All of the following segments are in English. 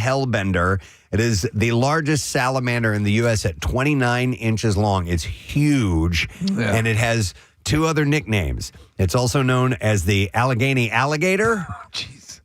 hellbender. It is the largest salamander in the U.S. at 29 inches long. It's huge, and it has 2 other nicknames. It's also known as the Allegheny alligator.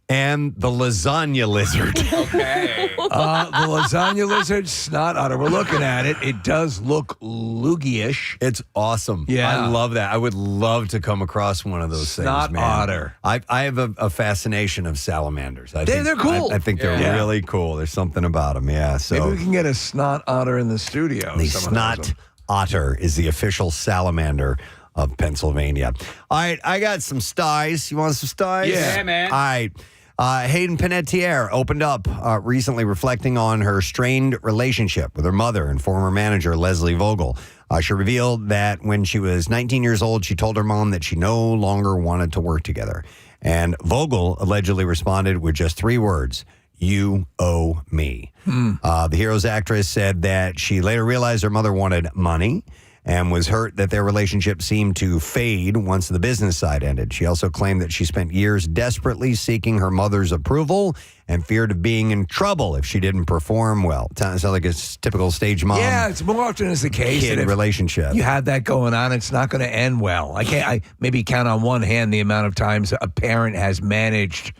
And the lasagna lizard. Okay. The lasagna lizard, snot otter. We're looking at it. It does look loogie-ish. It's awesome. Yeah. I love that. I would love to come across one of those Snot things, man. otter. I have a fascination of salamanders. They're cool. I think they're really cool. There's something about them, yeah. So maybe we can get a snot otter in the studio. the snot otter is the official salamander of Pennsylvania. All right, I got some styes. You want some styes? Yeah, man. All right. Hayden Panettiere opened up recently reflecting on her strained relationship with her mother and former manager, Leslie Vogel. She revealed that when she was 19 years old, she told her mom that she no longer wanted to work together. And Vogel allegedly responded with just 3 words, "You owe me." The Heroes actress said that she later realized her mother wanted money and was hurt that their relationship seemed to fade once the business side ended. She also claimed that she spent years desperately seeking her mother's approval and feared of being in trouble if she didn't perform well. Sounds like a typical stage mom. Yeah, it's more often is the case. Kid relationship. You have that going on, it's not going to end well. I maybe count on one hand the amount of times a parent has managed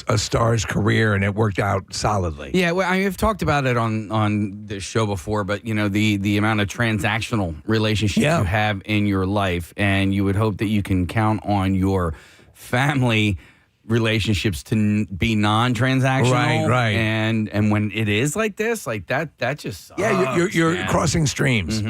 a star's career and it worked out solidly. Yeah, well, I mean, I've talked about it on this show before, but, you know, the amount of transactional relationships you have in your life, and you would hope that you can count on your family relationships to be non-transactional. Right. And when it is like this, like that just sucks. Yeah, you're crossing streams.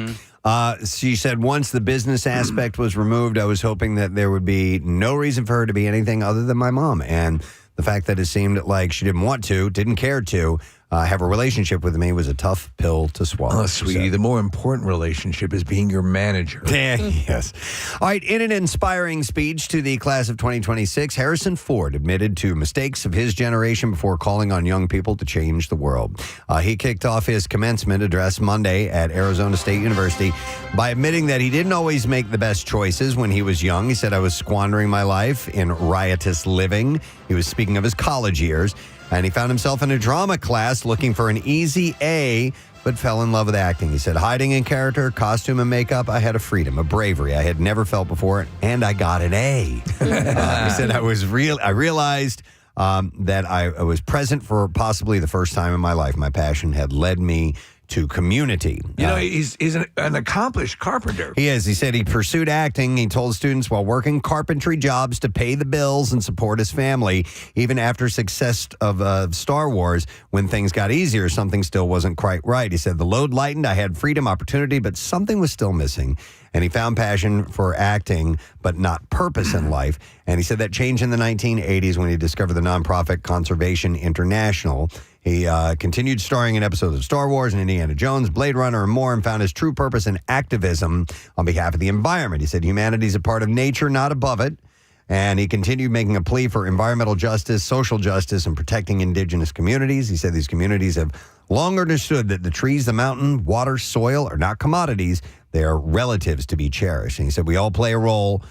She said once the business aspect was removed, I was hoping that there would be no reason for her to be anything other than my mom. And the fact that it seemed like she didn't want to, didn't care to have a relationship with me was a tough pill to swallow. Oh, sweetie, the more important relationship is being your manager. Yes. All right, in an inspiring speech to the class of 2026, Harrison Ford admitted to mistakes of his generation before calling on young people to change the world. He kicked off his commencement address Monday at Arizona State University by admitting that he didn't always make the best choices when he was young. He said, "I was squandering my life in riotous living." He was speaking of his college years. And he found himself in a drama class looking for an easy A, but fell in love with acting. He said, hiding in character, costume, and makeup, I had a freedom, a bravery I had never felt before, and I got an A. He said, I realized that I was present for possibly the first time in my life. My passion had led me to community. You know, he's an accomplished carpenter. He is. He said he pursued acting. He told students while working carpentry jobs to pay the bills and support his family. Even after success of Star Wars, when things got easier, something still wasn't quite right. He said, the load lightened. I had freedom, opportunity, but something was still missing. And he found passion for acting, but not purpose in life. And he said that changed in the 1980s when he discovered the nonprofit Conservation International. He continued starring in episodes of Star Wars and Indiana Jones, Blade Runner, and more, and found his true purpose in activism on behalf of the environment. He said humanity is a part of nature, not above it. And he continued making a plea for environmental justice, social justice, and protecting indigenous communities. He said these communities have long understood that the trees, the mountain, water, soil are not commodities. They are relatives to be cherished. And he said we all play a role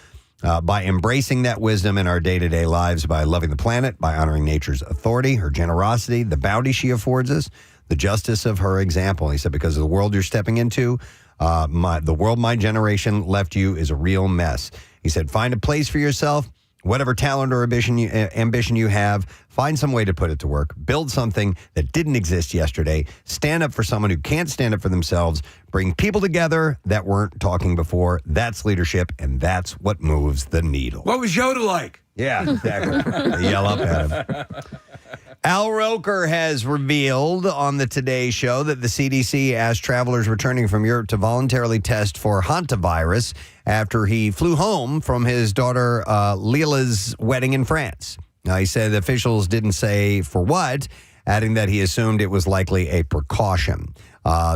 by embracing that wisdom in our day-to-day lives, by loving the planet, by honoring nature's authority, her generosity, the bounty she affords us, the justice of her example. He said, because of the world you're stepping into, the world my generation left you is a real mess. He said, find a place for yourself, whatever talent or ambition you have, find some way to put it to work, build something that didn't exist yesterday, stand up for someone who can't stand up for themselves, bring people together that weren't talking before. That's leadership, and that's what moves the needle. What was Yoda like? Yeah, exactly. They yell up at him. Al Roker has revealed on the Today Show that the CDC asked travelers returning from Europe to voluntarily test for hantavirus after he flew home from his daughter Lila's wedding in France. Now, he said officials didn't say for what, adding that he assumed it was likely a precaution.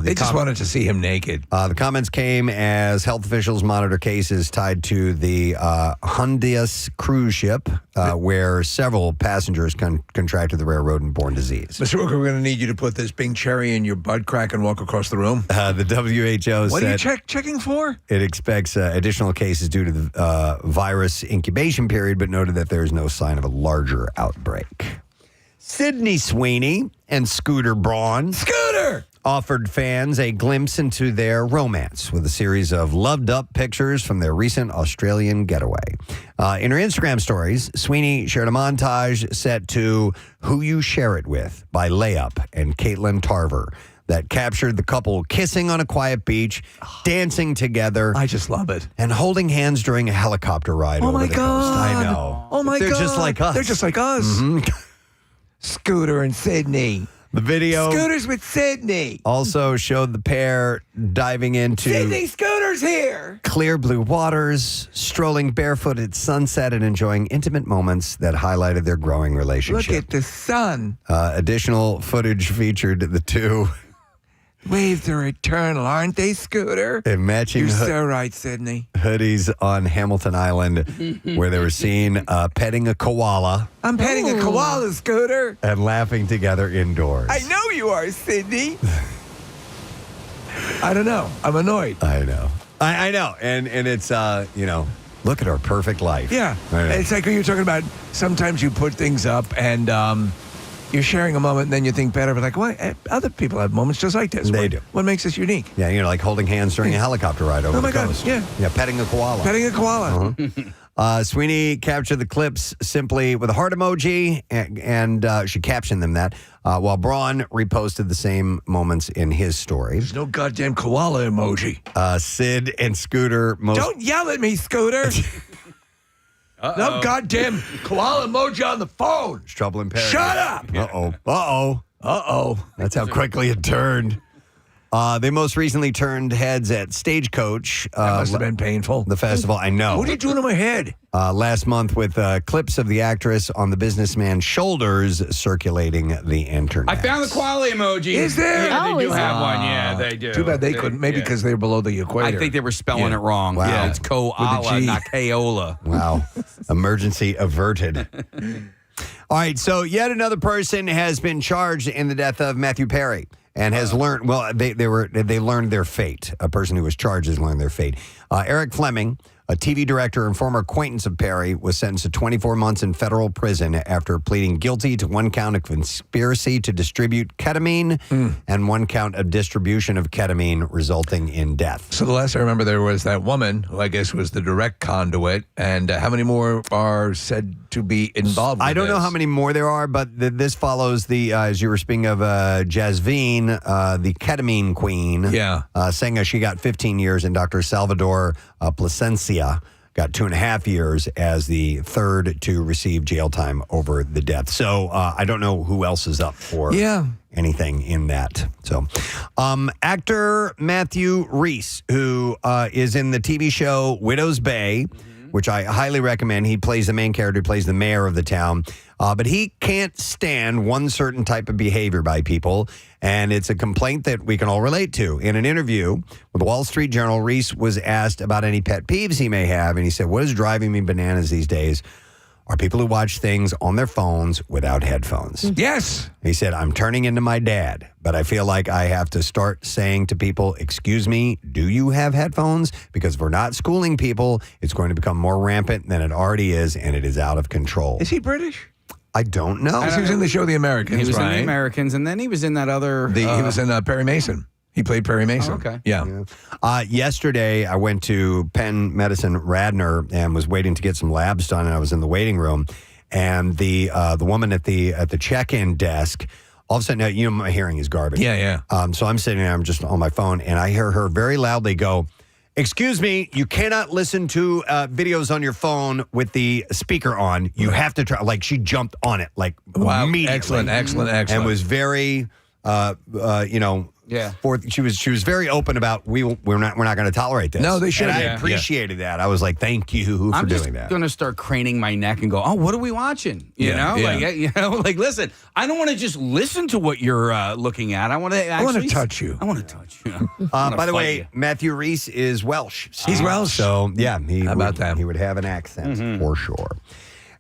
They just wanted to see him naked. The comments came as health officials monitor cases tied to the Hondias cruise ship, where several passengers contracted the rare rodent-borne disease. Mr. Rooker, we're going to need you to put this Bing cherry in your butt crack and walk across the room. The WHO What said are you checking for? it expects additional cases due to the virus incubation period, but noted that there is no sign of a larger outbreak. Sydney Sweeney and Scooter Braun Scooter! offered fans a glimpse into their romance with a series of loved-up pictures from their recent Australian getaway. In her Instagram stories, Sweeney shared a montage set to Who You Share It With by Layup and Caitlin Tarver that captured the couple kissing on a quiet beach, dancing together. I just love it. And holding hands during a helicopter ride over the coast. I know. Oh, my God. They're just like us. They're just like us. Scooter and Sydney. The video Scooter's with Sydney. also showed the pair diving into Sydney Scooter's here. clear blue waters, strolling barefoot at sunset, and enjoying intimate moments that highlighted their growing relationship. Look at the sun. Additional footage featured the two Waves are eternal, aren't they, Scooter? in matching You're so right, Sydney. hoodies on Hamilton Island, where they were seen petting a koala I'm petting a koala, Scooter. and laughing together indoors. I know you are, Sydney. I don't know. I'm annoyed. I know. I know. And it's, look at our perfect life. Yeah. I know. It's like when you're talking about sometimes you put things up and you're sharing a moment and then you think better, but like, why? Other people have moments just like this. They What- do. What makes us unique? Yeah, like holding hands during a helicopter ride over Oh, my the God, coast. yeah. Yeah, petting a koala. Petting a koala. Sweeney captured the clips simply with a heart emoji, and she captioned them that, while Braun reposted the same moments in his story. There's no goddamn koala emoji. Sid and Scooter Don't yell at me, Scooter. No goddamn koala emoji on the phone. trouble in Paris. Shut up. Uh-oh. That's how quickly it turned. They most recently turned heads at Stagecoach. That must have been painful. The festival, I know. What are you doing to my head? Last month with clips of the actress on the businessman's shoulders circulating the internet. I found the koala emoji. Is there? Yeah, Oh, they do is have there? one. Yeah, they do. Too bad they couldn't. Maybe because they're below the equator. I think they were spelling Yeah. it wrong. Wow. Yeah, it's koala, G. not kaola. Wow. Emergency averted. All right, so yet another person has been charged in the death of Matthew Perry and has learned, well, they learned their fate. A person who was charged has learned their fate. Eric Fleming, a TV director and former acquaintance of Perry, was sentenced to 24 months in federal prison after pleading guilty to one count of conspiracy to distribute ketamine and one count of distribution of ketamine resulting in death. So the last I remember, there was that woman who I guess was the direct conduit. And how many more are said to be involved with I don't know this? how many more there are, but this follows the, as you were speaking of, Jasvine, the ketamine queen. Yeah. Saying she got 15 years, and Dr. Salvador Plasencia got 2.5 years as the third to receive jail time over the death. So I don't know who else is up for anything in that. So actor Matthew Rhys, who is in the TV show Widow's Bay, which I highly recommend. He plays the main character, plays the mayor of the town. But he can't stand one certain type of behavior by people, and it's a complaint that we can all relate to. In an interview with the Wall Street Journal, Reese was asked about any pet peeves he may have, and he said, what is driving me bananas these days are people who watch things on their phones without headphones. Yes. He said, I'm turning into my dad, but I feel like I have to start saying to people, excuse me, do you have headphones? Because if we're not schooling people, it's going to become more rampant than it already is, and it is out of control. Is he British? I don't know. He was in the show The Americans, He was right? in The Americans, and then he was in that other. He was in Perry Mason. He played Perry Mason. Oh, okay. Yeah. Yesterday, I went to Penn Medicine Radnor and was waiting to get some labs done, and I was in the waiting room, and the woman at the check-in desk, all of a sudden, my hearing is garbage. Yeah. So I'm sitting there, I'm just on my phone, and I hear her very loudly go, excuse me, you cannot listen to videos on your phone with the speaker on. You have to try. Like, she jumped on it, like, Wow. immediately. Excellent. And was very, Yeah. she was very open about we're not going to tolerate this. No, they should. And I Yeah. appreciated that. I was like, thank you for I'm just doing that. going to start craning my neck and go, oh, what are we watching? You Yeah, know? yeah. Like, listen, I don't want to just listen to what you're looking at. I want to actually. touch you. I want to touch you. I wanna By the fight way, you. Matthew Rhys is Welsh. He's Welsh. So, yeah, How about that? He would have an accent for sure.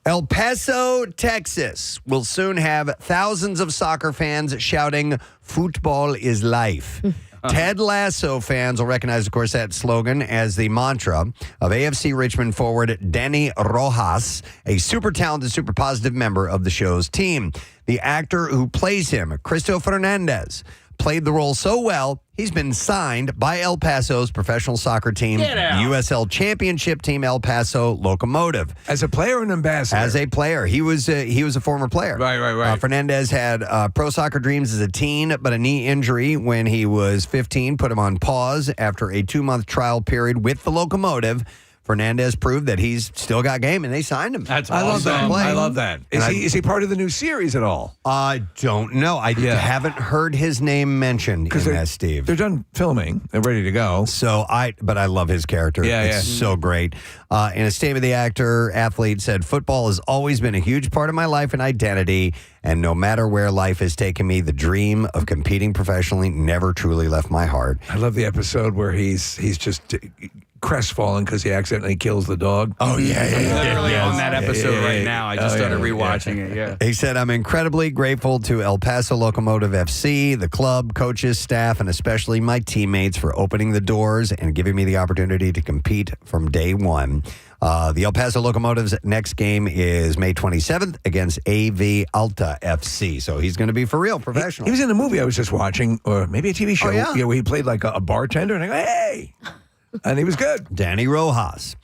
El Paso, Texas will soon have thousands of soccer fans shouting, football is life. Ted Lasso fans will recognize, of course, that slogan as the mantra of AFC Richmond forward Danny Rojas, a super talented, super positive member of the show's team. The actor who plays him, Cristo Fernandez, played the role so well, he's been signed by El Paso's professional soccer team, the USL Championship team, El Paso Locomotive. As a player or an ambassador? As a player. He was a former player. Right. Fernandez had pro soccer dreams as a teen, but a knee injury when he was 15 put him on pause after a 2-month trial period with the Locomotive. Fernandez proved that he's still got game, and they signed him. That's I love awesome. that. I love that. Is he part of the new series at all? I don't know. I haven't heard his name mentioned in that, Steve. They're done filming. They're ready to go. But I love his character. It's so great. In a statement, the athlete said, "Football has always been a huge part of my life and identity, and no matter where life has taken me, the dream of competing professionally never truly left my heart." I love the episode where he's just crestfallen because he accidentally kills the dog. Oh, yeah. Literally on that episode right now. I just started rewatching it. He said, "I'm incredibly grateful to El Paso Locomotive FC, the club, coaches, staff, and especially my teammates for opening the doors and giving me the opportunity to compete from day one." The El Paso Locomotive's next game is May 27th against AV Alta FC. So he's going to be for real, professional. He was in a movie I was just watching, or maybe a TV show, yeah? where he played like a bartender, and I go, hey! And he was good. Danny Rojas.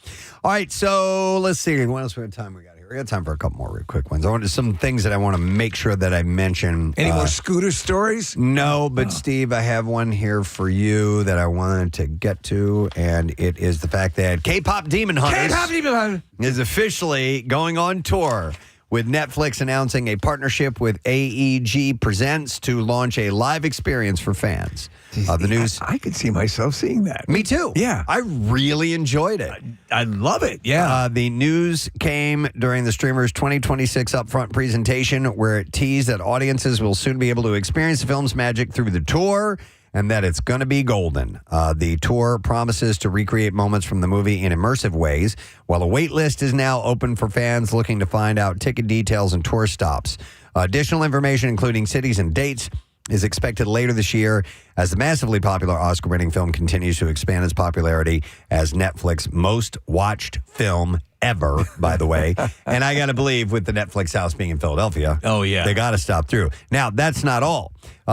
All right, so let's see. What else we got time we got here? We got time for a couple more real quick ones. I want some things that I want to make sure that I mention. Any more scooter stories? No, but Steve, I have one here for you that I wanted to get to, and it is the fact that K-pop Demon Hunters is officially going on tour, with Netflix announcing a partnership with AEG Presents to launch a live experience for fans. The news. I could see myself seeing that. Me too. Yeah. I really enjoyed it. I love it. Yeah. The news came during the streamer's 2026 upfront presentation, where it teased that audiences will soon be able to experience the film's magic through the tour, and that it's going to be golden. The tour promises to recreate moments from the movie in immersive ways, while a wait list is now open for fans looking to find out ticket details and tour stops. Additional information, including cities and dates, is expected later this year as the massively popular Oscar-winning film continues to expand its popularity as Netflix's most watched film ever, by the way. And I got to believe with the Netflix house being in Philadelphia, they got to stop through. Now, that's not all.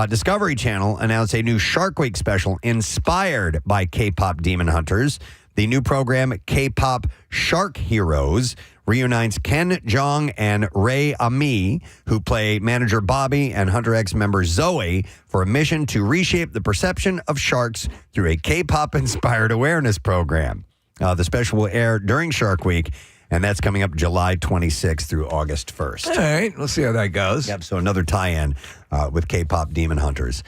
Discovery Channel announced a new Shark Week special inspired by K-pop Demon Hunters. The new program, K-pop Shark Heroes, reunites Ken Jeong and Ray Ami, who play manager Bobby and Hunter X member Zoe, for a mission to reshape the perception of sharks through a K-pop-inspired awareness program. The special will air during Shark Week, and that's coming up July 26th through August 1st. All right, we'll see how that goes. Yep, so another tie-in with K-pop Demon Hunters.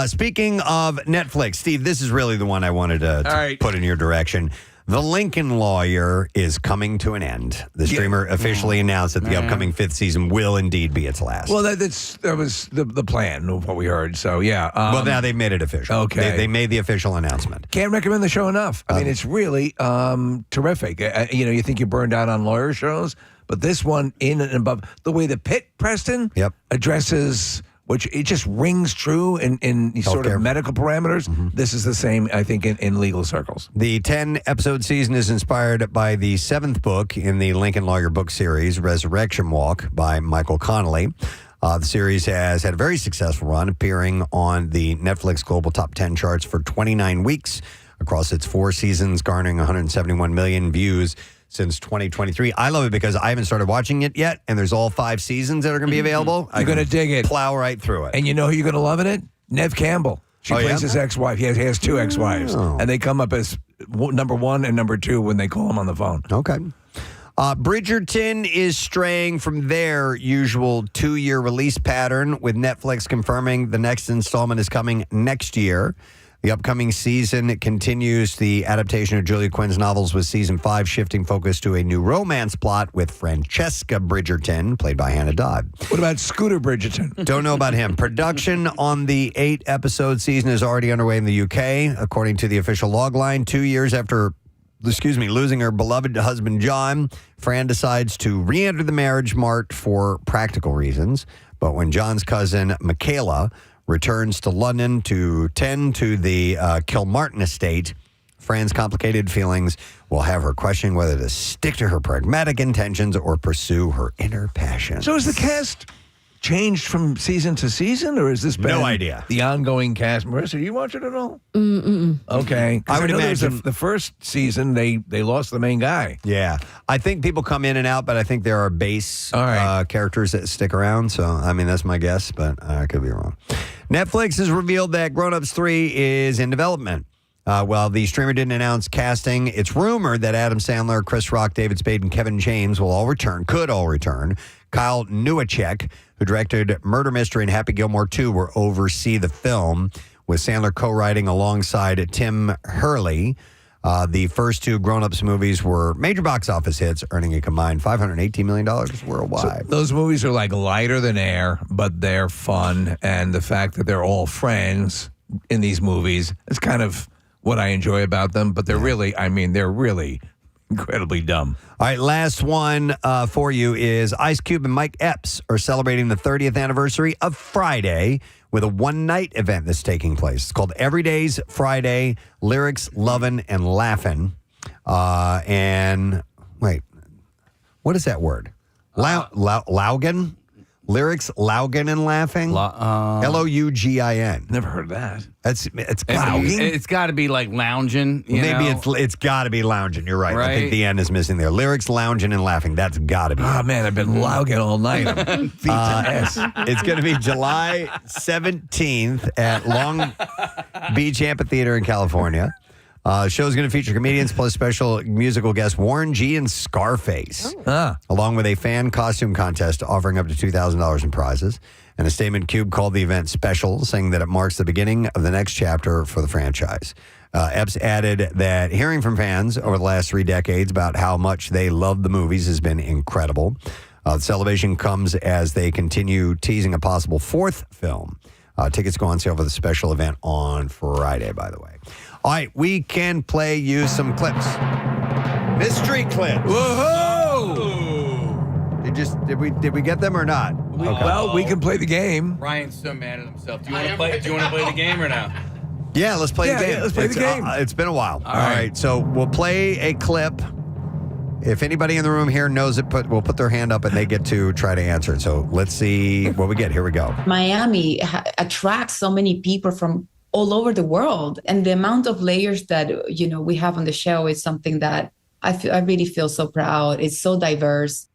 Speaking of Netflix, Steve, this is really the one I wanted to put in your direction. The Lincoln Lawyer is coming to an end. The streamer officially announced that the upcoming 5th season will indeed be its last. Well, that was the plan of what we heard. So, yeah. Well, now they've made it official. Okay. They made the official announcement. Can't recommend the show enough. I mean, it's really terrific. You think you're burned out on lawyer shows, but this one, in and above, the way the Pit, Preston, addresses, which it just rings true in sort of medical parameters. This is the same, I think, in legal circles. The 10-episode season is inspired by the 7th book in the Lincoln Lawyer book series, Resurrection Walk, by Michael Connolly. The series has had a very successful run, appearing on the Netflix Global Top 10 charts for 29 weeks across its 4 seasons, garnering 171 million views since 2023. I love it because I haven't started watching it yet, and there's all 5 seasons that are going to be available. You're going to dig it. Plow right through it. And you know who you're going to love in it? Nev Campbell. She plays his ex-wife. He has 2 ex-wives. And they come up as number 1 and number 2 when they call him on the phone. Okay. Bridgerton is straying from their usual 2-year release pattern, with Netflix confirming the next installment is coming next year. The upcoming season continues the adaptation of Julia Quinn's novels, with season 5 shifting focus to a new romance plot with Francesca Bridgerton, played by Hannah Dodd. What about Scooter Bridgerton? Don't know about him. Production on the 8-episode season is already underway in the UK, according to the official logline. 2 years after losing her beloved husband, John, Fran decides to re-enter the marriage mart for practical reasons. But when John's cousin, Michaela, returns to London to tend to the Kilmartin estate. Fran's complicated feelings will have her questioning whether to stick to her pragmatic intentions or pursue her inner passion. So is the cast changed from season to season, or is this been No idea. the ongoing cast? Marissa, do you watch it at all? Okay. I would know there's imagine- the first season, they lost the main guy. Yeah. I think people come in and out, but I think there are base All right. characters that stick around. So, I mean, that's my guess, but I could be wrong. Netflix has revealed that Grown Ups 3 is in development. While the streamer didn't announce casting, it's rumored that Adam Sandler, Chris Rock, David Spade, and Kevin James could all return. Kyle Newacek, who directed Murder Mystery and Happy Gilmore 2, will oversee the film, with Sandler co-writing alongside Tim Hurley. The first two Grown Ups movies were major box office hits, earning a combined $518 million worldwide. So those movies are like lighter than air, but they're fun. And the fact that they're all friends in these movies is kind of what I enjoy about them. But they're really incredibly dumb. All right, last one for you is Ice Cube and Mike Epps are celebrating the 30th anniversary of Friday with a one-night event that's taking place. It's called Everyday's Friday, Lyrics, Lovin' and Laughin'. And wait, what is that word? Laugin'? Lyrics, Laugin' and Laughing? Lougin. Never heard of that. It's It's got to be like lounging. Maybe it's got to be lounging. You're right. I think the end is missing there. Lyrics, lounging, and laughing. That's got to be. Oh, man, I've been lounging all night. I'm feet to ass. It's going to be July 17th at Long Beach Amphitheater in California. The show is going to feature comedians plus special musical guest Warren G and Scarface, along with a fan costume contest offering up to $2,000 in prizes. And a statement, Cube called the event special, saying that it marks the beginning of the next chapter for the franchise. Epps added that hearing from fans over the last 3 decades about how much they love the movies has been incredible. The celebration comes as they continue teasing a possible 4th film. Tickets go on sale for the special event on Friday, by the way. All right, we can play you some clips. Mystery clips. Whoa! Did we get them or not? Okay. Well, we can play the game. Ryan's so mad at himself. Do you want to play? Do you want to play the game or no? Yeah, let's play the game. Yeah, let's play the game. It's been a while. All right. So we'll play a clip. If anybody in the room here knows it, we'll put their hand up and they get to try to answer it. So let's see what we get. Here we go. Miami attracts so many people from all over the world, and the amount of layers that we have on the show is something that I really feel so proud. It's so diverse.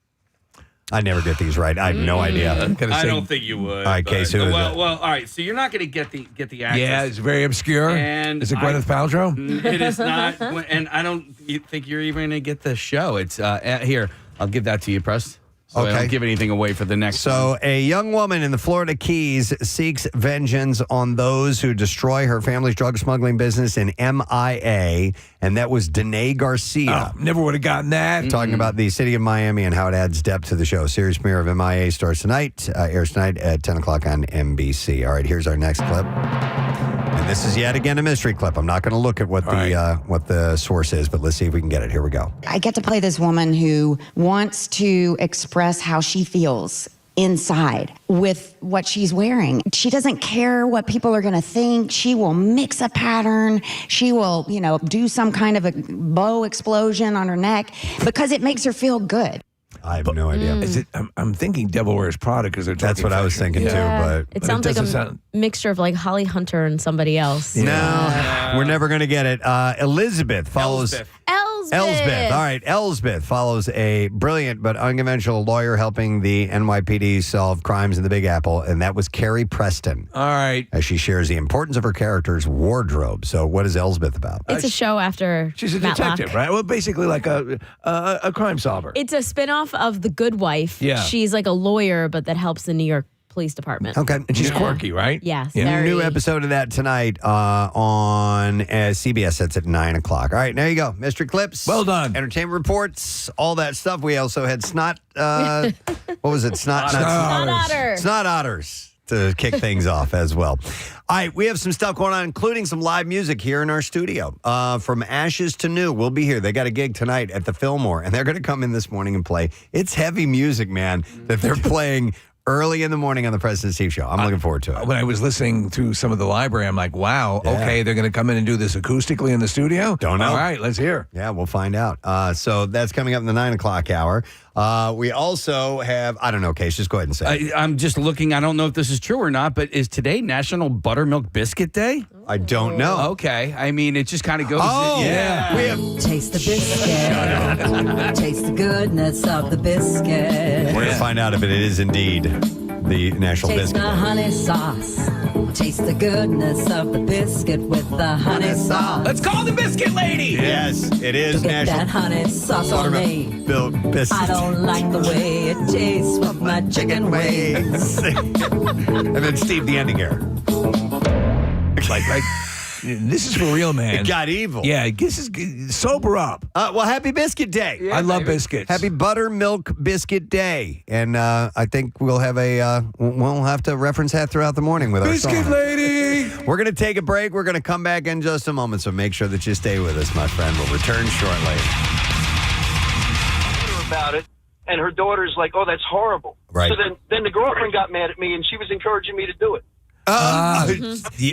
I never get these right. I have no idea. I don't think you would. All right, Case, who is it? Well, all right. So you're not going to get the actress. Yeah, it's very obscure. And is it Gwyneth Paltrow? It is not, and I don't think you're even going to get the show. It's here. I'll give that to you, Press. So I don't give anything away for the next one. A young woman in the Florida Keys seeks vengeance on those who destroy her family's drug smuggling business in MIA, and that was Danae Garcia. Oh, never would have gotten that. Talking about the city of Miami and how it adds depth to the show. Series premiere of MIA airs tonight at 10 o'clock on NBC. All right, here's our next clip. And this is yet again a mystery clip. I'm not going to look at what the source is, but let's see if we can get it. Here we go. I get to play this woman who wants to express how she feels inside with what she's wearing. She doesn't care what people are going to think. She will mix a pattern. She will, do some kind of a bow explosion on her neck because it makes her feel good. I have no idea. Is it? I'm thinking Devil Wears Prada because that's what I was thinking too. But it sounds like a mixture of like Holly Hunter and somebody else. No, we're never going to get it. Elizabeth follows. Elsbeth. All right. Elsbeth follows a brilliant but unconventional lawyer helping the NYPD solve crimes in the Big Apple, and that was Carrie Preston. All right. As she shares the importance of her character's wardrobe. So, what is Elsbeth about? It's a show after she's a Matlock. detective, right? Well, basically like a crime solver. It's a spinoff of The Good Wife. Yeah. She's like a lawyer, but that helps the New York Police Department. Okay. And she's quirky, right? Yes. Yeah. Very. New episode of that tonight on CBS. That's at 9 o'clock. All right, there you go. Mystery clips. Well done. Entertainment reports, all that stuff. We also had snot. What was it? Snot otters to kick things off as well. All right, we have some stuff going on, including some live music here in our studio. From Ashes to New, we'll be here. They got a gig tonight at the Fillmore, and they're going to come in this morning and play. It's heavy music, man, that they're playing early in the morning on the Preston and Steve Show. I'm looking forward to it. When I was listening through some of the library, I'm like, wow, okay, they're going to come in and do this acoustically in the studio? Don't know. All right, let's hear. Yeah, we'll find out. So that's coming up in the 9 o'clock hour. We also have, I don't know, Case, just go ahead and say it. I'm just looking. I don't know if this is true or not, but is today National Buttermilk Biscuit Day? I don't know. Okay. I mean, it just kind of goes. Oh, yeah. We have, Taste the biscuit. Taste the goodness of the biscuit. we're going to find out if it is indeed the National Taste Biscuit the Day. honey sauce. Taste the goodness of the biscuit with the honey sauce. Let's call the biscuit lady. Yes, it is Get that National honey sauce on me. Buttermilk Biscuit. I don't like the way it tastes with my chicken wings. And then Steve, the ending here. Like, this is for real, man. It got evil. Yeah, this is sober up. Well, happy Biscuit Day. I love biscuits. Happy Buttermilk Biscuit Day. And I think we'll have we'll have to reference that throughout the morning with our Biscuit song. lady. We're going to take a break. We're going to come back in just a moment, so make sure that you stay with us, my friend. We'll return shortly. About it, and her daughter's like, "Oh, that's horrible." Right. So then the girlfriend got mad at me, and she was encouraging me to do it.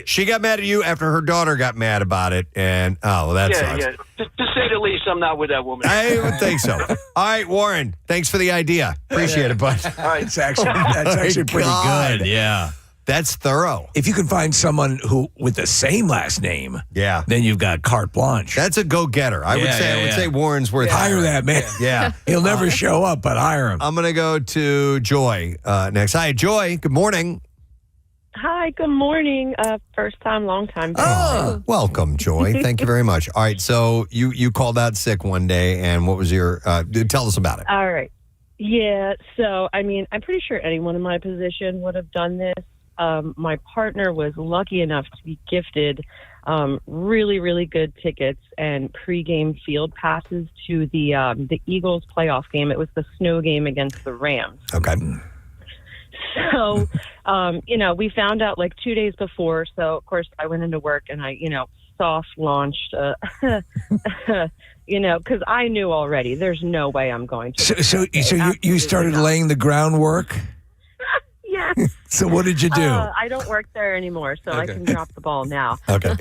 She got mad at you after her daughter got mad about it, and that sucks. Yeah. To say the least, I'm not with that woman. I would think so. All right, Warren, thanks for the idea. Appreciate it, bud. All right. That's actually pretty God. good. Yeah. That's thorough. If you can find someone who with the same last name, Yeah. then you've got carte blanche. That's a go-getter. I would say Warren's worth Hire that man. Yeah. He'll never show up, but hire him. I'm going to go to Joy next. Hi, Joy. Good morning. Hi, good morning. First time, long time. Welcome, Joy. Thank you very much. All right, so you called out sick one day, and what was your tell us about it. All right. Yeah, so, I mean, I'm pretty sure anyone in my position would have done this. My partner was lucky enough to be gifted really, really good tickets and pregame field passes to the Eagles playoff game. It was the snow game against the Rams. Okay. So, we found out like 2 days before. So, of course, I went into work and I, soft launched, because I knew already there's no way I'm going to. So you started laying the groundwork? Yeah. So what did you do? I don't work there anymore, so I can drop the ball now. Okay.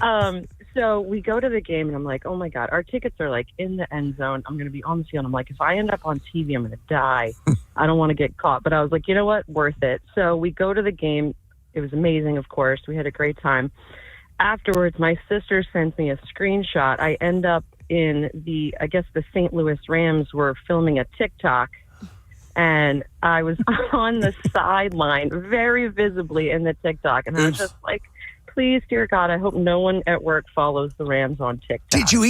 So we go to the game, and I'm like, oh, my God, our tickets are, like, in the end zone. I'm going to be on the field. I'm like, if I end up on TV, I'm going to die. I don't want to get caught. But I was like, you know what? Worth it. So we go to the game. It was amazing, of course. We had a great time. Afterwards, my sister sends me a screenshot. I end up in the St. Louis Rams were filming a TikTok. And I was on the sideline very visibly in the TikTok. And I was just like, please, dear God, I hope no one at work follows the Rams on TikTok. Did you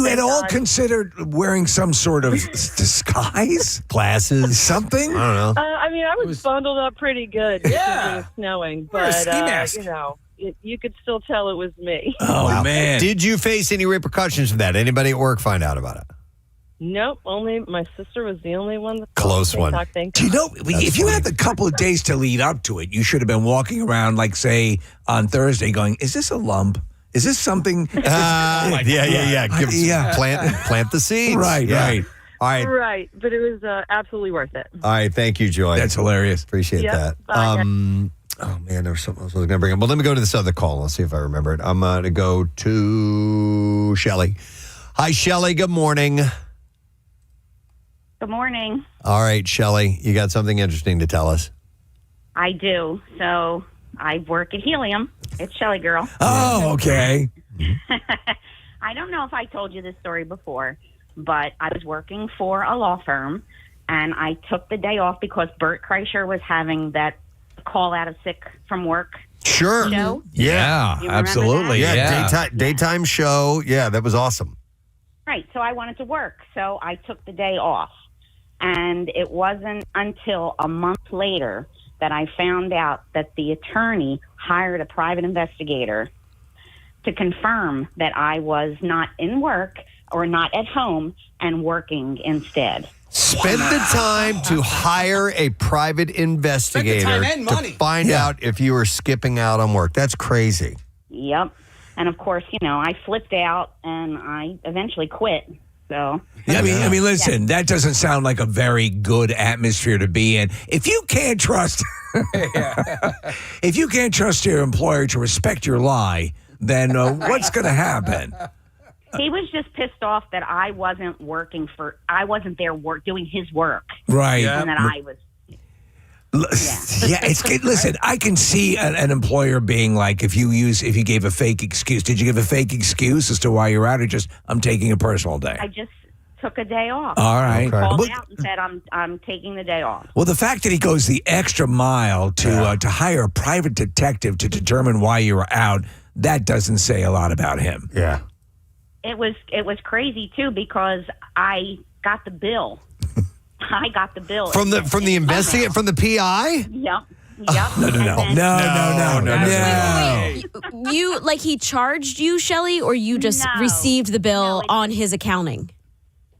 at all consider wearing some sort of disguise? Glasses? Something? I don't know. I was bundled up pretty good because it was snowing. But, you could still tell it was me. Oh, man. Did you face any repercussions from that? Anybody at work find out about it? Nope, only my sister was the only one. Close one. Do you know, if you had the couple of days to lead up to it, you should have been walking around, like, say, on Thursday going, is this a lump? Is this something? Plant the seeds. Right. All right. Right, but it was absolutely worth it. All right. Thank you, Joy. That's hilarious. Appreciate that. Bye, Oh, man, there was something else I was going to bring up. Well, let me go to this other call. Let's see if I remember it. I'm going to go to Shelly. Hi, Shelly. Good morning. Good morning. All right, Shelly, you got something interesting to tell us. I do. So I work at Helium. It's Shelly Girl. Oh, okay. I don't know if I told you this story before, but I was working for a law firm, and I took the day off because Bert Kreischer was having that call out of sick from work Sure. show. Yeah, You remember absolutely. that? Yeah, daytime show. Yeah, that was awesome. Right. So I wanted to work, so I took the day off. And it wasn't until a month later that I found out that the attorney hired a private investigator to confirm that I was not in work or not at home and working instead. Spend the time to hire a private investigator to find out if you were skipping out on work. That's crazy. Yep. And of course, I flipped out and I eventually quit. So I mean, listen, that doesn't sound like a very good atmosphere to be in. If you can't trust If you can't trust your employer to respect your lie, then what's going to happen? He was just pissed off that I wasn't there doing his work. Right. And that I was. Yeah, listen, I can see an employer being like, if you gave a fake excuse. Did you give a fake excuse as to why you're out, or just, I'm taking a personal day? I just took a day off. All right. I called out and said, I'm taking the day off. Well, the fact that he goes the extra mile to hire a private detective to determine why you were out, that doesn't say a lot about him. Yeah. It was crazy too, because I got the bill. I got the bill from the investigator, from the PI. Yep. No. You he charged you, Shelley, or you just received the bill on his accounting?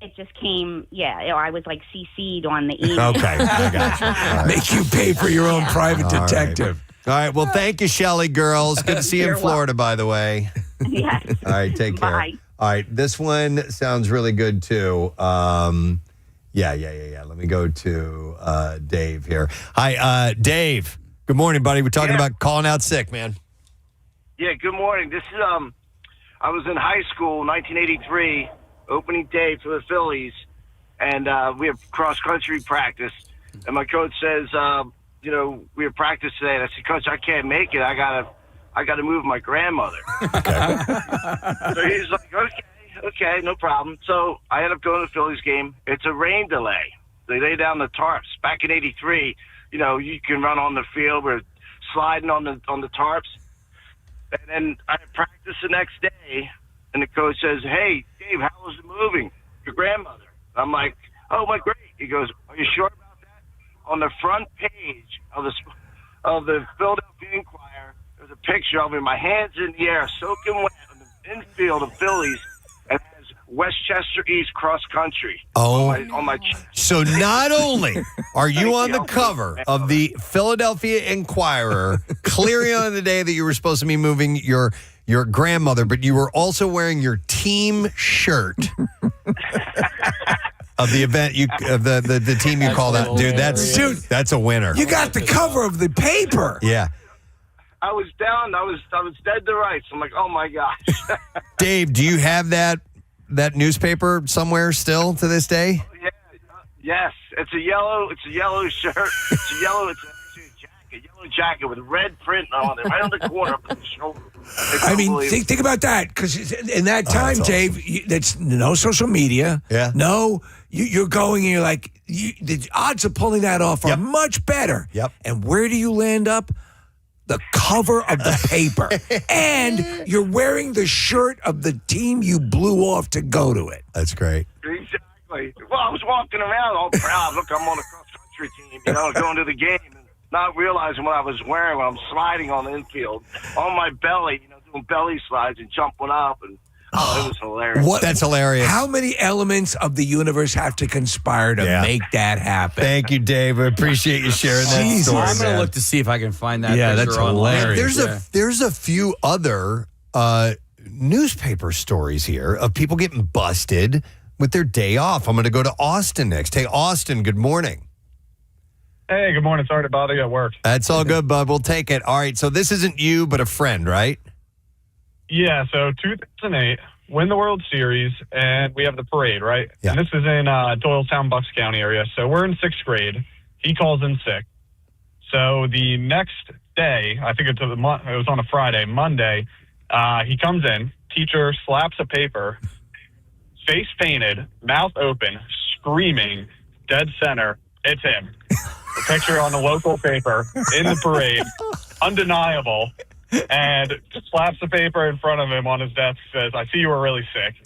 It just came. Yeah, I was CC'd on the email. Okay, I got you. Right. Make you pay for your own private detective. All right. Well, thank you, Shelley, girls. Good to see you in Florida, by the way. Yes. All right. Take care. Bye. All right. This one sounds really good, too. Yeah. Let me go to Dave here. Hi, Dave. Good morning, buddy. We're talking about calling out sick, man. Yeah, good morning. This is, I was in high school, 1983, opening day for the Phillies, and we have cross-country practice, and my coach says, we have practice today, and I said, Coach, I can't make it. I gotta move my grandmother. So he's like, okay, no problem. So I end up going to the Phillies game. It's a rain delay. They lay down the tarps. Back in '83, you can run on the field. We're sliding on the tarps. And then I practice the next day, and the coach says, "Hey, Dave, how was it moving? Your grandmother?" I'm like, "Oh, my great." He goes, "Are you sure about that?" On the front page of the Philadelphia Inquirer, there's a picture of me, my hands in the air, soaking wet on the infield of Phillies, and it has Westchester East cross country on my chest. So not only are you on the cover of the Philadelphia Inquirer, clearly on the day that you were supposed to be moving your grandmother, but you were also wearing your team shirt of the event of the team you called out. Dude, that's a winner. You got the cover of the paper. Yeah. I was down. I was dead to rights. I'm like, oh my gosh. Dave, do you have that newspaper somewhere still to this day? Yeah. Yes. It's a yellow shirt. It's a yellow jacket with red print on it, right on the corner of the shoulder. I mean, think about that, because in that time, Dave, that's no social media. Yeah. No, you're going and you're like, the odds of pulling that off are much better. Yep. And where do you land up? The cover of the paper. And you're wearing the shirt of the team you blew off to go to it. That's great. Exactly. Well, I was walking around all proud. Look, I'm on a cross-country team, going to the game, and not realizing what I was wearing when I'm sliding on the infield. On my belly, doing belly slides and jumping up, and it was hilarious. That's hilarious. How many elements of the universe have to conspire to make that happen? Thank you, Dave. I appreciate you sharing that story. I'm going to look to see if I can find that. Yeah, that's hilarious. There's a few other newspaper stories here of people getting busted with their day off. I'm going to go to Austin next. Hey, Austin, good morning. Hey, good morning. Sorry to bother you at work. That's all good, bud. We'll take it. All right, so this isn't you, but a friend, right? Yeah, so 2008, win the World Series, and we have the parade, right? Yeah. And this is in Doylestown, Bucks County area. So we're in 6th grade. He calls in sick. So the next day, I think it was on a Friday, Monday, he comes in, teacher slaps a paper, face painted, mouth open, screaming, dead center, it's him. A picture on the local paper in the parade, undeniable. And just slaps the paper in front of him on his desk, says, "I see you were really sick."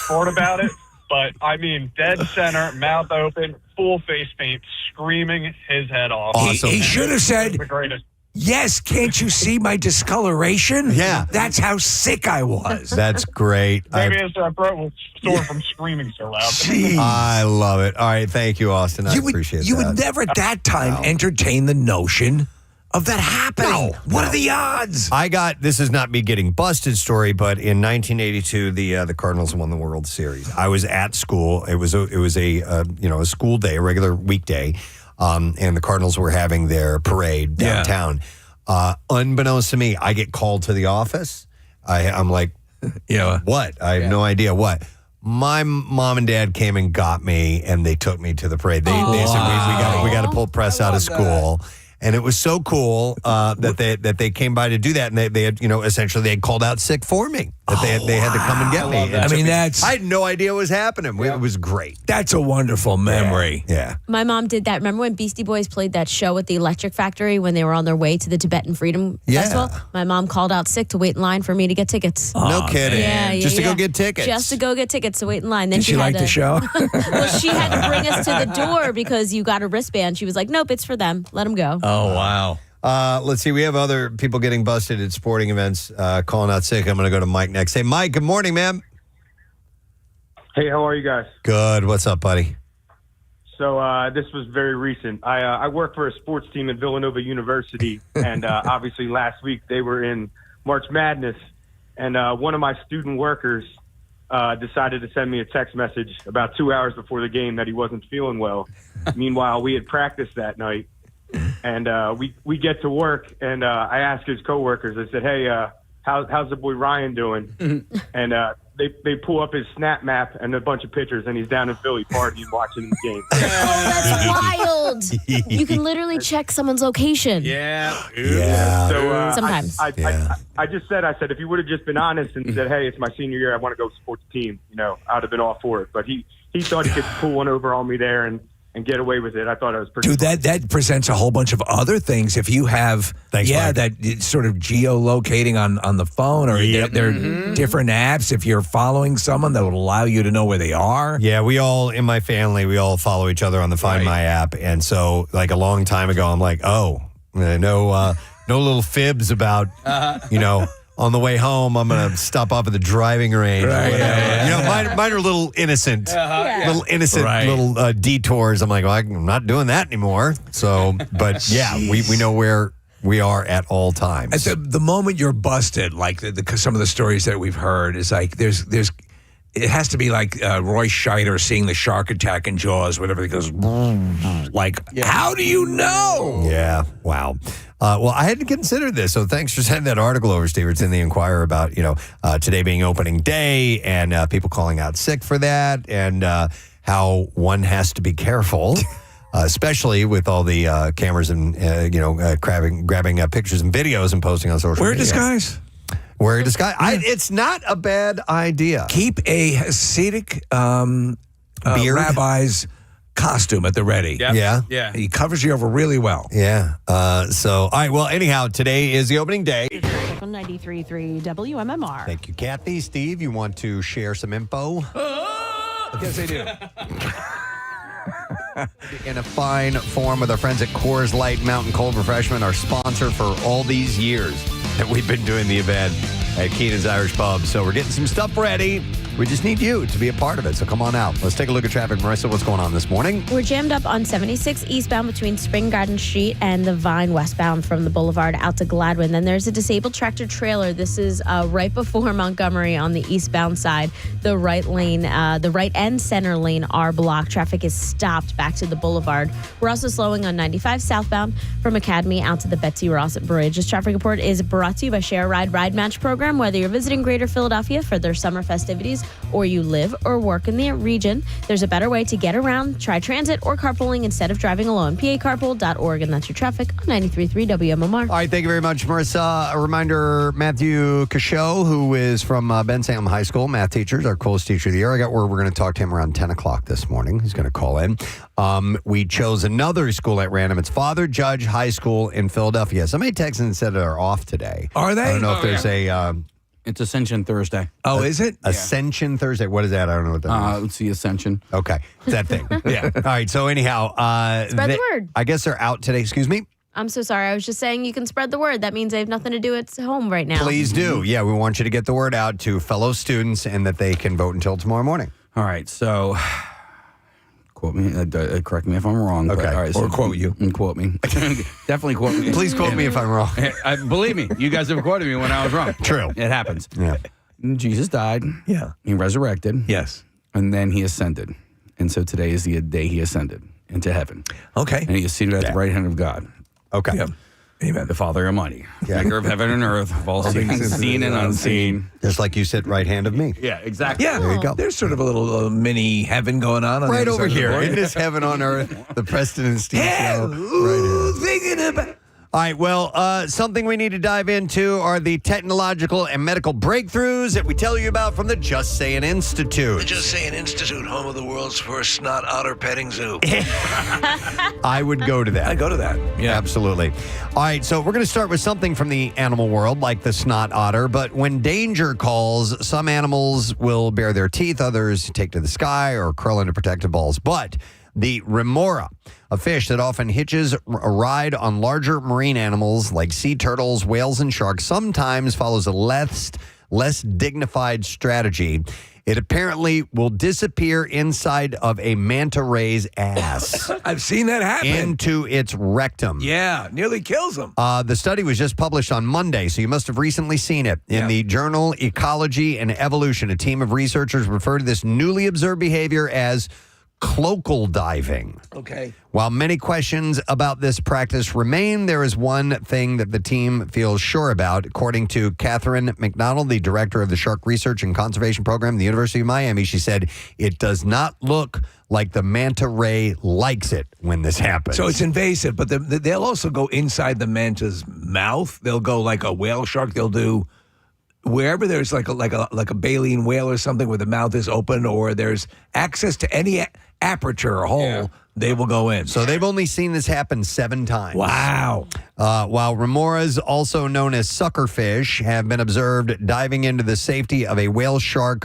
Short about it, but I mean, dead center, mouth open, full face paint, screaming his head off. Awesome. He should have said, the greatest. "Yes, can't you see my discoloration?" Yeah. That's how sick I was. That's great. Maybe his throat was sore from screaming so loud. Jeez. I love it. All right, thank you, Austin. I appreciate that. You would never at that time entertain the notion of that happening. What are the odds? This is not me getting busted story, but in 1982, the Cardinals won the World Series. I was at school. It was a school day, a regular weekday. and the Cardinals were having their parade downtown. Unbeknownst to me, I get called to the office. I'm like, what? I have no idea what. My mom and dad came and got me, and they took me to the parade. They said we got to pull press out of school. And it was so cool that they came by to do that, and they had essentially they had called out sick for me. That they had to come and get me. I had no idea what was happening. It was great. That's a wonderful memory. Yeah. My mom did that. Remember when Beastie Boys played that show at the Electric Factory when they were on their way to the Tibetan Freedom Festival? My mom called out sick to wait in line for me to get tickets. No kidding. Just to go get tickets. Just to go get tickets to wait in line. Then Did she like the show? Well, she had to bring us to the door because you got a wristband. She was like, nope, it's for them. Let them go. Oh, wow. Let's see. We have other people getting busted at sporting events, calling out sick. I'm going to go to Mike next. Hey, Mike, good morning, man. Hey, how are you guys? Good. What's up, buddy? So this was very recent. I work for a sports team at Villanova University, and obviously last week they were in March Madness, and one of my student workers decided to send me a text message about 2 hours before the game that he wasn't feeling well. Meanwhile, we had practiced that night. And we get to work, and I asked his coworkers. I said, "Hey, how's the boy Ryan doing?" And they pull up his Snap Map and a bunch of pictures, and he's down in Philly partying, watching the game. Oh, that's wild! You can literally check someone's location. Yeah. So sometimes I just said, if you would have just been honest and said, "Hey, it's my senior year, I want to go support the team," I'd have been all for it. But he thought he could pull one over on me there and get away with it. I thought it was pretty. Dude, that presents a whole bunch of other things. If you have, Mike. that sort of geolocating on the phone, or there are different apps. If you're following someone, that would allow you to know where they are. Yeah, we all in my family, we all follow each other on the Find My app, and so like a long time ago, I'm like, no little fibs about On the way home, I'm going to stop off at the driving range. Mine are little innocent, little detours. I'm like, well, I'm not doing that anymore. So, but yeah, we know where we are at all times. At the moment you're busted, like some of the stories that we've heard is like there's. It has to be like Roy Scheider seeing the shark attack in Jaws, whatever. It goes how do you know? Yeah, wow. Well, I hadn't considered this, so thanks for sending that article over, Steve. It's in the Inquirer about today being opening day and people calling out sick for that, and how one has to be careful. Especially with all the cameras and grabbing pictures and videos and posting on social media. Wear a disguise. It's not a bad idea. Keep a Hasidic rabbi's costume at the ready. Yeah. He covers you over really well. Yeah. All right. Well, anyhow, today is the opening day. 93.3 WMMR. Thank you, Kathy. Steve, you want to share some info? Yes, I do. In a fine form with our friends at Coors Light Mountain Cold Refreshment, our sponsor for all these years that we've been doing the event at Keenan's Irish Pub. So we're getting some stuff ready. We just need you to be a part of it. So come on out. Let's take a look at traffic. Marissa, what's going on this morning? We're jammed up on 76 eastbound between Spring Garden Street and the Vine westbound from the Boulevard out to Gladwin. Then there's a disabled tractor trailer. This is right before Montgomery on the eastbound side. The right lane, the right and center lane are blocked. Traffic is stopped back to the Boulevard. We're also slowing on 95 southbound from Academy out to the Betsy Rossett Bridge. This traffic report is brought to you by Share Ride Ride Match program. Whether you're visiting Greater Philadelphia for their summer festivities or you live or work in the region, there's a better way to get around. Try transit or carpooling instead of driving alone. PAcarpool.org, and that's your traffic on 93.3 WMMR. All right, thank you very much, Marissa. A reminder, Matthew Cachot, who is from Ben Salem High School, math teacher, our coolest teacher of the year. I got word we're going to talk to him around 10 o'clock this morning. He's going to call in. We chose another school at random. It's Father Judge High School in Philadelphia. Somebody texted and said they're off today. Are they? I don't know if there's a... It's Ascension Thursday. Oh, is it? Ascension Thursday. What is that? I don't know what that means. It's the Ascension. Okay. It's that thing. Yeah. All right. So anyhow, spread the word. I guess they're out today. Excuse me? I'm so sorry. I was just saying you can spread the word. That means they have nothing to do at home right now. Please do. Yeah, we want you to get the word out to fellow students and that they can vote until tomorrow morning. All right. So... Quote me, correct me if I'm wrong. Okay, but, all right, or quote you. Quote me. Definitely quote me. Please quote me if I'm wrong. Believe me, you guys have quoted me when I was wrong. True. It happens. Yeah. Jesus died. Yeah. He resurrected. Yes. And then he ascended. And so today is the day he ascended. into heaven. Okay. And he is seated at the right hand of God. Okay. Yeah. Amen. The Father Almighty, maker of heaven and earth, of all things seen and unseen. Just like you sit right hand of me. Yeah, exactly. Yeah, There you go. There's sort of a little mini heaven going on the Right other over side of the here. board. In this heaven on earth, the Preston and Steve show. Ooh, Right here. thinking about. All right, well, something we need to dive into are the technological and medical breakthroughs that we tell you about from the Just Saying Institute. The Just Saying Institute, home of the world's first snot otter petting zoo. I would go to that. I go to that. Yeah. Absolutely. All right, so we're going to start with something from the animal world, like the snot otter. But when danger calls, some animals will bare their teeth, others take to the sky or curl into protective balls. But the remora, a fish that often hitches a ride on larger marine animals like sea turtles, whales, and sharks, sometimes follows a less dignified strategy. It apparently will disappear inside of a manta ray's ass. I've seen that happen. Into its rectum. Yeah, nearly kills them. The study was just published on Monday, so you must have recently seen it. In the journal Ecology and Evolution, a team of researchers refer to this newly observed behavior as cloacal diving. Okay. While many questions about this practice remain, there is one thing that the team feels sure about. According to Catherine McDonald, the director of the Shark Research and Conservation Program at the University of Miami, she said, it does not look like the manta ray likes it when this happens. So it's invasive, but they'll also go inside the manta's mouth. They'll go like a whale shark. They'll do wherever there's like a baleen whale or something where the mouth is open or there's access to any aperture or hole, they will go in. So they've only seen this happen 7 times. Wow. While remoras, also known as suckerfish, have been observed diving into the safety of a whale shark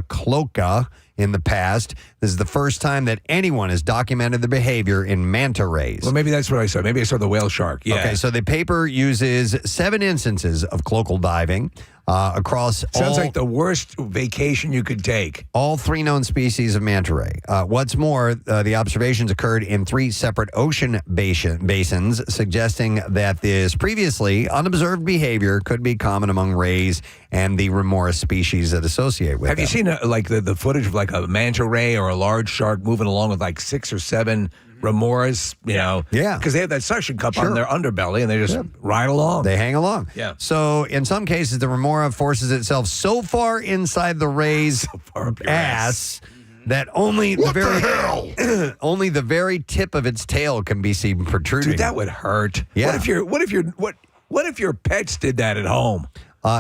cloaca in the past, this is the first time that anyone has documented the behavior in manta rays. Well, maybe that's what I saw. Maybe I saw the whale shark. Yeah. Okay, so the paper uses 7 instances of cloacal diving across Sounds like the worst vacation you could take. all 3 known species of manta ray. What's more, the observations occurred in 3 separate ocean basins, suggesting that this previously unobserved behavior could be common among rays and the remora species that associate with Have them. you seen the footage of like a manta ray or a large shark moving along with like 6 or 7 remoras? You know, because they have that suction cup on their underbelly and they just ride along. They hang along. Yeah. So in some cases, the remora forces itself so far inside the ray's ass that only only the very tip of its tail can be seen protruding. Dude, that would hurt. Yeah. What if your pets did that at home?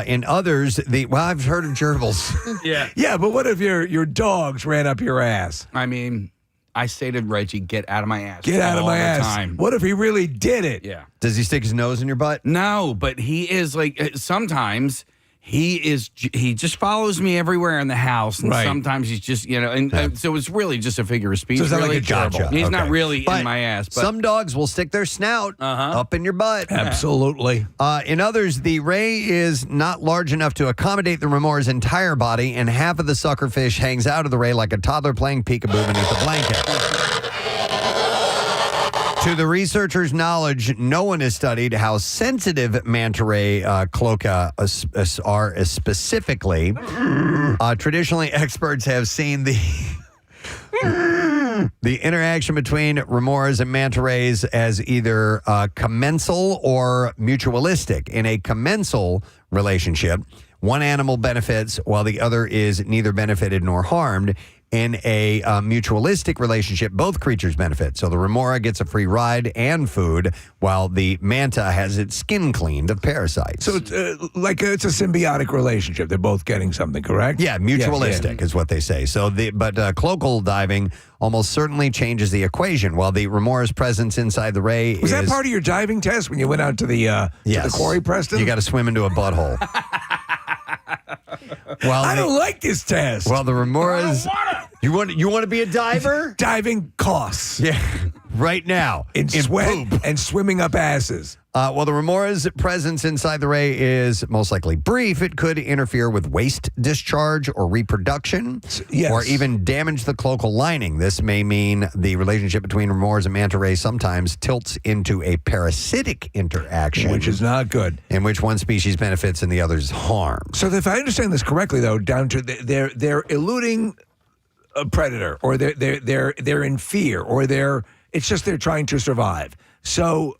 In others, I've heard of gerbils. Yeah, but what if your dogs ran up your ass? I mean, I say to Reggie, get out of my ass. Get out of all my the ass. time. What if he really did it? Yeah. Does he stick his nose in your butt? No, but he is like, sometimes he just follows me everywhere in the house. And Right. sometimes he's just, and so it's really just a figure of speech. So it's not like really. a gerbil. He's not Okay. really But in my ass. But some dogs will stick their snout up in your butt. Absolutely. In others, the ray is not large enough to accommodate the remora's entire body, and half of the suckerfish hangs out of the ray like a toddler playing peekaboo beneath a blanket. To the researchers' knowledge, no one has studied how sensitive manta ray cloaca are specifically. Traditionally, experts have seen the interaction between remoras and manta rays as either commensal or mutualistic. In a commensal relationship, one animal benefits while the other is neither benefited nor harmed. In a mutualistic relationship, both creatures benefit. So the remora gets a free ride and food, while the manta has its skin cleaned of parasites. So it's it's a symbiotic relationship. They're both getting something, correct? Yeah, mutualistic is what they say. So but cloacal diving almost certainly changes the equation. While the remora's presence inside the ray Was that part of your diving test when you went out to the quarry, Preston? You got to swim into a butthole. Well, I don't like this test. Well, the remoras. You want to be a diver? Diving costs. Yeah, right now in sweat poop. and swimming up asses. Well, the remora's presence inside the ray is most likely brief. It could interfere with waste discharge or reproduction, or even damage the cloacal lining. This may mean the relationship between remoras and manta rays sometimes tilts into a parasitic interaction, Which is not good. in which one species benefits and the other is harmed. So if I understand this correctly, though, down to they're eluding a predator, or they're in fear, or they're It's just they're trying to survive. So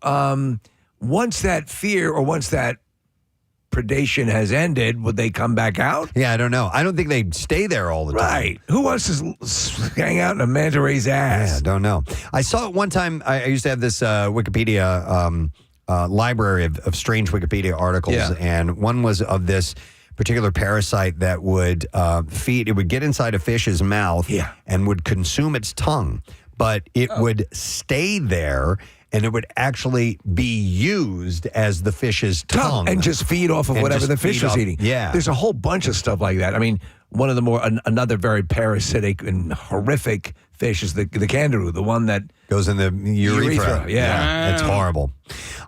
once that fear or once that predation has ended, would they come back out? Yeah, I don't know. I don't think they stay there all the time. Right. Who wants to hang out in a manta ray's ass? Yeah, I don't know. I saw it one time. I used to have this Wikipedia library of strange Wikipedia articles, and one was of this particular parasite that would it would get inside a fish's mouth and would consume its tongue, but it would stay there. And it would actually be used as the fish's tongue. And just feed off of whatever the fish was eating. Yeah. There's a whole bunch of stuff like that. I mean, one of the another very parasitic and horrific fish is the kangaroo, the one that goes in the urethra. Yeah. It's horrible.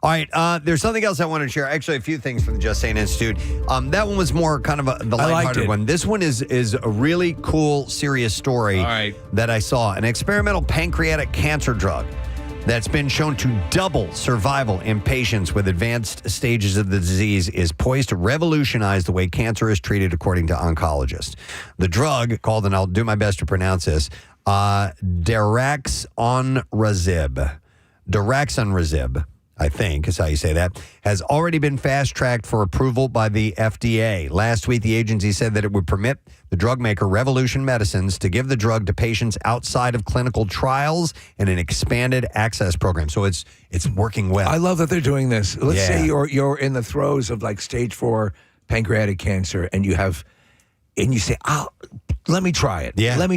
All right. There's something else I wanted to share. Actually, a few things from the Just Saying Institute. That one was more kind of the lighthearted one. This one is a really cool, serious story that I saw. An experimental pancreatic cancer drug that's been shown to double survival in patients with advanced stages of the disease is poised to revolutionize the way cancer is treated, according to oncologists. The drug, called, and I'll do my best to pronounce this, daraxonrasib, I think is how you say that, has already been fast-tracked for approval by the FDA. Last week, the agency said that it would permit the drug maker Revolution Medicines to give the drug to patients outside of clinical trials in an expanded access program. So it's working well. I love that they're doing this. Let's say you're in the throes of like stage 4 pancreatic cancer, and you say, let me try it. Yeah.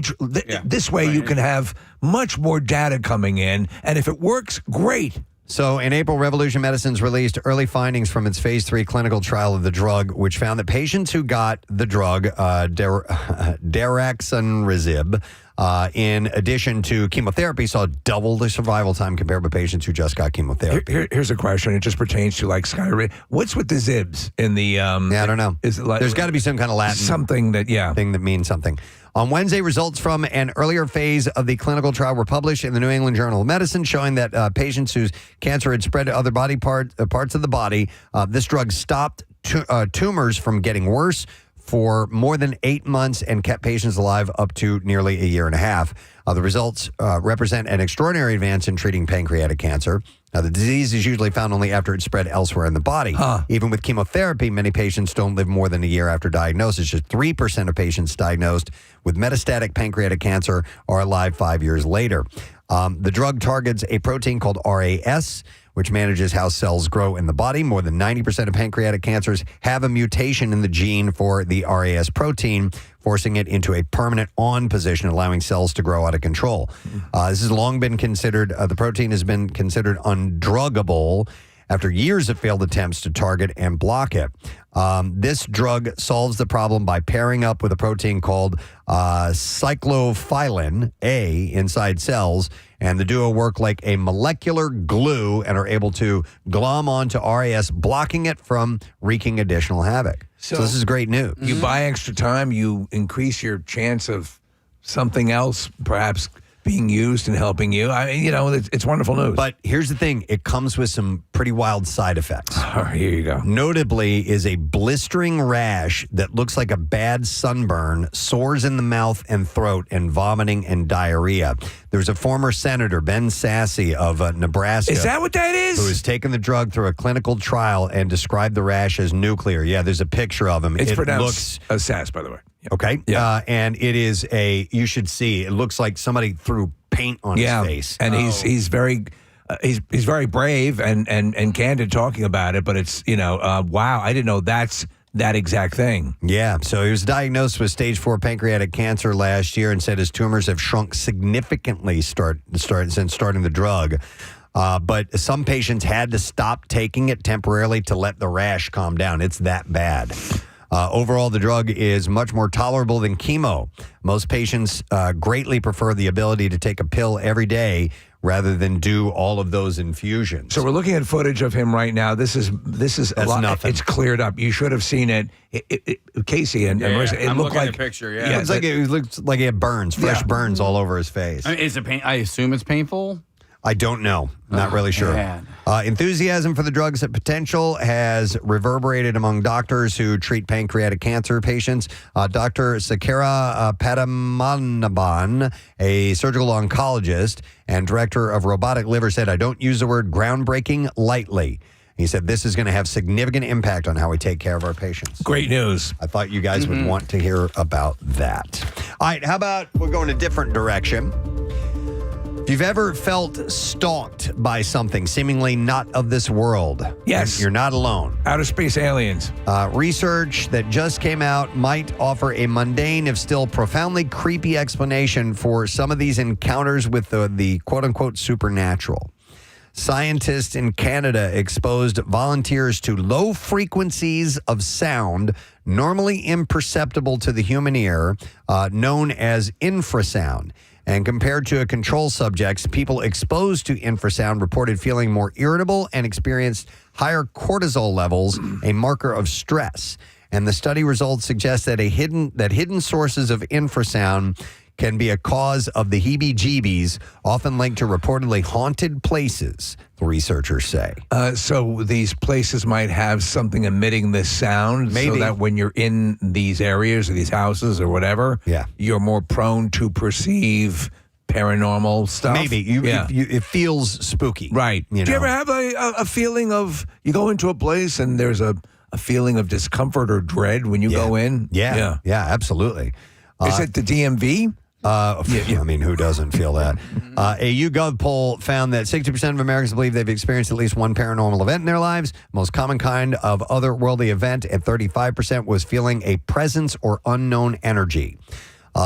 This way you can have much more data coming in, and if it works, great. So in April, Revolution Medicines released early findings from its phase 3 clinical trial of the drug, which found that patients who got the drug, daraxonrasib, in addition to chemotherapy, saw double the survival time compared with patients who just got chemotherapy. Here's a question. It just pertains to like Skyrim. What's with the zibs in the... I don't know. Is it like, there's got to be some kind of Latin something that thing that means something. On Wednesday, results from an earlier phase of the clinical trial were published in the New England Journal of Medicine, showing that patients whose cancer had spread to other body parts of the body, this drug stopped tumors from getting worse for more than 8 months and kept patients alive up to nearly a year and a half. The results represent an extraordinary advance in treating pancreatic cancer. Now, the disease is usually found only after it's spread elsewhere in the body. Even with chemotherapy, many patients don't live more than a year after diagnosis. Just 3% of patients diagnosed with metastatic pancreatic cancer are alive 5 years later. The drug targets a protein called RAS, which manages how cells grow in the body. More than 90% of pancreatic cancers have a mutation in the gene for the RAS protein, forcing it into a permanent on position, allowing cells to grow out of control. This has long been considered, the protein has been considered undruggable after years of failed attempts to target and block it. This drug solves the problem by pairing up with a protein called cyclophilin A inside cells, and the duo work like a molecular glue and are able to glom onto RAS, blocking it from wreaking additional havoc. So this is great news. You buy extra time, you increase your chance of something else perhaps being used and helping you. I mean, it's wonderful news. But here's the thing. It comes with some pretty wild side effects. Here you go. Notably is a blistering rash that looks like a bad sunburn, sores in the mouth and throat, and vomiting and diarrhea. There's a former senator, Ben Sasse of Nebraska. Is that what that is? Who has taken the drug through a clinical trial and described the rash as nuclear. Yeah, there's a picture of him. It's pronounced Sass, by the way. Okay. Yeah. And it is you should see, it looks like somebody threw paint on his face. And he's very brave and candid talking about it, but it's, wow, I didn't know that's that exact thing. Yeah. So he was diagnosed with stage 4 pancreatic cancer last year and said his tumors have shrunk significantly since starting the drug. But some patients had to stop taking it temporarily to let the rash calm down. It's that bad. Overall, the drug is much more tolerable than chemo. Most patients greatly prefer the ability to take a pill every day rather than do all of those infusions. So we're looking at footage of him right now. This is a lot. Nothing. It's cleared up. You should have seen it. Casey and Marissa, it I'm looked looking like at a picture. It looks like he had burns, fresh burns all over his face. I mean, is it pain? I assume it's painful. I don't know. Not really sure. man. Enthusiasm for the drug's potential has reverberated among doctors who treat pancreatic cancer patients. Dr. Sakara Padamanaban, a surgical oncologist and director of robotic liver, said, "I don't use the word groundbreaking lightly." He said, "This is going to have significant impact on how we take care of our patients." Great news. I thought you guys would want to hear about that. All right, how about we're going a different direction? If you've ever felt stalked by something seemingly not of this world, yes, you're not alone. Outer space aliens. Research that just came out might offer a mundane, if still profoundly creepy explanation for some of these encounters with the quote-unquote supernatural. Scientists in Canada exposed volunteers to low frequencies of sound normally imperceptible to the human ear, known as infrasound. And compared to a control subjects, people exposed to infrasound reported feeling more irritable and experienced higher cortisol levels, a marker of stress. And the study results suggest that hidden sources of infrasound can be a cause of the heebie-jeebies, often linked to reportedly haunted places, the researchers say. So these places might have something emitting this sound, Maybe. so that when you're in these areas or these houses or whatever, you're more prone to perceive paranormal stuff. Maybe. It feels spooky. Right. You Do you know? ever have a feeling of, you go into a place and there's a feeling of discomfort or dread when you go in? Yeah, absolutely. Is it the DMV? I mean, who doesn't feel that? A YouGov poll found that 60% of Americans believe they've experienced at least one paranormal event in their lives. Most common kind of otherworldly event at 35% was feeling a presence or unknown energy.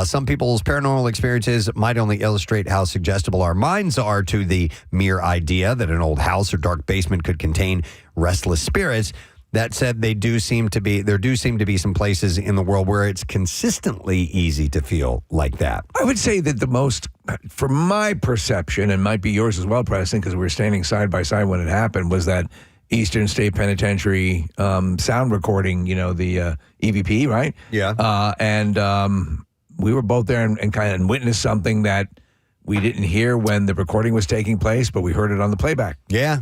Some people's paranormal experiences might only illustrate how suggestible our minds are to the mere idea that an old house or dark basement could contain restless spirits. That said, there do seem to be some places in the world where it's consistently easy to feel like that. I would say that the most, from my perception, and might be yours as well, Preston, because we were standing side by side when it happened, was that Eastern State Penitentiary sound recording, the EVP, right? Yeah. And we were both there and kind of witnessed something that we didn't hear when the recording was taking place, but we heard it on the playback. Yeah.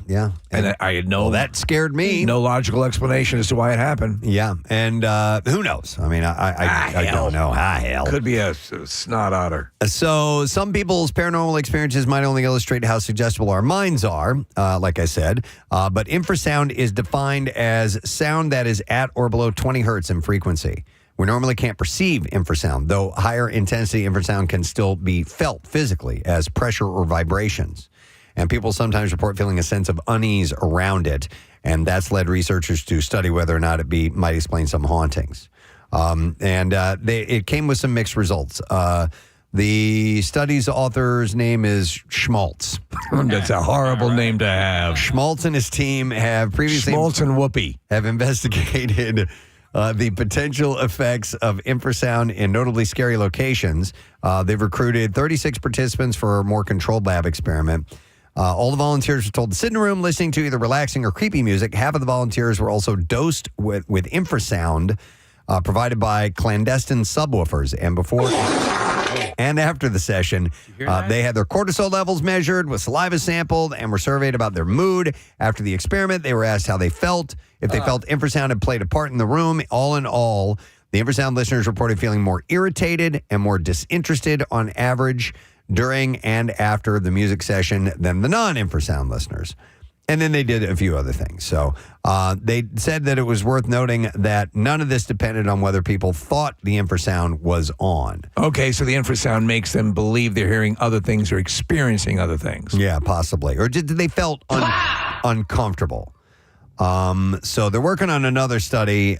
And I had that scared me. No logical explanation as to why it happened. Yeah, and who knows? I mean, I don't know. Hell. Could be a snot otter. So some people's paranormal experiences might only illustrate how suggestible our minds are, like I said. But infrasound is defined as sound that is at or below 20 hertz in frequency. We normally can't perceive infrasound, though higher intensity infrasound can still be felt physically as pressure or vibrations. And people sometimes report feeling a sense of unease around it, and that's led researchers to study whether or not it might explain some hauntings. It came with some mixed results. The study's author's name is Schmaltz. That's a horrible name to have. Schmaltz and his team have previously... Schmaltz and Whoopi. ...have investigated... the potential effects of infrasound in notably scary locations. They've recruited 36 participants for a more controlled lab experiment. All the volunteers were told to sit in a room listening to either relaxing or creepy music. Half of the volunteers were also dosed with infrasound provided by clandestine subwoofers. And before and after the session, they had their cortisol levels measured, with saliva sampled, and were surveyed about their mood. After the experiment, they were asked how they felt, if they felt infrasound had played a part in the room. All in all, the infrasound listeners reported feeling more irritated and more disinterested on average during and after the music session than the non-infrasound listeners. And then they did a few other things. So they said that it was worth noting that none of this depended on whether people thought the infrasound was on. Okay, so the infrasound makes them believe they're hearing other things or experiencing other things. Yeah, possibly. Or did they felt uncomfortable? So they're working on another study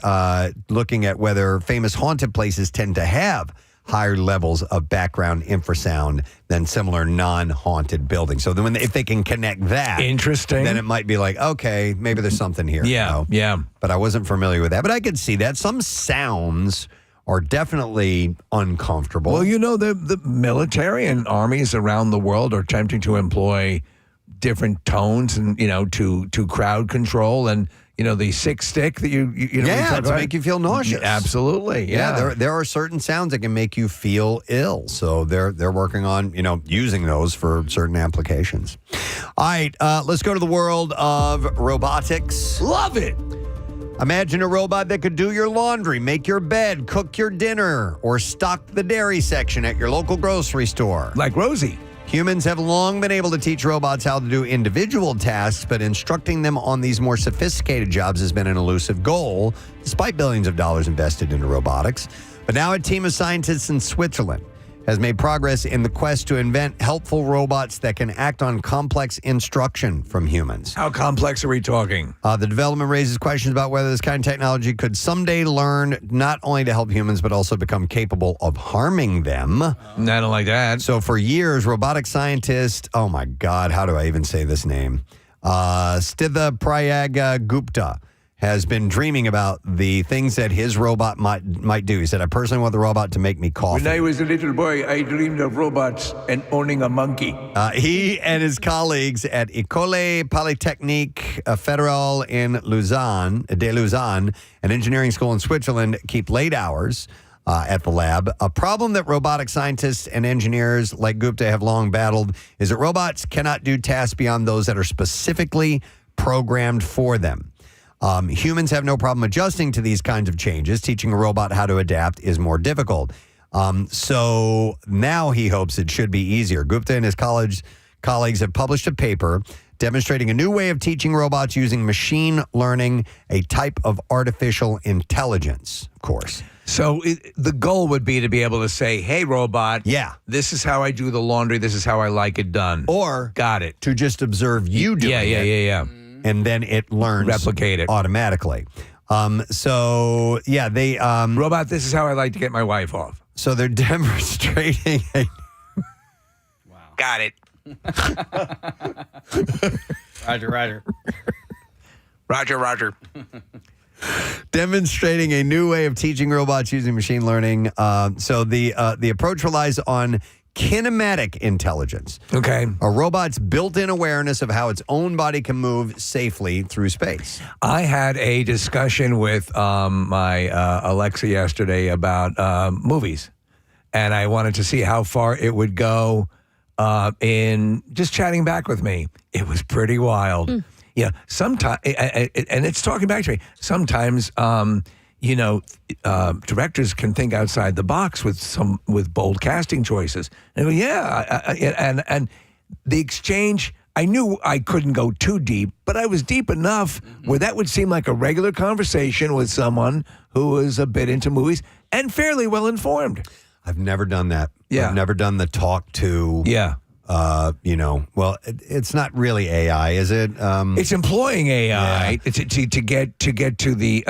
looking at whether famous haunted places tend to have higher levels of background infrasound than similar non-haunted buildings. So then if they can connect that, interesting, then it might be like, okay, maybe there's something here. Yeah, yeah. But I wasn't familiar with that. But I could see that. Some sounds are definitely uncomfortable. Well, the military and armies around the world are attempting to employ different tones and, to crowd control. And, the sick stick that you yeah, to make you feel nauseous. Absolutely. Yeah. There are certain sounds that can make you feel ill. So they're working on, using those for certain applications. All right, let's go to the world of robotics. Love it. Imagine a robot that could do your laundry, make your bed, cook your dinner, or stock the dairy section at your local grocery store. Like Rosie. Humans have long been able to teach robots how to do individual tasks, but instructing them on these more sophisticated jobs has been an elusive goal, despite billions of dollars invested into robotics. But now a team of scientists in Switzerland has made progress in the quest to invent helpful robots that can act on complex instruction from humans. How complex are we talking? The development raises questions about whether this kind of technology could someday learn not only to help humans, but also become capable of harming them. I don't like that. So for years, robotic scientist, oh my God, how do I even say this name? Stitha Prayag Gupta has been dreaming about the things that his robot might do. He said, I personally want the robot to make me coffee. When I was a little boy, I dreamed of robots and owning a monkey. He and his colleagues at École Polytechnique Fédérale in Lausanne, an engineering school in Switzerland, keep late hours at the lab. A problem that robotic scientists and engineers like Gupta have long battled is that robots cannot do tasks beyond those that are specifically programmed for them. Humans have no problem adjusting to these kinds of changes. Teaching a robot how to adapt is more difficult. So now he hopes it should be easier. Gupta and his colleagues have published a paper demonstrating a new way of teaching robots using machine learning, a type of artificial intelligence, of course. So the goal would be to be able to say, hey, robot, this is how I do the laundry. This is how I like it done. Or got it. To just observe you doing it. Yeah. And then it learns replicate it automatically. They robot, this is how I like to get my wife off. So they're demonstrating a got it. Roger. Demonstrating a new way of teaching robots using machine learning. So the approach relies on kinematic intelligence. Okay. A robot's built-in awareness of how its own body can move safely through space. I had a discussion with my Alexa yesterday about movies, and I wanted to see how far it would go in just chatting back with me. It was pretty wild. Yeah, sometimes, and it's talking back to me. Sometimes, directors can think outside the box with bold casting choices. And I go, and the exchange. I knew I couldn't go too deep, but I was deep enough where that would seem like a regular conversation with someone who was a bit into movies and fairly well informed. I've never done that. Yeah. I've never done the talk to. Yeah. It's not really AI, is it? It's employing AI to get to the.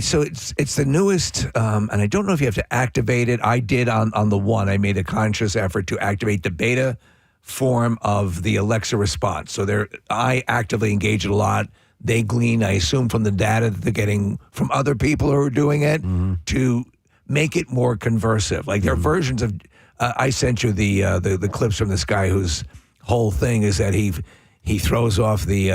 So it's the newest, and I don't know if you have to activate it. I did on the one. I made a conscious effort to activate the beta form of the Alexa response. So I actively engage it a lot. They glean, I assume, from the data that they're getting from other people who are doing it to make it more conversive. Like there are versions of. I sent you the clips from this guy whose whole thing is that he throws off the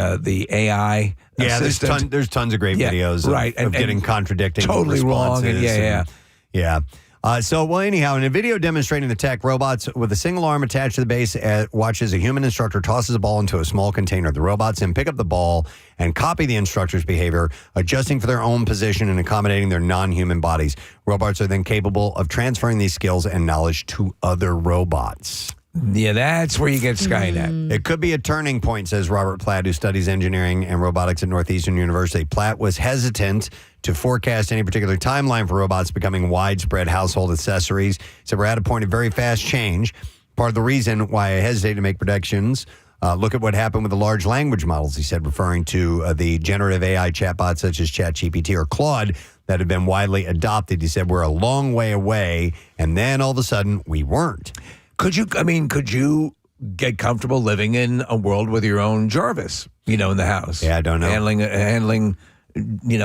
AI assistant. There's tons of great videos of getting contradicting totally responses. Wrong. Yeah. Anyhow, in a video demonstrating the tech, robots with a single arm attached to the base watches a human instructor tosses a ball into a small container. The robots then pick up the ball and copy the instructor's behavior, adjusting for their own position and accommodating their non-human bodies. Robots are then capable of transferring these skills and knowledge to other robots. Yeah, that's where you get Skynet. It could be a turning point, says Robert Platt, who studies engineering and robotics at Northeastern University. Platt was hesitant to forecast any particular timeline for robots becoming widespread household accessories. He said, we're at a point of very fast change. Part of the reason why I hesitate to make predictions, look at what happened with the large language models, he said, referring to the generative AI chatbots such as ChatGPT or Claude that have been widely adopted. He said, we're a long way away, and then all of a sudden, we weren't. Could you get comfortable living in a world with your own Jarvis, in the house? Yeah, I don't know. Handling,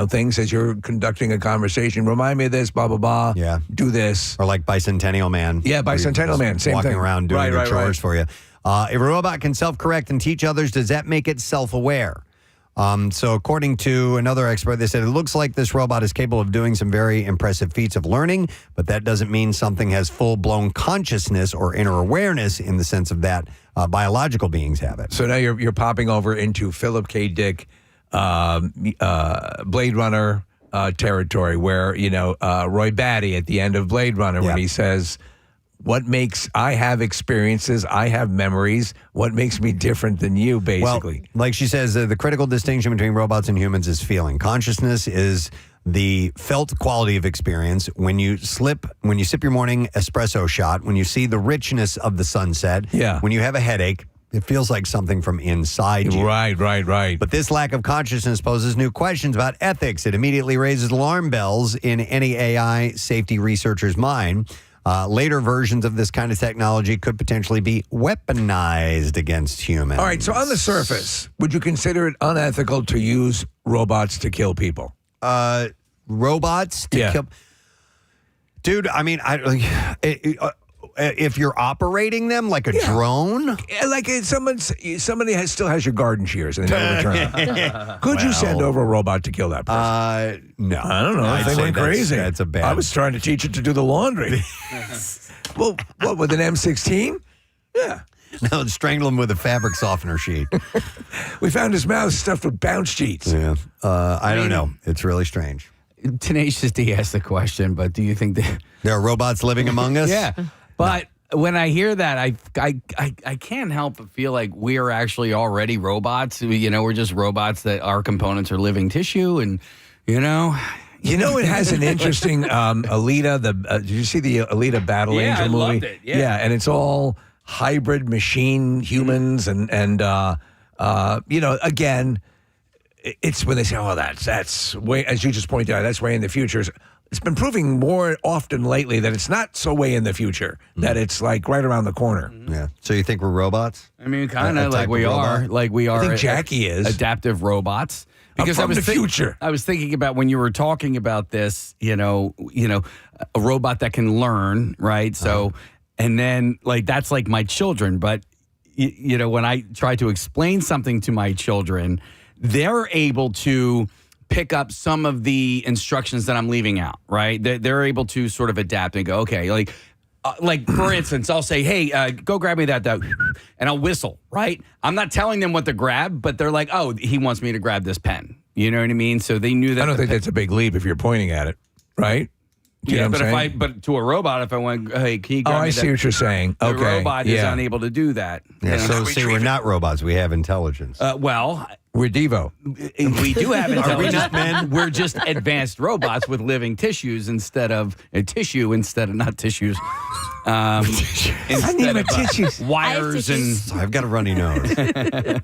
things as you're conducting a conversation. Remind me of this, blah, blah, blah. Yeah. Do this. Or like Bicentennial Man. Yeah, Bicentennial Man, same walking thing. Around doing their chores for you. If a robot can self-correct and teach others, does that make it self-aware? So according to another expert, they said it looks like this robot is capable of doing some very impressive feats of learning, but that doesn't mean something has full-blown consciousness or inner awareness in the sense of that biological beings have it. So now you're popping over into Philip K. Dick, Blade Runner territory, where Roy Batty at the end of Blade Runner, when he says, I have experiences, I have memories. What makes me different than you, basically? Well, like she says, the critical distinction between robots and humans is feeling. Consciousness is the felt quality of experience. When you sip your morning espresso shot, when you see the richness of the sunset, when you have a headache, it feels like something from inside you. Right. But this lack of consciousness poses new questions about ethics. It immediately raises alarm bells in any AI safety researcher's mind. Later versions of this kind of technology could potentially be weaponized against humans. All right, so on the surface, would you consider it unethical to use robots to kill people? Robots to kill... Dude, I mean, if you're operating them like a drone? Like somebody still has your garden shears and they never return them. Could you send over a robot to kill that person? No. I don't know. They went crazy. That's a bad... I was trying to teach it to do the laundry. Well, what, with an M16? Yeah. No, strangle him with a fabric softener sheet. We found his mouth stuffed with bounce sheets. Yeah. I don't know. It's really strange. Tenacious D asked the question, but do you think that there are robots living among us? Yeah. But when I hear that, I can't help but feel like we are actually already robots. We're just robots that our components are living tissue, and it has an interesting Alita. Did you see the Alita Battle Angel movie? I loved it. Yeah, and it's all hybrid machine humans, and again, it's when they say, "Oh, that's way," as you just pointed out, that's way in the future. It's been proving more often lately that it's not so way in the future, that it's like right around the corner. Yeah. So you think we're robots? I mean, kind of like we are. Like we are. I think Jackie is. Adaptive robots. Because I'm from the future. I was thinking about when you were talking about this, a robot that can learn, right? So, and then that's like my children. But, when I try to explain something to my children, they're able to pick up some of the instructions that I'm leaving out, right? They're able to sort of adapt and go, okay, like for instance, I'll say, hey, go grab me that, and I'll whistle, right? I'm not telling them what to grab, but they're like, oh, he wants me to grab this pen. You know what I mean? So they knew that. I don't think that's a big leap if you're pointing at it, right? But to a robot, if I went, hey, can you grab me I see what you're saying. The Okay. robot is unable to do that. Yeah, so see, we're not robots. We have intelligence. We're Devo. We do have intelligence. Are we not men? We're just advanced robots with living tissues instead of not tissues. I need my tissues. Wires and. So I've got a runny nose. Okay.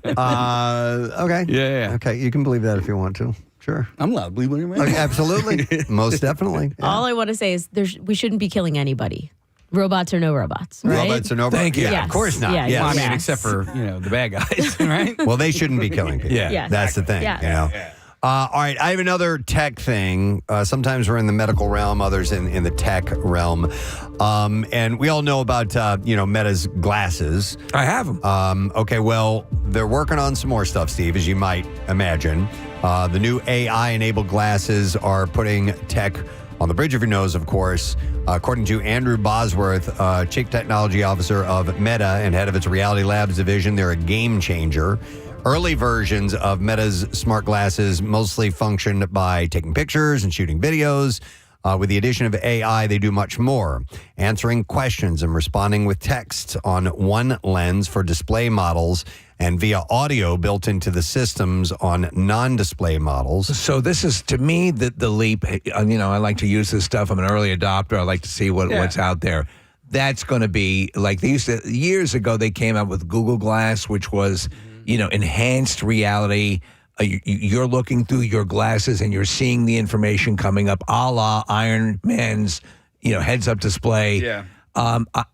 Yeah. Okay, you can believe that if you want to. Sure. I'm allowed to believe what you're Okay, absolutely. Most definitely. Yeah. All I want to say is we shouldn't be killing anybody. Robots or no robots, right? Robots or no robots. Thank you. Yeah, Yes. of course not. Yeah, Yes. Well, I mean, except for the bad guys, right? Well, they shouldn't be killing people. Yeah. Yes. That's the thing. Yes. All right, I have another tech thing. Sometimes we're in the medical realm, others in the tech realm. And we all know about, Meta's glasses. I have them. Okay, well, they're working on some more stuff, Steve, as you might imagine. The new AI-enabled glasses are putting tech on the bridge of your nose, of course. According to Andrew Bosworth, Chief Technology Officer of Meta and head of its Reality Labs division, they're a game changer. Early versions of Meta's smart glasses mostly functioned by taking pictures and shooting videos. With the addition of AI, they do much more, answering questions and responding with text on one lens for display models and via audio built into the systems on non-display models. So this is, to me, the leap. I like to use this stuff. I'm an early adopter. I like to see what's out there. That's going to be like they used to, years ago, they came out with Google Glass, which was, enhanced reality. You're looking through your glasses and you're seeing the information coming up, a la Iron Man's, heads-up display. Yeah.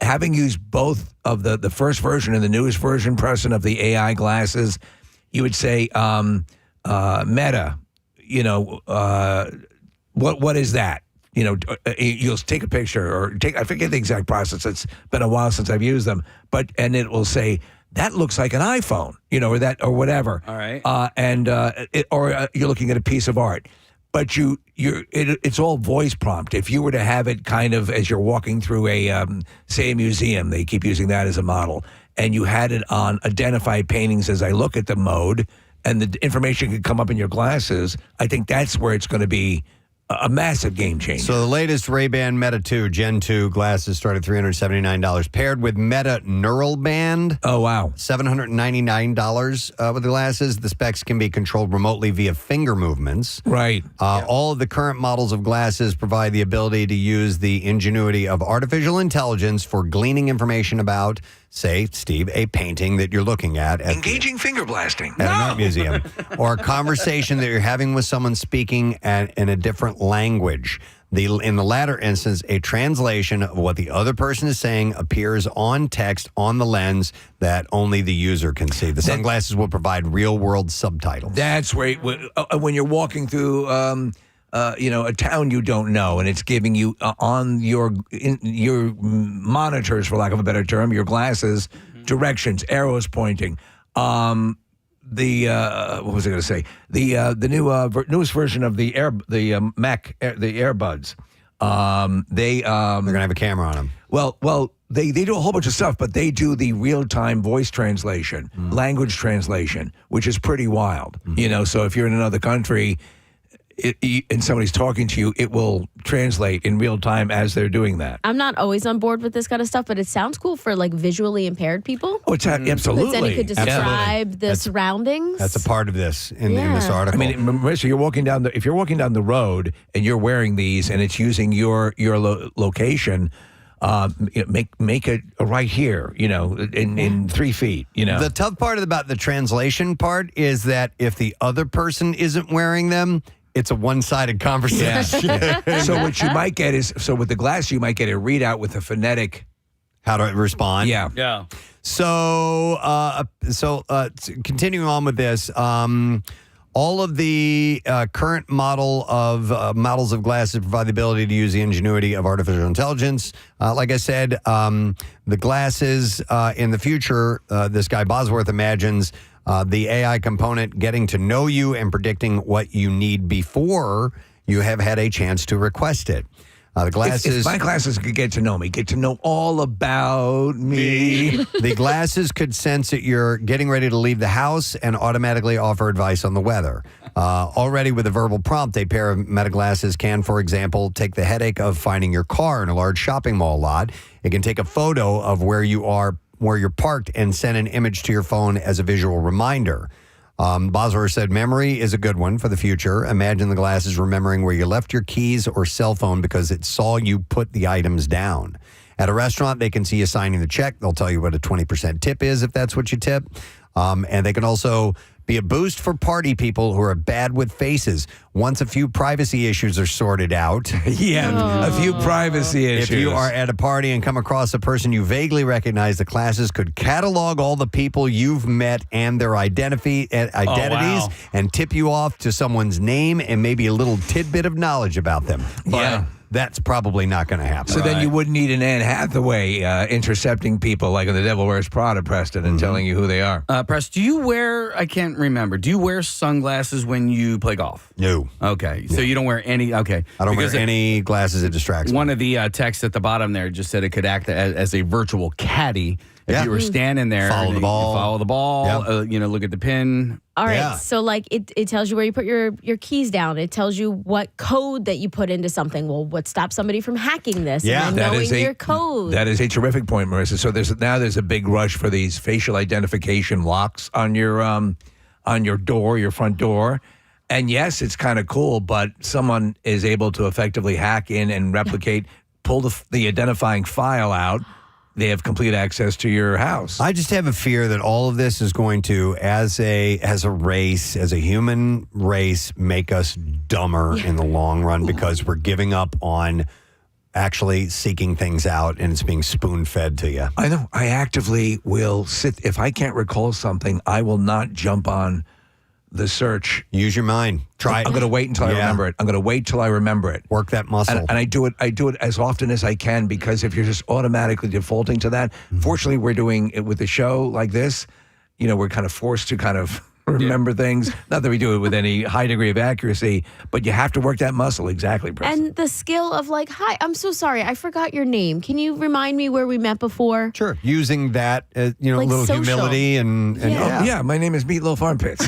Having used both of the first version and the newest version, Preston, of the AI glasses, you would say, Meta, what is that? You'll take a picture or I forget the exact process. It's been a while since I've used them, and it will say, that looks like an iPhone, or whatever. All right. You're looking at a piece of art. But it's all voice prompt. If you were to have it kind of as you're walking through a museum, they keep using that as a model, and you had it on identify paintings as I look at the mode, and the information could come up in your glasses, I think that's where it's going to be a massive game changer. So the latest Ray-Ban Meta 2 Gen 2 glasses start at $379, paired with Meta Neural Band. Oh, wow. $799 with the glasses. The specs can be controlled remotely via finger movements. Right. All of the current models of glasses provide the ability to use the ingenuity of artificial intelligence for gleaning information about, say, Steve, a painting that you're looking at. Engaging finger blasting. At an art museum. Or a conversation that you're having with someone speaking in a different language. In the latter instance, a translation of what the other person is saying appears on text on the lens that only the user can see. The sunglasses will provide real-world subtitles. That's where, when you're walking through a town you don't know, and it's giving you on your monitors, for lack of a better term, your glasses, directions, arrows pointing. What was I going to say? The newest version of the Mac, the AirBuds. They're going to have a camera on them. Well, they do a whole bunch of stuff, but they do the real-time voice translation, language translation, which is pretty wild. So if you're in another country and somebody's talking to you, it will translate in real time as they're doing that. I'm not always on board with this kind of stuff, but it sounds cool for like visually impaired people. Oh, it's absolutely. Then you could describe the surroundings. That's a part of this in this article. I mean, Marissa, if you're walking down the road and you're wearing these and it's using your location, make it right here, in 3 feet, The tough part about the translation part is that if the other person isn't wearing them, it's a one-sided conversation. Yeah. So what you might get is, with the glass, you might get a readout with a phonetic. How to respond. Yeah. Yeah. So continuing on with this, all of the current models of glasses provide the ability to use the ingenuity of artificial intelligence. Like I said, the glasses in the future, this guy Bosworth imagines the AI component getting to know you and predicting what you need before you have had a chance to request it. The glasses. If my glasses could get to know all about me. The glasses could sense that you're getting ready to leave the house and automatically offer advice on the weather. Already with a verbal prompt, a pair of Meta glasses can, for example, take the headache of finding your car in a large shopping mall lot. It can take a photo of where you're parked and send an image to your phone as a visual reminder. Bosworth said memory is a good one for the future. Imagine the glasses remembering where you left your keys or cell phone because it saw you put the items down. At a restaurant, they can see you signing the check. They'll tell you what a 20% tip is if that's what you tip. And they can also be a boost for party people who are bad with faces. Once a few privacy issues are sorted out. A few privacy issues. If you are at a party and come across a person you vaguely recognize, the classes could catalog all the people you've met and their identities and tip you off to someone's name and maybe a little tidbit of knowledge about them. But that's probably not going to happen. So then you wouldn't need an Anne Hathaway intercepting people like in The Devil Wears Prada, Preston, and telling you who they are. Press, do you wear, I can't remember, do you wear sunglasses when you play golf? No. Okay. So you don't wear any, okay. I don't wear any glasses that distracts me. One of the texts at the bottom there just said it could act as a virtual caddy. If you were standing there, follow the ball, look at the pin. All right, so like it tells you where you put your keys down. It tells you what code that you put into something. Well, what stops somebody from hacking this? Yeah, and then knowing your code. That is a terrific point, Marissa. So there's a big rush for these facial identification locks on your door, your front door. And yes, it's kind of cool, but someone is able to effectively hack in and replicate, pull the identifying file out. They have complete access to your house. I just have a fear that all of this is going to, as a race, as a human race, make us dumber in the long run because we're giving up on actually seeking things out and it's being spoon-fed to you. I know. I actively will sit. If I can't recall something, I will not jump on the search. Use your mind. Try it. I'm going to wait until I remember it. I'm going to wait till I remember it. Work that muscle. And I do it as often as I can, because if you're just automatically defaulting to that, fortunately, we're doing it with a show like this. We're kind of forced to kind of remember things. Not that we do it with any high degree of accuracy, but you have to work that muscle. Exactly, Preston. And the skill of like, hi, I'm so sorry, I forgot your name. Can you remind me where we met before? Sure. Using that, Like little social. humility and yeah, my name is Meatloaf Armpits.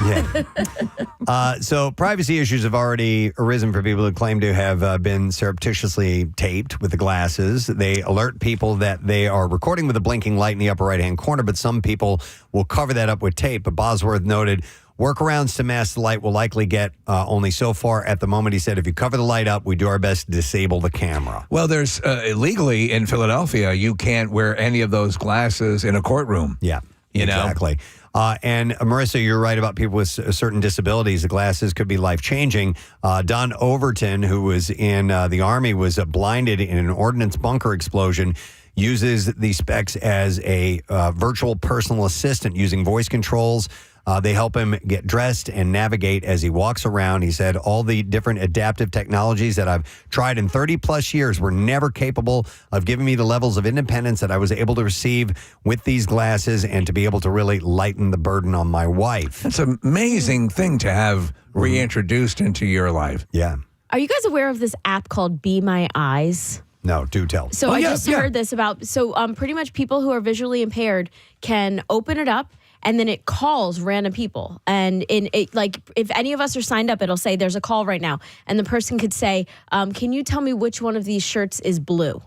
So privacy issues have already arisen for people who claim to have been surreptitiously taped with the glasses. They alert people that they are recording with a blinking light in the upper right-hand corner, but some people will cover that up with tape. But Bosworth noted workarounds to mask the light will likely get only so far at the moment. He said, if you cover the light up, we do our best to disable the camera. Well, there's illegally in Philadelphia, you can't wear any of those glasses in a courtroom. Yeah, exactly. And Marissa, you're right about people with certain disabilities. The glasses could be life-changing. Don Overton, who was in the Army, was blinded in an ordnance bunker explosion, uses the specs as a virtual personal assistant using voice controls. They help him get dressed and navigate as he walks around. He said, all the different adaptive technologies that I've tried in 30 plus years were never capable of giving me the levels of independence that I was able to receive with these glasses, and to be able to really lighten the burden on my wife. It's an amazing thing to have reintroduced into your life. Yeah. Are you guys aware of this app called Be My Eyes? No, do tell. So I just heard this about, pretty much people who are visually impaired can open it up, and then it calls random people. And if any of us are signed up, it'll say there's a call right now. And the person could say, can you tell me which one of these shirts is blue?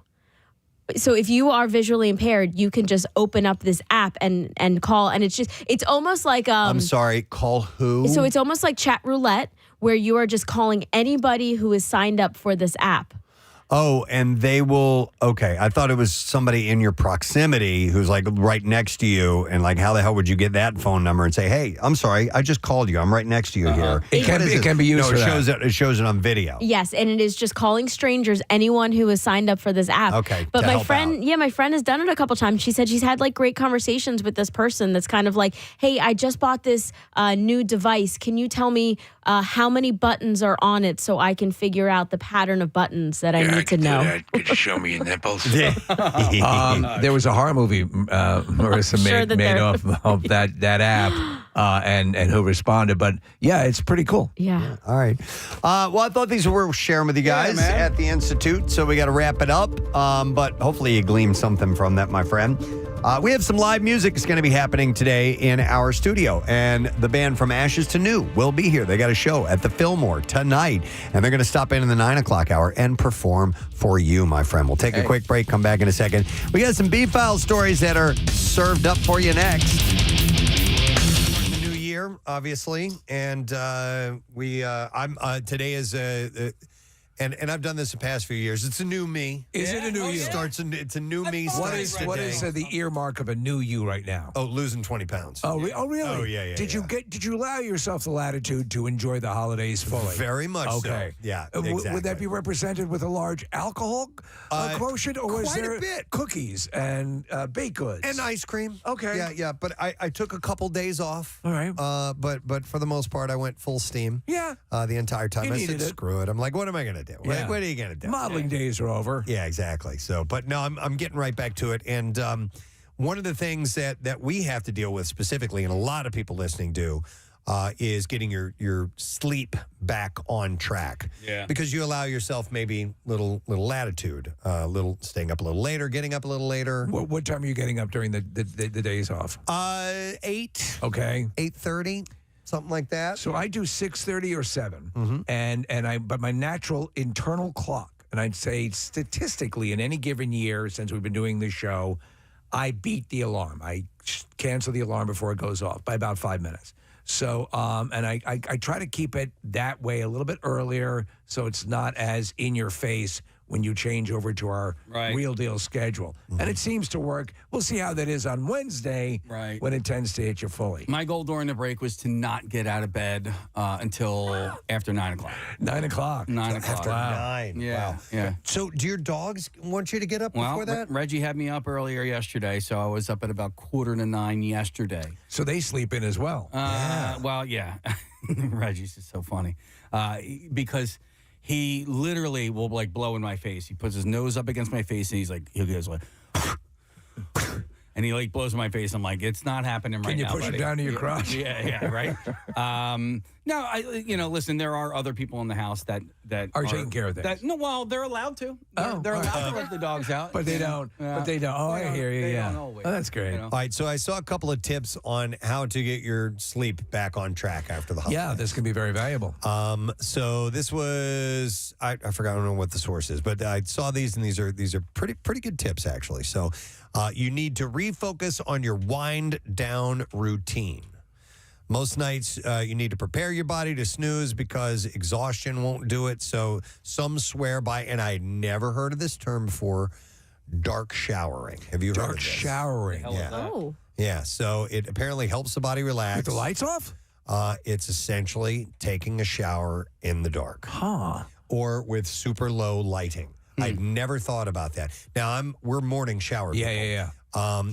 So if you are visually impaired, you can just open up this app and call. And it's almost like... I'm sorry, call who? So it's almost like chat roulette, where you are just calling anybody who is signed up for this app. Oh, and they will, okay. I thought it was somebody in your proximity who's like right next to you, and like, how the hell would you get that phone number and say, hey, I'm sorry, I just called you. I'm right next to you here. It can be used for that. It shows it on video. Yes, and it is just calling strangers, anyone who is signed up for this app. Okay, but to my help friend, out. my friend has done it a couple times. She said she's had like great conversations with this person that's kind of like, hey, I just bought this new device. Can you tell me how many buttons are on it so I can figure out the pattern of buttons that I need to know? Could you show me your nipples? There was a horror movie Marissa made off of that app, and who responded. But yeah, it's pretty cool. Yeah. All right. Well, I thought these were worth sharing with you guys at the Institute, so we got to wrap it up. But hopefully you gleaned something from that, my friend. We have some live music that's going to be happening today in our studio, and the band From Ashes to New will be here. They got a show at the Fillmore tonight, and they're going to stop in the 9 o'clock hour and perform for you, my friend. We'll take a quick break, come back in a second. We got some B-File stories that are served up for you next. The new year, obviously, and today is and I've done this the past few years. It's a new me. Is it a new you? It's a new me. What is the earmark of a new you right now? Oh, losing 20 pounds. Oh, really? Oh, yeah. Did you allow yourself the latitude to enjoy the holidays fully? Very much okay. so. Yeah, exactly. Would that be represented with a large alcohol quotient, or was there a bit. Cookies and baked goods and ice cream? Okay. Yeah. But I took a couple days off. All right. But for the most part, I went full steam. Yeah. The entire time. You I needed said, it. screw it. I'm like, what am I going to do? Yeah. What are you going to do? Modeling days are over. Yeah, exactly. So, but no, I'm getting right back to it. And one of the things that we have to deal with specifically, and a lot of people listening do, is getting your sleep back on track. Yeah. Because you allow yourself maybe little latitude, staying up a little later, getting up a little later. What time are you getting up during the days off? 8. Okay. 8:30. Something like that. So I do 6:30 or 7, but my natural internal clock, and I'd say statistically in any given year since we've been doing this show, I beat the alarm. I cancel the alarm before it goes off by about 5 minutes. So, and I try to keep it that way a little bit earlier, so it's not as in your face when you change over to our real deal schedule. And it seems to work. We'll see how that is on Wednesday when it tends to hit you fully. My goal during the break was to not get out of bed until after 9 o'clock. 9 o'clock. 9 o'clock. After 9. Yeah. Wow. Yeah. So do your dogs want you to get up before that? Reggie had me up earlier yesterday, so I was up at about 8:45 yesterday. So they sleep in as well. Well, yeah. Reggie's is so funny because he literally will like blow in my face. He puts his nose up against my face and he goes like, and he like blows in my face. I'm like, it's not happening right now. Can you push buddy. it down to your crotch? Yeah, right. No, listen, there are other people in the house that are taking care of this. Well, they're allowed to. They're allowed to let the dogs out, but they don't. But they don't. Oh, I hear you. Yeah. Oh, that's great. All right, so I saw a couple of tips on how to get your sleep back on track after the holidays. Yeah, this can be very valuable. So this was I forgot, I don't know what the source is, but I saw these, and these are pretty good tips actually. So you need to refocus on your wind down routine. Most nights, you need to prepare your body to snooze because exhaustion won't do it. So some swear by, and I had never heard of this term before, dark showering. Have you heard of Dark this? showering. Yeah. Oh. Yeah, so it apparently helps the body relax. With the lights off? It's essentially taking a shower in the dark. Huh. Or with super low lighting. I'd never thought about that. Now we're morning shower people. Yeah.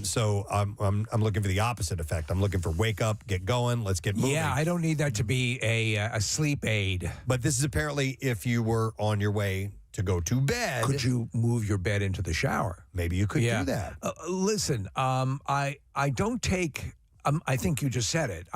So I'm looking for the opposite effect. I'm looking for wake up, get going, let's get moving. Yeah, I don't need that to be a sleep aid. But this is apparently if you were on your way to go to bed. Could you move your bed into the shower? Maybe you could do that. Listen, I don't take. I think you just said it.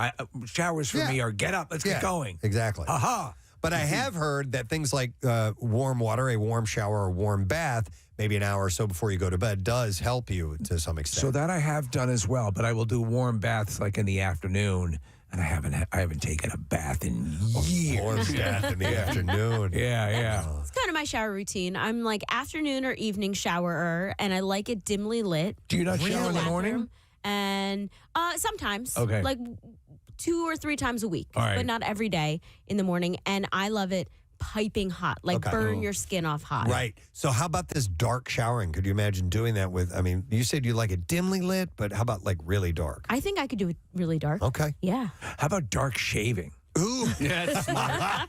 Showers for me are get up, let's get going. Exactly. Aha. But I have heard that things like warm water, a warm shower, or warm bath, maybe an hour or so before you go to bed, does help you to some extent. So that I have done as well, but I will do warm baths like in the afternoon, and I haven't taken a bath in years. Warm bath in the afternoon. Yeah. It's kind of my shower routine. I'm like afternoon or evening showerer, and I like it dimly lit. Do you not shower in the morning? And sometimes. Okay. Like 2 or 3 times a week, All right. but not every day in the morning. And I love it piping hot, like burn your skin off hot. Right. So how about this dark showering? Could you imagine doing that with, I mean, you said you like it dimly lit, but how about like really dark? I think I could do it really dark. Okay. Yeah. How about dark shaving? Ooh. Yeah, that's smart.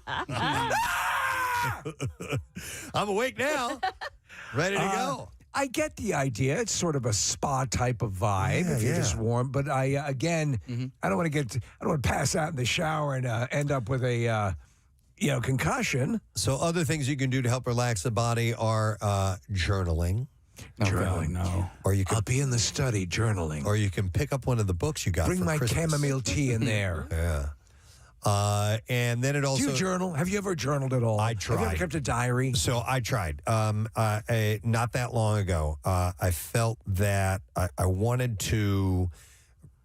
I'm awake now. Ready to go. I get the idea. It's sort of a spa type of vibe if you're just warm. But I I don't want to pass out in the shower and end up with a concussion. So other things you can do to help relax the body are journaling. Journaling, no. Or you can, I'll be in the study journaling. Or you can pick up one of the books you got. Bring for my Christmas. chamomile tea in there. Yeah. And then it also. Do you journal? Have you ever journaled at all? I tried. Have you ever kept a diary? So I tried. Not that long ago, I felt that I wanted to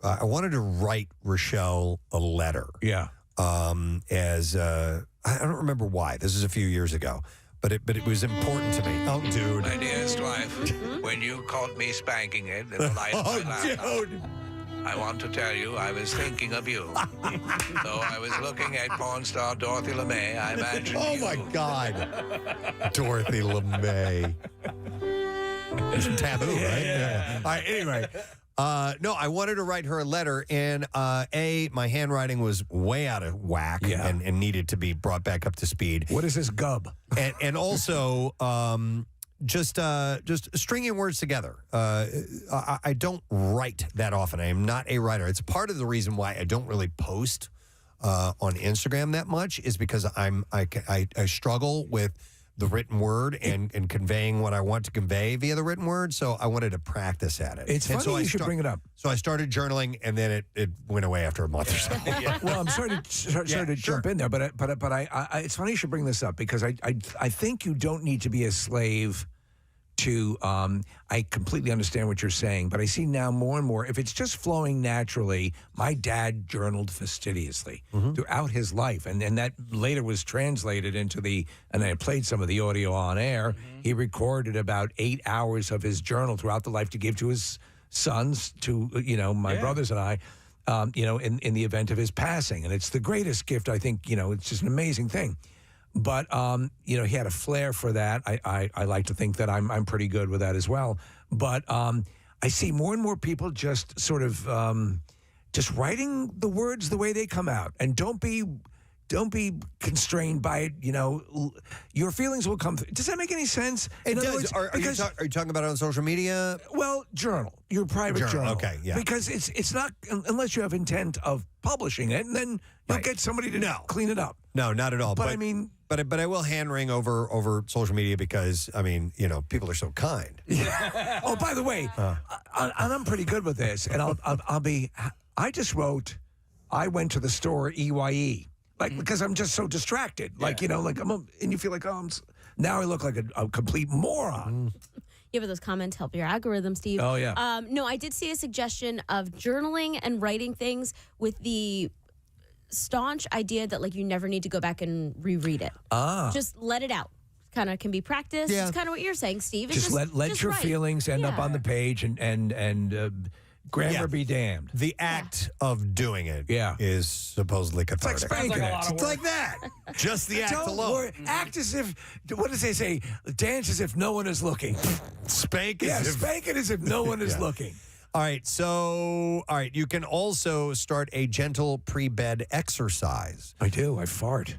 write Rochelle a letter. Yeah. As I don't remember why. This is a few years ago, but it was important to me. Oh, dude. My dearest wife, when you caught me spanking it in the light of my laptop, dude. I want to tell you I was thinking of you. Though I was looking at porn star Dorothy LeMay, I imagined Oh you. my God, Dorothy LeMay. It's taboo, right? Yeah. All right. Anyway, no, I wanted to write her a letter, and my handwriting was way out of whack and needed to be brought back up to speed. What is this gub? And also. Just stringing words together. I don't write that often. I am not a writer. It's part of the reason why I don't really post on Instagram that much is because I struggle with the written word and conveying what I want to convey via the written word. So I wanted to practice at it. It's funny you should bring it up. So I started journaling, and then it went away after a month or so. Well, I'm sorry to jump in there, but I it's funny you should bring this up because I think you don't need to be a slave to. I completely understand what you're saying, but I see now more and more if it's just flowing naturally. My dad journaled fastidiously throughout his life, and that later was translated into and I played some of the audio on air. He recorded about 8 hours of his journal throughout the life to give to his sons, to my brothers and I, in the event of his passing. And it's the greatest gift, I think. It's just an amazing thing. But he had a flair for that. I like to think that I'm pretty good with that as well. But I see more and more people just sort of just writing the words the way they come out, and don't be don't be constrained by it. Your feelings will come through. Does that make any sense? It does. Are you talking about it on social media? Well, journal. Your private journal. Okay, yeah. Because it's not, unless you have intent of publishing it, and then you'll get somebody to clean it up. No, not at all. But I mean... But I will hand wring over social media because, I mean, people are so kind. Yeah. Oh, by the way, and I'm pretty good with this, and I just wrote, I went to the store EYE. Because I'm just so distracted. And you feel like, now I look like a complete moron. Yeah, but those comments help your algorithm, Steve. Oh, yeah. No, I did see a suggestion of journaling and writing things with the staunch idea that you never need to go back and reread it. Just let it out. Kind of can be practiced. Yeah. It's kind of what you're saying, Steve. Just let your write. feelings end up on the page and grammar be damned. The act of doing it is supposedly cathartic. It's like spanking it. It's like that. Just the act alone. Act as if, what does they say? Dance as if no one is looking. Spank it as if no one is looking. All right, you can also start a gentle pre-bed exercise. I do. I fart.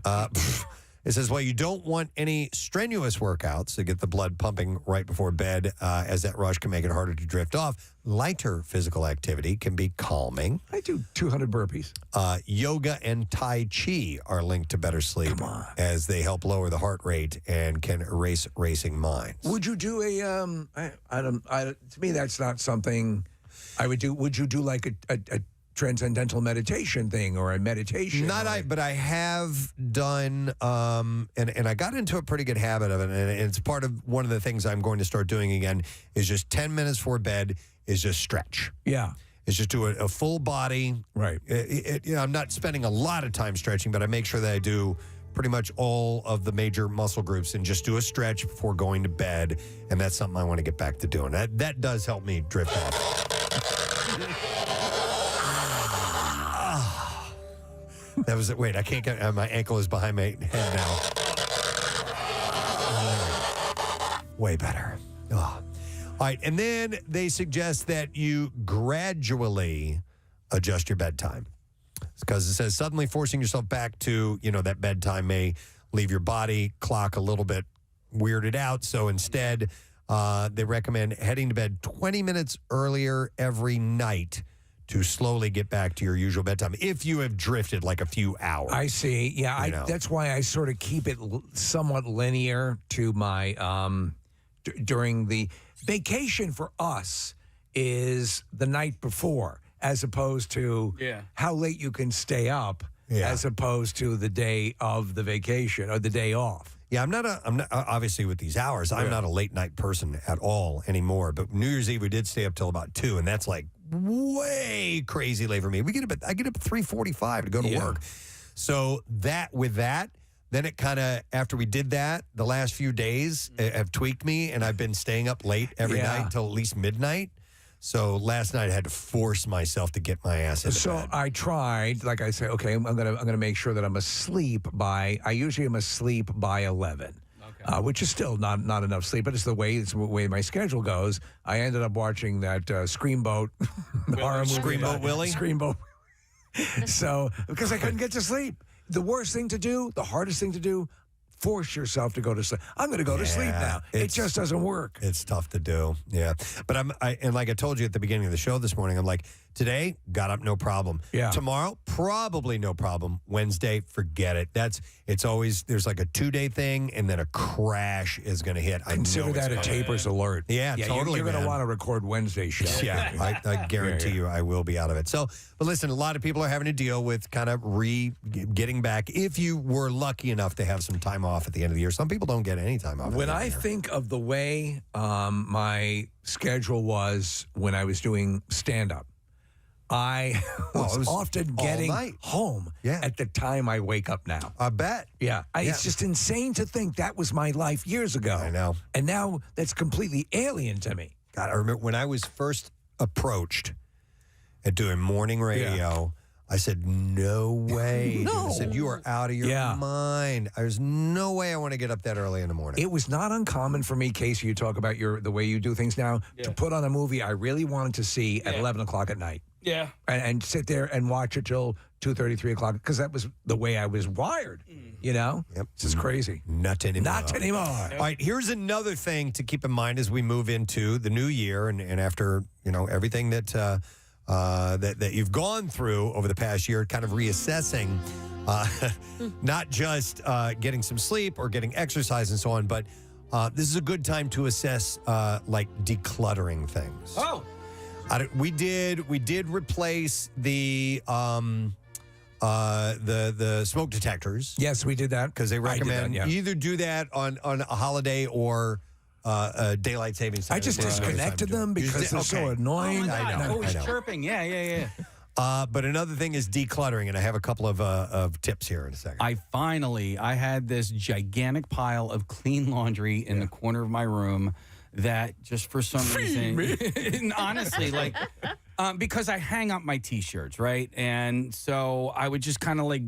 It says, you don't want any strenuous workouts to get the blood pumping right before bed, as that rush can make it harder to drift off. Lighter physical activity can be calming. I do 200 burpees. Yoga and Tai Chi are linked to better sleep as they help lower the heart rate and can erase racing minds. Would you do to me, that's not something I would do. Would you do like a transcendental meditation thing or a meditation? But I have done, and I got into a pretty good habit of it, and it's part of one of the things I'm going to start doing again is just 10 minutes before bed is just stretch. Yeah. It's just do a full body. Right. I'm not spending a lot of time stretching, but I make sure that I do pretty much all of the major muscle groups and just do a stretch before going to bed, and that's something I want to get back to doing. That does help me drift off. That was it. Wait, I can't get my ankle is behind my head now. Way better. All right, and then they suggest that you gradually adjust your bedtime. Because it says suddenly forcing yourself back to, that bedtime may leave your body clock a little bit weirded out. So instead, they recommend heading to bed 20 minutes earlier every night to slowly get back to your usual bedtime if you have drifted like a few hours. I see. Yeah, that's why I sort of keep it somewhat linear to my during the vacation for us is the night before, as opposed to how late you can stay up, as opposed to the day of the vacation or the day off. Yeah, I'm not obviously with these hours, I'm not a late night person at all anymore. But New Year's Eve we did stay up till about 2, and that's like way crazy late for me. I get up at 3:45 to go to work. So then it kind of, after we did that, the last few days have tweaked me, and I've been staying up late every night until at least midnight. So last night I had to force myself to get my ass into bed. I tried, like I say, okay, I'm gonna make sure that I'm asleep I usually am asleep by 11. Which is still not enough sleep, but it's the way my schedule goes. I ended up watching that Screamboat horror movie. Screamboat Willie? Screamboat. So, because I couldn't get to sleep. The worst thing to do, the hardest thing to do, force yourself to go to sleep. I'm going to go to sleep now. It just doesn't work. It's tough to do. Yeah. But and like I told you at the beginning of the show this morning, I'm like, today, got up, no problem. Yeah. Tomorrow, probably no problem. Wednesday, forget it. It's always, there's like a 2-day thing, and then a crash is going to hit. Consider that a taper's alert. Yeah, totally. You're going to want to record Wednesday show. Yeah, I guarantee you I will be out of it. So, but listen, a lot of people are having to deal with kind of getting back. If you were lucky enough to have some time off at the end of the year, some people don't get any time off. When I think of the way my schedule was when I was doing stand-up, I was often getting home at the time I wake up now. I bet. Yeah. It's just insane to think that was my life years ago. I know. And now that's completely alien to me. God, I remember when I was first approached at doing morning radio, I said, no way. No. I said, you are out of your mind. There's no way I want to get up that early in the morning. It was not uncommon for me, Casey, you talk about the way you do things now, to put on a movie I really wanted to see at 11 o'clock at night. Yeah. And sit there and watch it till 2:30, 3 o'clock, because that was the way I was wired. You know? Yep. This is crazy. Not anymore. Not anymore. All right, here's another thing to keep in mind as we move into the new year and after, everything that that you've gone through over the past year, kind of reassessing not just getting some sleep or getting exercise and so on, but this is a good time to assess like decluttering things. Oh. We did replace the smoke detectors. Yes, we did that because they recommend you either do that on a holiday or daylight savings time. I just disconnected them because they're so annoying. I know. Always chirping. Yeah. But another thing is decluttering, and I have a couple of tips here in a second. I had this gigantic pile of clean laundry in the corner of my room that just for some reason, honestly, like, because I hang up my T-shirts, right? And so I would just kind of like,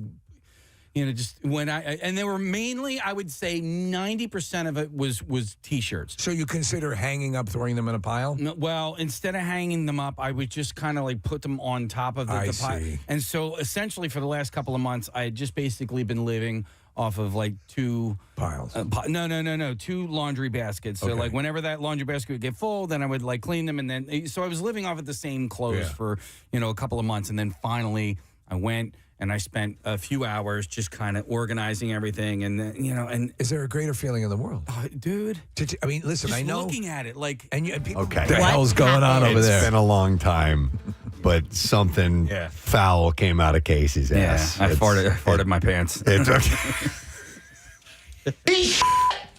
just when and they were mainly, I would say 90% of it was T-shirts. So you consider hanging up, throwing them in a pile? No, well, instead of hanging them up, I would just kind of like put them on top of the pile. See. And so essentially for the last couple of months, I had just basically been living off of like two piles. No, two laundry baskets. So like whenever that laundry basket would get full, then I would like clean them, and then so I was living off of the same clothes for a couple of months, and then finally I went and I spent a few hours just kind of organizing everything, and then, and is there a greater feeling in the world, dude? I mean, listen, just I know looking at it like and people. Okay, what the hell's going on over there? It's been a long time. But something foul came out of Casey's ass. I farted my pants. It's okay.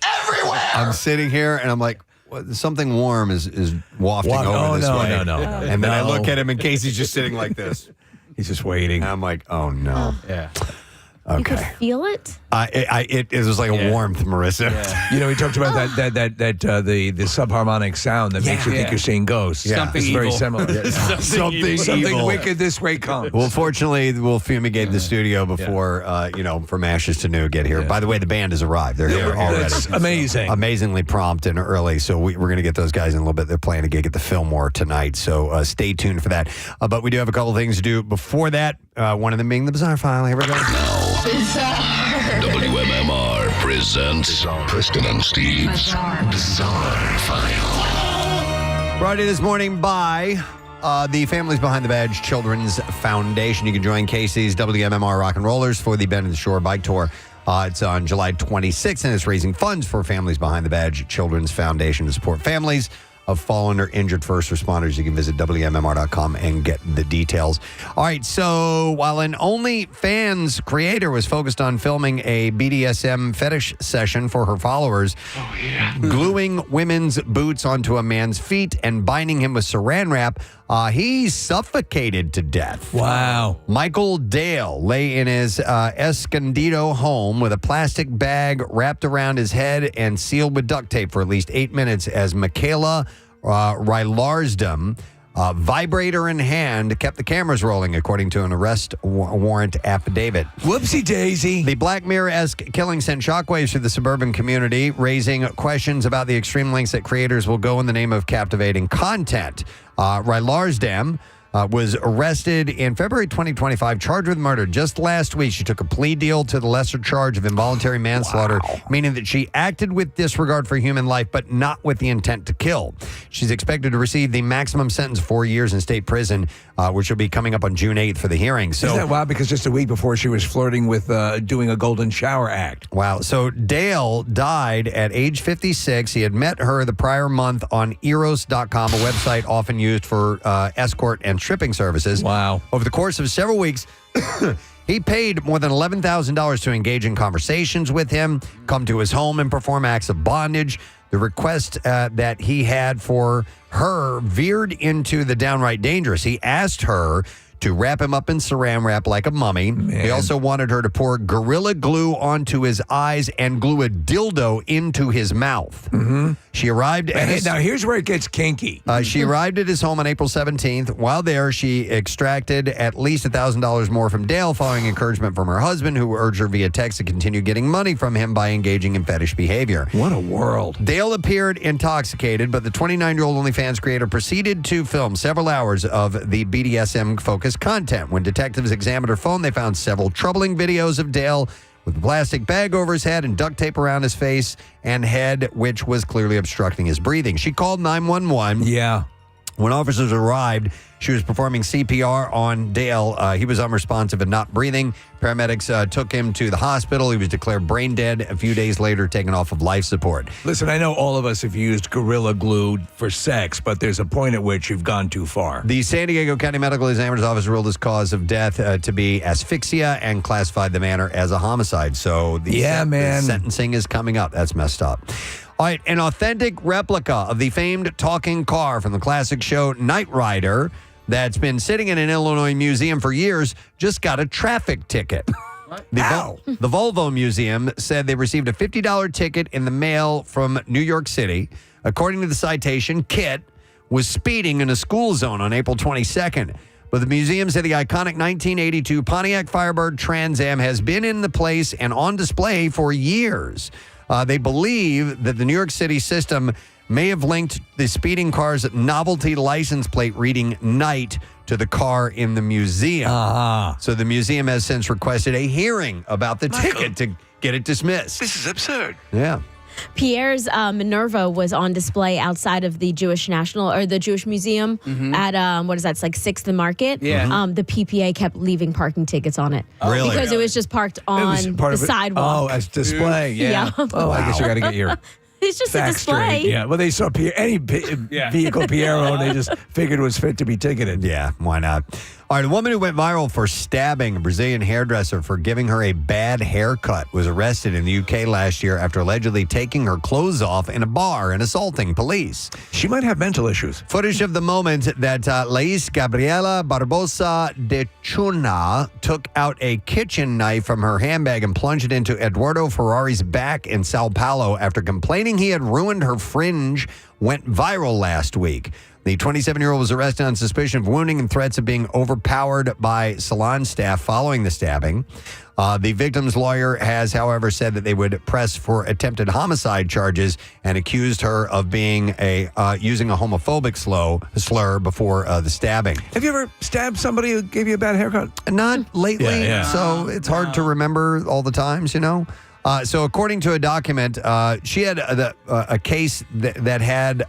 Everywhere. I'm sitting here and I'm like, something warm is wafting over this way. No. And then I look at him and Casey's just sitting like this. He's just waiting. And I'm like, oh no. Yeah. You could Okay. feel it? It was like a warmth, Marissa. Yeah. We talked about that the subharmonic sound that makes you think you're seeing ghosts. Yeah. It's very similar. Something wicked this way comes. Well, fortunately, we'll fumigate the studio before, from ashes to new get here. By the way, the band has arrived. They're here already. That's amazing. Amazingly prompt and early. So we're going to get those guys in a little bit. They're playing a gig at the Fillmore tonight. So stay tuned for that. But we do have a couple of things to do before that. One of them being the Bizarre File. Here we go. WMMR presents Preston and Steve's Bizarre File. Brought to you this morning by the Families Behind the Badge Children's Foundation. You can join Casey's WMMR Rock and Rollers for the Bend of the Shore Bike Tour. It's on July 26th, and it's raising funds for Families Behind the Badge Children's Foundation to support families of fallen or injured first responders. You can visit WMMR.com and get the details. All right, so while an OnlyFans creator was focused on filming a BDSM fetish session for her followers, gluing women's boots onto a man's feet and binding him with saran wrap, he suffocated to death. Wow. Michael Dale lay in his Escondido home with a plastic bag wrapped around his head and sealed with duct tape for at least 8 minutes as Michaela Rylarsdom, vibrator in hand, kept the cameras rolling, according to an arrest warrant affidavit. Whoopsie daisy. The Black Mirror-esque killing sent shockwaves through the suburban community, raising questions about the extreme lengths that creators will go in the name of captivating content. Rylarsdam was arrested in February 2025, charged with murder. Just last week, she took a plea deal to the lesser charge of involuntary manslaughter, meaning that she acted with disregard for human life, but not with the intent to kill. She's expected to receive the maximum sentence of 4 years in state prison, which will be coming up on June 8th for the hearing. So, isn't that wild? Because just a week before, she was flirting with doing a golden shower act. Wow. So Dale died at age 56. He had met her the prior month on Eros.com, a website often used for escort and stripping services. Wow. Over the course of several weeks, he paid more than $11,000 to engage in conversations with him, come to his home, and perform acts of bondage. The request that he had for her veered into the downright dangerous. He asked her to wrap him up in saran wrap like a mummy. He also wanted her to pour Gorilla Glue onto his eyes and glue a dildo into his mouth. She arrived at his, now here's where it gets kinky. She arrived at his home on April 17th. While there, she extracted at least $1,000 more from Dale following encouragement from her husband, who urged her via text to continue getting money from him by engaging in fetish behavior. What a world. Dale appeared intoxicated, but the 29-year-old OnlyFans creator proceeded to film several hours of the BDSM-focused content. When detectives examined her phone, they found several troubling videos of Dale with a plastic bag over his head and duct tape around his face and head, which was clearly obstructing his breathing. She called 911. Yeah. When officers arrived, she was performing CPR on Dale. He was unresponsive and not breathing. Paramedics took him to the hospital. He was declared brain dead. A few days later, taken off of life support. Listen, I know all of us have used Gorilla Glue for sex, but there's a point at which you've gone too far. The San Diego County Medical Examiner's Office ruled his cause of death to be asphyxia and classified the manner as a homicide. So the sentencing is coming up. That's messed up. All right, an authentic replica of the famed talking car from the classic show Knight Rider that's been sitting in an Illinois museum for years just got a traffic ticket. The Volvo Museum said they received a $50 ticket in the mail from New York City. According to the citation, Kit was speeding in a school zone on April 22nd. But the museum said the iconic 1982 Pontiac Firebird Trans Am has been in the place and on display for years. They believe that the New York City system may have linked the speeding car's novelty license plate reading Knight to the car in the museum. So the museum has since requested a hearing about the ticket to get it dismissed. This is absurd. Yeah. Pierre's Minerva was on display outside of the Jewish Museum at what is that? It's like 6th and Market. Yeah. The PPA kept leaving parking tickets on it. Really? Because it was just parked on the sidewalk. Oh, as display. Yeah. Yeah. Oh, I guess you got to get your It's just a facts display. straight. Yeah. Well, they saw any vehicle Piero, and they just figured it was fit to be ticketed. Yeah, why not? All right, a woman who went viral for stabbing a Brazilian hairdresser for giving her a bad haircut was arrested in the UK last year after allegedly taking her clothes off in a bar and assaulting police. She might have mental issues. Footage of the moment that Laís Gabriela Barbosa de Chuna took out a kitchen knife from her handbag and plunged it into Eduardo Ferrari's back in Sao Paulo after complaining he had ruined her fringe went viral last week. The 27-year-old was arrested on suspicion of wounding and threats of being overpowered by salon staff following the stabbing. The victim's lawyer has, however, said that they would press for attempted homicide charges and accused her of being using a homophobic slur before the stabbing. Have you ever stabbed somebody who gave you a bad haircut? Not lately, so it's hard to remember all the times, you know. So according to a document, she had a case that had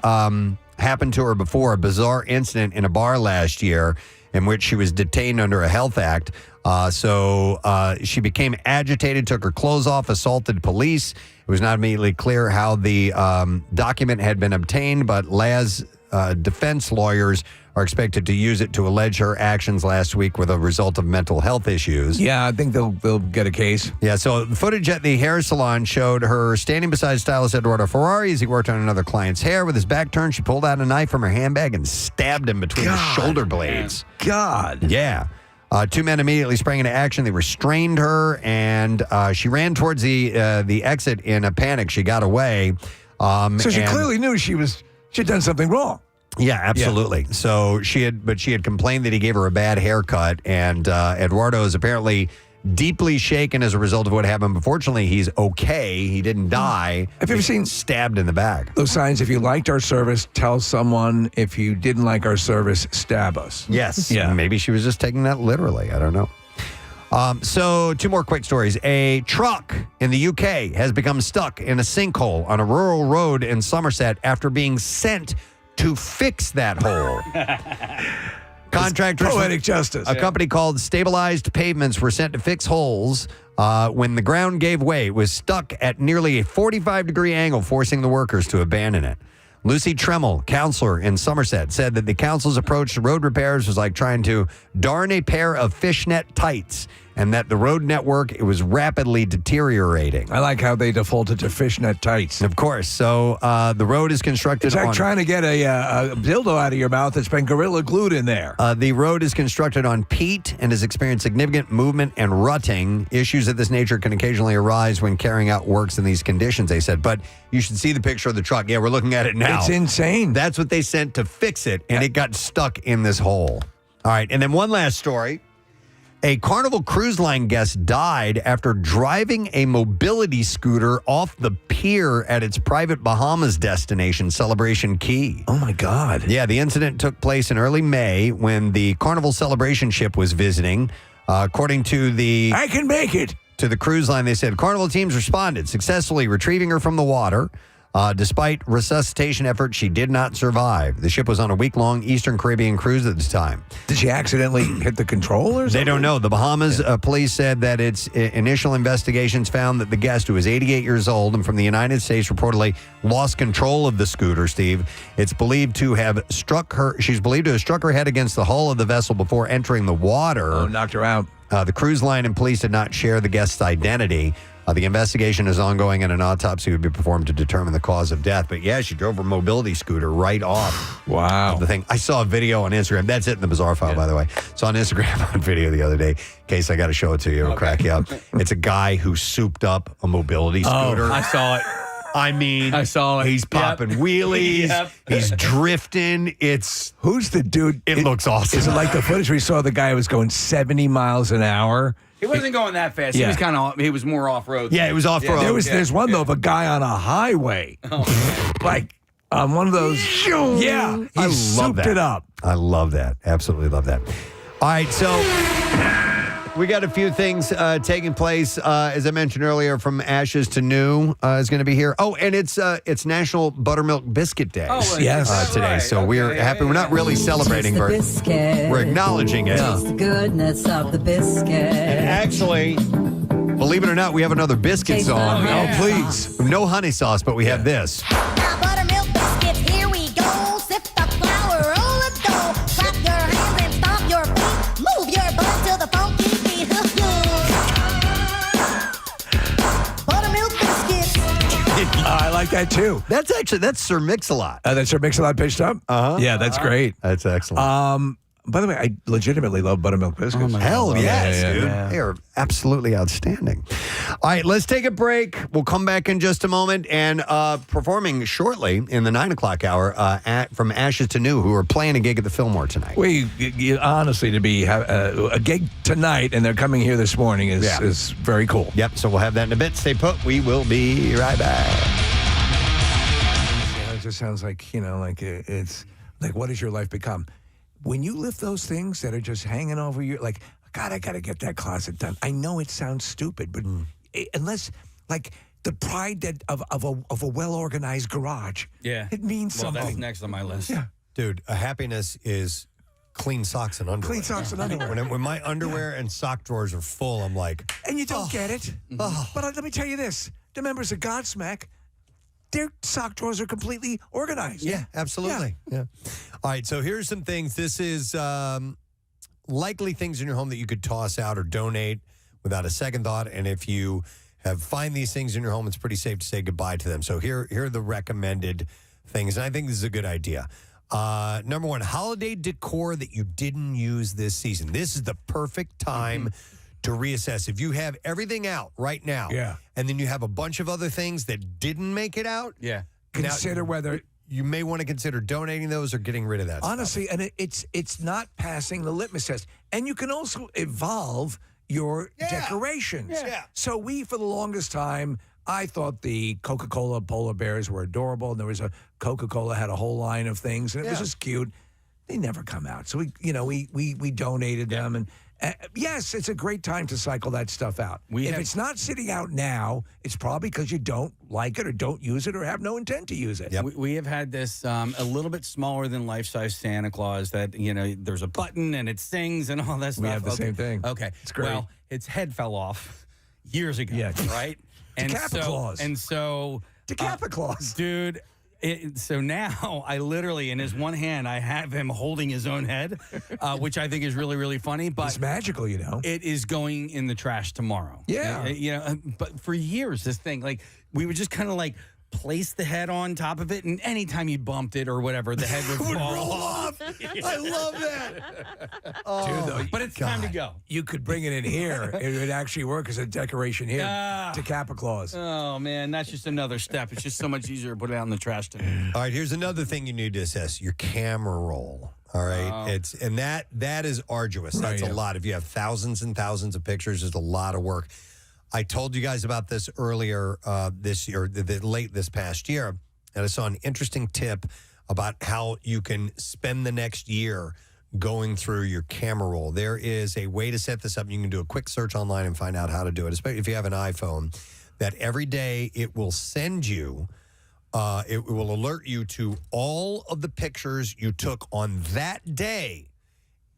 happened to her before, a bizarre incident in a bar last year in which she was detained under a health act. So she became agitated, took her clothes off, assaulted police. It was not immediately clear how the document had been obtained, but Laz defense lawyers are expected to use it to allege her actions last week were the result of mental health issues. Yeah, I think they'll get a case. Yeah, so the footage at the hair salon showed her standing beside stylist Eduardo Ferrari as he worked on another client's hair. With his back turned, she pulled out a knife from her handbag and stabbed him between the shoulder blades. God. Yeah. Two men immediately sprang into action. They restrained her, and she ran towards the exit in a panic. She got away. So she clearly knew she'd done something wrong. Yeah, absolutely. Yeah. So she had complained that he gave her a bad haircut, and Eduardo is apparently deeply shaken as a result of what happened. But fortunately, he's okay. He didn't die. Have you ever seen stabbed in the back? Those signs: if you liked our service, tell someone. If you didn't like our service, stab us. Yes. Yeah. Maybe she was just taking that literally. I don't know. So two more quick stories. A truck in the UK has become stuck in a sinkhole on a rural road in Somerset after being sent to fix that hole. Contractors, poetic justice. A company called Stabilized Pavements were sent to fix holes when the ground gave way. It was stuck at nearly a 45-degree angle, forcing the workers to abandon it. Lucy Tremmel, counselor in Somerset, said that the council's approach to road repairs was like trying to darn a pair of fishnet tights. and that the road network, it was rapidly deteriorating. I like how they defaulted to fishnet tights. Of course. So the road is constructed It's like trying to get a dildo out of your mouth that's been gorilla glued in there. The road is constructed on peat and has experienced significant movement and rutting. Issues of this nature can occasionally arise when carrying out works in these conditions, they said. But you should see the picture of the truck. Yeah, we're looking at it now. It's insane. That's what they sent to fix it, and it got stuck in this hole. All right, and then one last story. A Carnival Cruise Line guest died after driving a mobility scooter off the pier at its private Bahamas destination, Celebration Key. Oh, my God. Yeah, the incident took place in early May when the Carnival Celebration ship was visiting. According to the... I can make it! To the cruise line, they said Carnival teams responded, successfully retrieving her from the water. Despite resuscitation efforts, she did not survive. The ship was on a week-long Eastern Caribbean cruise at the time. Did she accidentally hit the control or something? They don't know. The Bahamas police said that its initial investigations found that the guest, who was 88 years old and from the United States, reportedly lost control of the scooter, Steve. It's believed to have struck her. She's believed to have struck her head against the hull of the vessel before entering the water. Oh, knocked her out. The cruise line and police did not share the guest's identity. The investigation is ongoing and an autopsy would be performed to determine the cause of death. But yeah, she drove her mobility scooter right off. Wow. The thing. I saw a video on Instagram. That's it in the bizarre file, by the way. So on Instagram on video the other day, in case I got to show it to you, it'll crack you up. It's a guy who souped up a mobility scooter. I saw it. I mean, I saw it. He's popping wheelies. Yep. He's drifting. Who's the dude? It looks awesome. Is it like the footage we saw the guy who was going 70 miles an hour? He wasn't going that fast. Yeah. He was more off-road. Yeah, it was off-road. There's one, though, of a guy on a highway. Like, on one of those. Yeah. He I love souped that. it up. I love that. Absolutely love that. All right, so we got a few things taking place. As I mentioned earlier, from ashes to new is going to be here. Oh, and it's National Buttermilk Biscuit Day. Oh, yes. Today. Right. So we're happy. We're not really celebrating, Taste the but biscuit. we're acknowledging it. Taste the goodness of the biscuit. And actually, believe it or not, we have another biscuit Taste song. the- Oh, please. No honey sauce, but we have this. Now buttermilk biscuits, here we go. Sip the flour, roll the dough. Clap your hands and stomp your feet. Move your butt to the funky beat. Buttermilk biscuits. I like that, too. That's Sir Mix-a-Lot. That's our Mix-a-Lot pitched up? Uh-huh. Yeah, that's great. That's excellent. By the way, I legitimately love buttermilk biscuits. Hell yes, yeah, dude. yeah. They are absolutely outstanding. All right, let's take a break. We'll come back in just a moment and performing shortly in the 9 o'clock hour from Ashes to New, who are playing a gig at the Fillmore tonight. Honestly, to be a gig tonight and they're coming here this morning is very cool. Yep, so we'll have that in a bit. Stay put. We will be right back. It just sounds like, it's like, what has your life become? When you lift those things that are just hanging over you, like, God, I got to get that closet done. I know it sounds stupid, but unless, like, the pride of a well-organized garage, it means something. That's next on my list. Yeah. Dude, a happiness is clean socks and underwear. Clean socks and underwear. When my underwear and sock drawers are full, I'm like... And you don't get it. But let me tell you this. The members of Godsmack, their sock drawers are completely organized. Yeah, absolutely. Yeah. All right, so here's some things. This is likely things in your home that you could toss out or donate without a second thought. And if you find these things in your home, it's pretty safe to say goodbye to them. So here are the recommended things. And I think this is a good idea. Number one, holiday decor that you didn't use this season. This is the perfect time to reassess. If you have everything out right now, and then you have a bunch of other things that didn't make it out, consider whether you may want to consider donating those or getting rid of that. Honestly, and it's not passing the litmus test. And you can also evolve your decorations. Yeah. So for the longest time, I thought the Coca-Cola polar bears were adorable, and there was a Coca-Cola had a whole line of things, and it was just cute. They never come out, so we donated them, and yes, it's a great time to cycle that stuff out. If it's not sitting out now, it's probably because you don't like it or don't use it or have no intent to use it. We have had this a little bit smaller than life-size Santa Claus that, there's a button and it sings and all that stuff. We have the same thing. Okay. It's great. Well, its head fell off years ago, right? Decapita Claus. And so... Decapita Claus. Dude... So now I literally, in his one hand, I have him holding his own head, which I think is really, really funny. But it's magical, you know. It is going in the trash tomorrow. Yeah. But for years, this thing, like, we would just kind of like place the head on top of it, and anytime you bumped it or whatever, the head would fall off. I love that. Oh, Dude, though, but it's time to go. You could bring it in here. It would actually work as a decoration here to cap a clause. Oh, man, that's just another step. It's just so much easier to put it out in the trash today. All right, here's another thing you need to assess: your camera roll. All right, that is arduous. That's a lot. If you have thousands and thousands of pictures, it's a lot of work. I told you guys about this earlier this year, late this past year, and I saw an interesting tip about how you can spend the next year going through your camera roll. There is a way to set this up. You can do a quick search online and find out how to do it, especially if you have an iPhone, that every day it will send you, it will alert you to all of the pictures you took on that day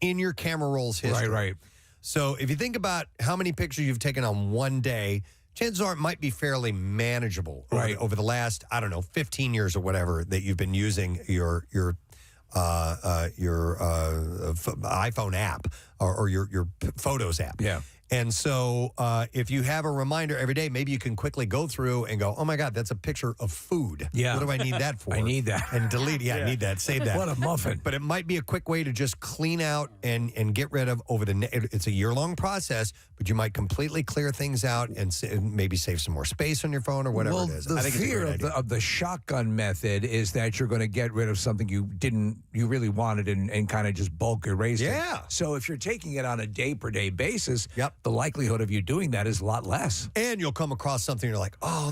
in your camera roll's history. Right. So if you think about how many pictures you've taken on one day, chances are it might be fairly manageable over the last, 15 years or whatever that you've been using your iPhone app or your Photos app. Yeah. And so if you have a reminder every day, maybe you can quickly go through and go, oh, my God, that's a picture of food. Yeah. What do I need that for? I need that. And delete. Yeah, I need that. Save that. What a muffin. But it might be a quick way to just clean out and get rid of it's a year-long process, but you might completely clear things out and maybe save some more space on your phone or whatever it is. The I think fear it's a great idea. of the shotgun method is that you're going to get rid of something you really wanted and kind of just bulk erase it. Yeah. So if you're taking it on a day-per-day basis, the likelihood of you doing that is a lot less. And you'll come across something you're like, oh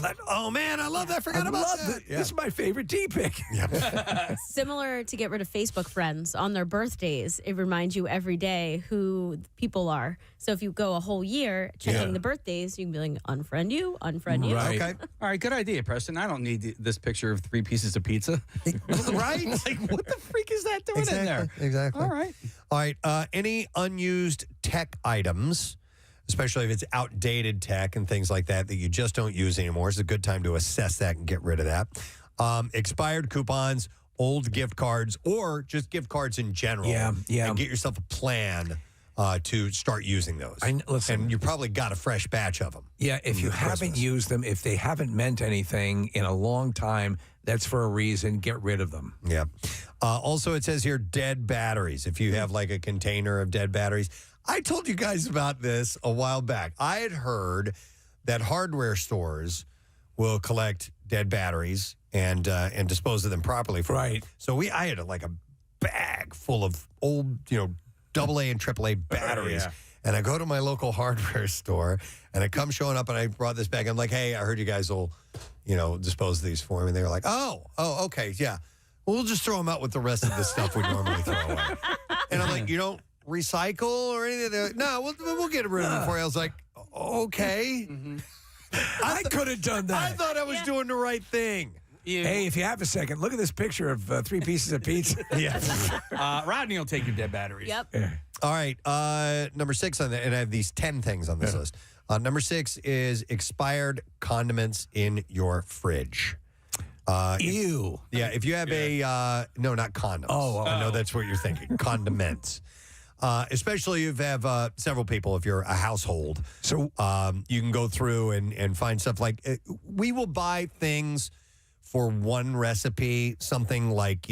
man, I love that. I forgot about that. This is my favorite D-pic. Similar to get rid of Facebook friends on their birthdays, it reminds you every day who people are. So if you go a whole year checking the birthdays, you can be like, unfriend you. Right. Okay. All right, good idea, Preston. I don't need this picture of 3 pieces of pizza. Right? Like, what the freak is that doing in there? Exactly. All right. Any unused tech items, especially if it's outdated tech and things like that you just don't use anymore, it's a good time to assess that and get rid of that. Expired coupons, old gift cards, or just gift cards in general. Yeah. And get yourself a plan to start using those. Listen, and you probably got a fresh batch of them. Yeah, if you haven't used them, if they haven't meant anything in a long time, that's for a reason. Get rid of them. Yeah. Also, it says here, dead batteries. If you have like a container of dead batteries. I told you guys about this a while back. I had heard that hardware stores will collect dead batteries and dispose of them properly. So I had a bag full of old, AA and AAA batteries. And I go to my local hardware store, and I come showing up, and I brought this bag. I'm like, hey, I heard you guys will, dispose of these for me. And they were like, oh, okay, yeah. Well, we'll just throw them out with the rest of the stuff we normally throw away. And I'm like, you don't recycle or anything? They're like, no, we'll get rid of them for you. I was like, okay. Mm-hmm. I could have done that. I thought I was doing the right thing. Hey, if you have a second, look at this picture of 3 pieces of pizza. Rodney will take your dead batteries. Yep. All right. Number 6 on and I have these 10 things on this list. Number 6 is expired condiments in your fridge. Ew. If you have no, not condoms. I know that's what you're thinking. Condiments. Especially if you have several people, if you're a household. So you can go through and find stuff like, we will buy things for one recipe, something like,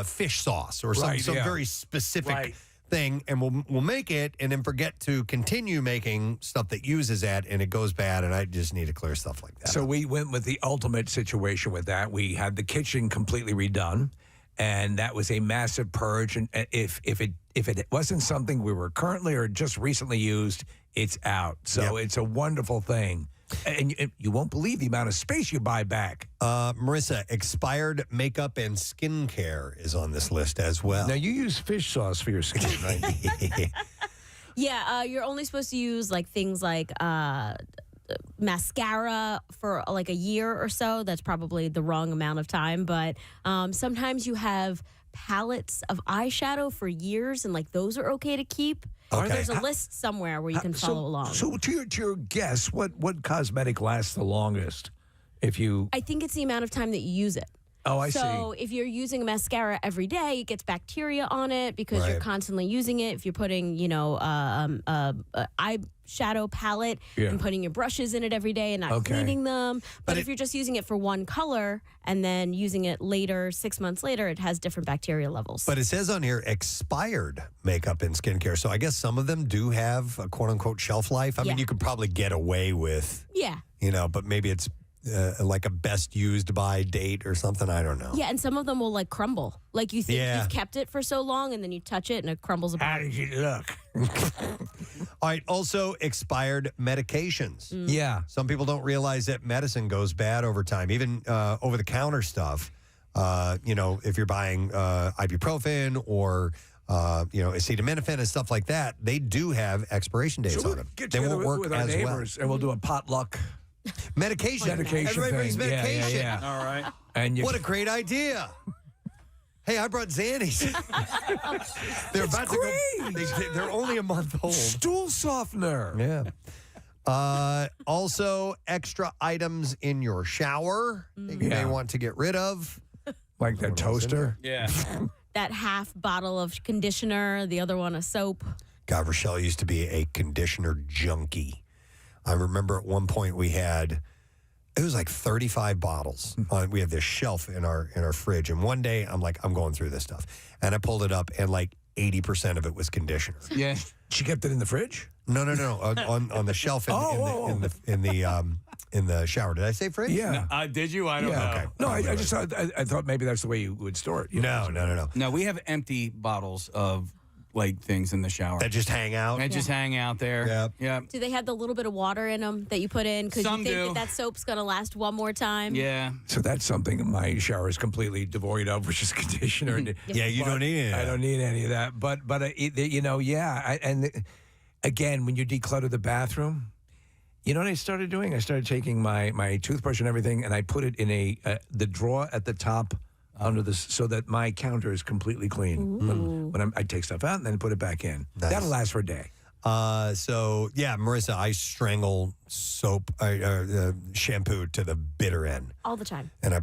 fish sauce or some very specific thing, and we'll make it and then forget to continue making stuff that uses that, and it goes bad, and I just need to clear stuff like that. So we went with the ultimate situation with that. We had the kitchen completely redone, and that was a massive purge. And if it wasn't something we were currently or just recently used, it's out. So it's a wonderful thing. And you won't believe the amount of space you buy back. Marissa, expired makeup and skincare is on this list as well. Now, you use fish sauce for your skin, right? Yeah, you're only supposed to use things like mascara for a year or so. That's probably the wrong amount of time. But sometimes you have palettes of eyeshadow for years, and those are okay to keep. Okay. There's a list somewhere where you can follow along. So to your guess, what cosmetic lasts the longest? If you, I think it's the amount of time that you use it. Oh, I see. So if you're using a mascara every day, it gets bacteria on it because you're constantly using it. If you're putting, eyeshadow palette and putting your brushes in it every day and not cleaning them. But if you're just using it for one color and then using it later, 6 months later, it has different bacteria levels. But it says on here expired makeup and skincare. So I guess some of them do have a quote unquote shelf life. I mean, you could probably get away with, but maybe it's like a best used by date or something. I don't know. Yeah, and some of them will like crumble. Like you think you've kept it for so long and then you touch it and it crumbles apart. How did you look? All right. Also, expired medications. Yeah. Some people don't realize that medicine goes bad over time, even over the counter stuff. If you're buying ibuprofen or acetaminophen and stuff like that, they do have expiration dates on them. They won't work with our as well. neighbors and we'll do a potluck. Medication. Everybody brings medication. Yeah. All right. And what a great idea. Hey, I brought Xannies. They're about to go. They're only a month old. Stool softener. Yeah. Also, extra items in your shower that you may want to get rid of. Like the toaster. Yeah. That half bottle of conditioner, the other one of soap. God, Rochelle used to be a conditioner junkie. I remember at one point it was like 35 bottles. We have this shelf in our fridge. And one day I'm like, I'm going through this stuff. And I pulled it up and like 80% of it was conditioner. Yeah. She kept it in the fridge? No. on the shelf in the shower. Did I say fridge? Yeah. Did you? I don't know. Okay. No, I just thought, I thought maybe that's the way you would store it. No. No, we have empty bottles of like things in the shower that just hang out. And just hang out there. Yeah. Do they have the little bit of water in them that you put in? Because you Some think do. that soap's going to last one more time? Yeah. So that's something my shower is completely devoid of, which is conditioner. Yeah, you don't need it. I don't need any of that. But again, when you declutter the bathroom, you know what I started doing? I started taking my toothbrush and everything, and I put it in the drawer at the top under this, so that my counter is completely clean. When I take stuff out and then put it back in. Nice. That'll last for a day. Marissa, I strangle soap, shampoo to the bitter end. All the time. And I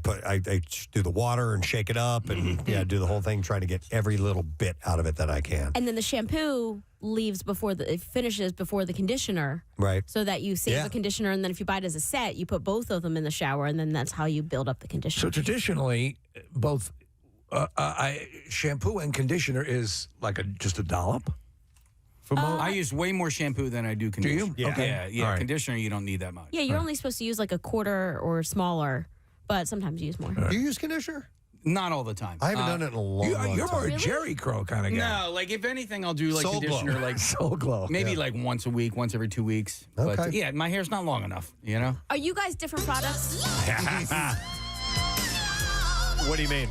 do the water and shake it up and do the whole thing, trying to get every little bit out of it that I can. And then the shampoo leaves it finishes before the conditioner. Right. So that you save the conditioner, and then if you buy it as a set, you put both of them in the shower, and then that's how you build up the conditioner. So traditionally, both shampoo and conditioner is like just a dollop? I use way more shampoo than I do conditioner. Do you? Okay. Yeah. Right. Conditioner, you don't need that much. Yeah, you're only supposed to use like a quarter or smaller, but sometimes you use more. Do you use conditioner? Not all the time. I haven't done it in a long time. You're more a Jerry Curl kind of guy. No, like if anything, I'll do like Soul conditioner, Glow. like Soul Glow. maybe like once a week, once every 2 weeks. But Okay. yeah, my hair's not long enough, you know? Are you guys different products? What do you mean?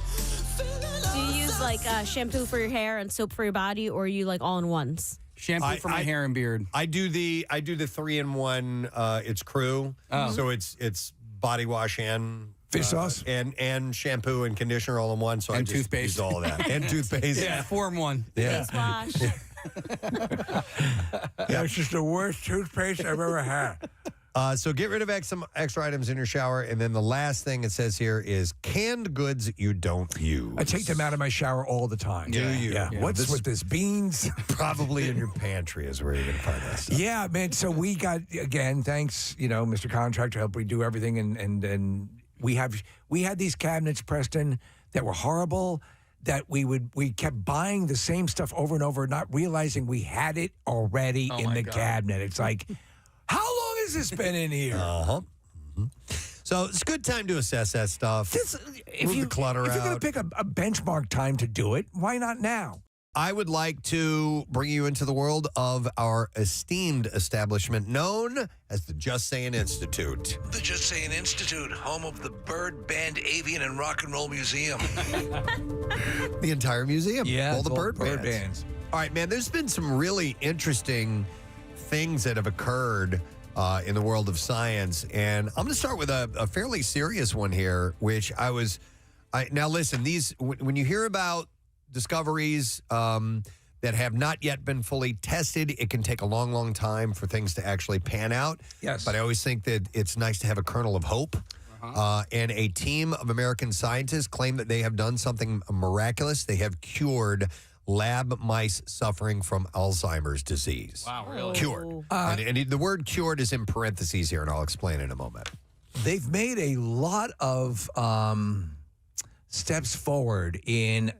Do you use like shampoo for your hair and soap for your body, or are you like all in ones? Shampoo for my hair and beard. I do the 3-in-1. It's Crew, so it's body wash and fish sauce and shampoo and conditioner all in one. So And I just toothpaste. use all of that and toothpaste. Yeah, 4-in-1. Yeah. Face wash. That's just the worst toothpaste I've ever had. So get rid of some extra items in your shower. And then the last thing it says here is canned goods you don't use. I take them out of my shower all the time. Do you? Yeah. What's with this? Beans? Probably in your pantry is where you're going to find that stuff. Yeah, man. So we got, again, thanks, Mr. Contractor, help we do everything. And we had these cabinets, Preston, that were horrible, that we kept buying the same stuff over and over, not realizing we had it already in the cabinet. It's like, how long has this been in here? Uh-huh. Mm-hmm. So it's a good time to assess that stuff. If you're going to pick a benchmark time to do it, why not now? I would like to bring you into the world of our esteemed establishment known as the Just Saying Institute. The Just Saying Institute, home of the Bird, Band, Avian, and Rock and Roll Museum. The entire museum. Yeah. All the bird bands. bands. All right, man, there's been some really interesting things that have occurred in the world of science. And I'm going to start with a fairly serious one here, which now listen, when you hear about discoveries that have not yet been fully tested, it can take a long, long time for things to actually pan out. Yes. But I always think that it's nice to have a kernel of hope. And a team of American scientists claim that they have done something miraculous. They have cured lab mice suffering from Alzheimer's disease. Wow, really? Cured. And the word cured is in parentheses here, and I'll explain in a moment. They've made a lot of steps forward in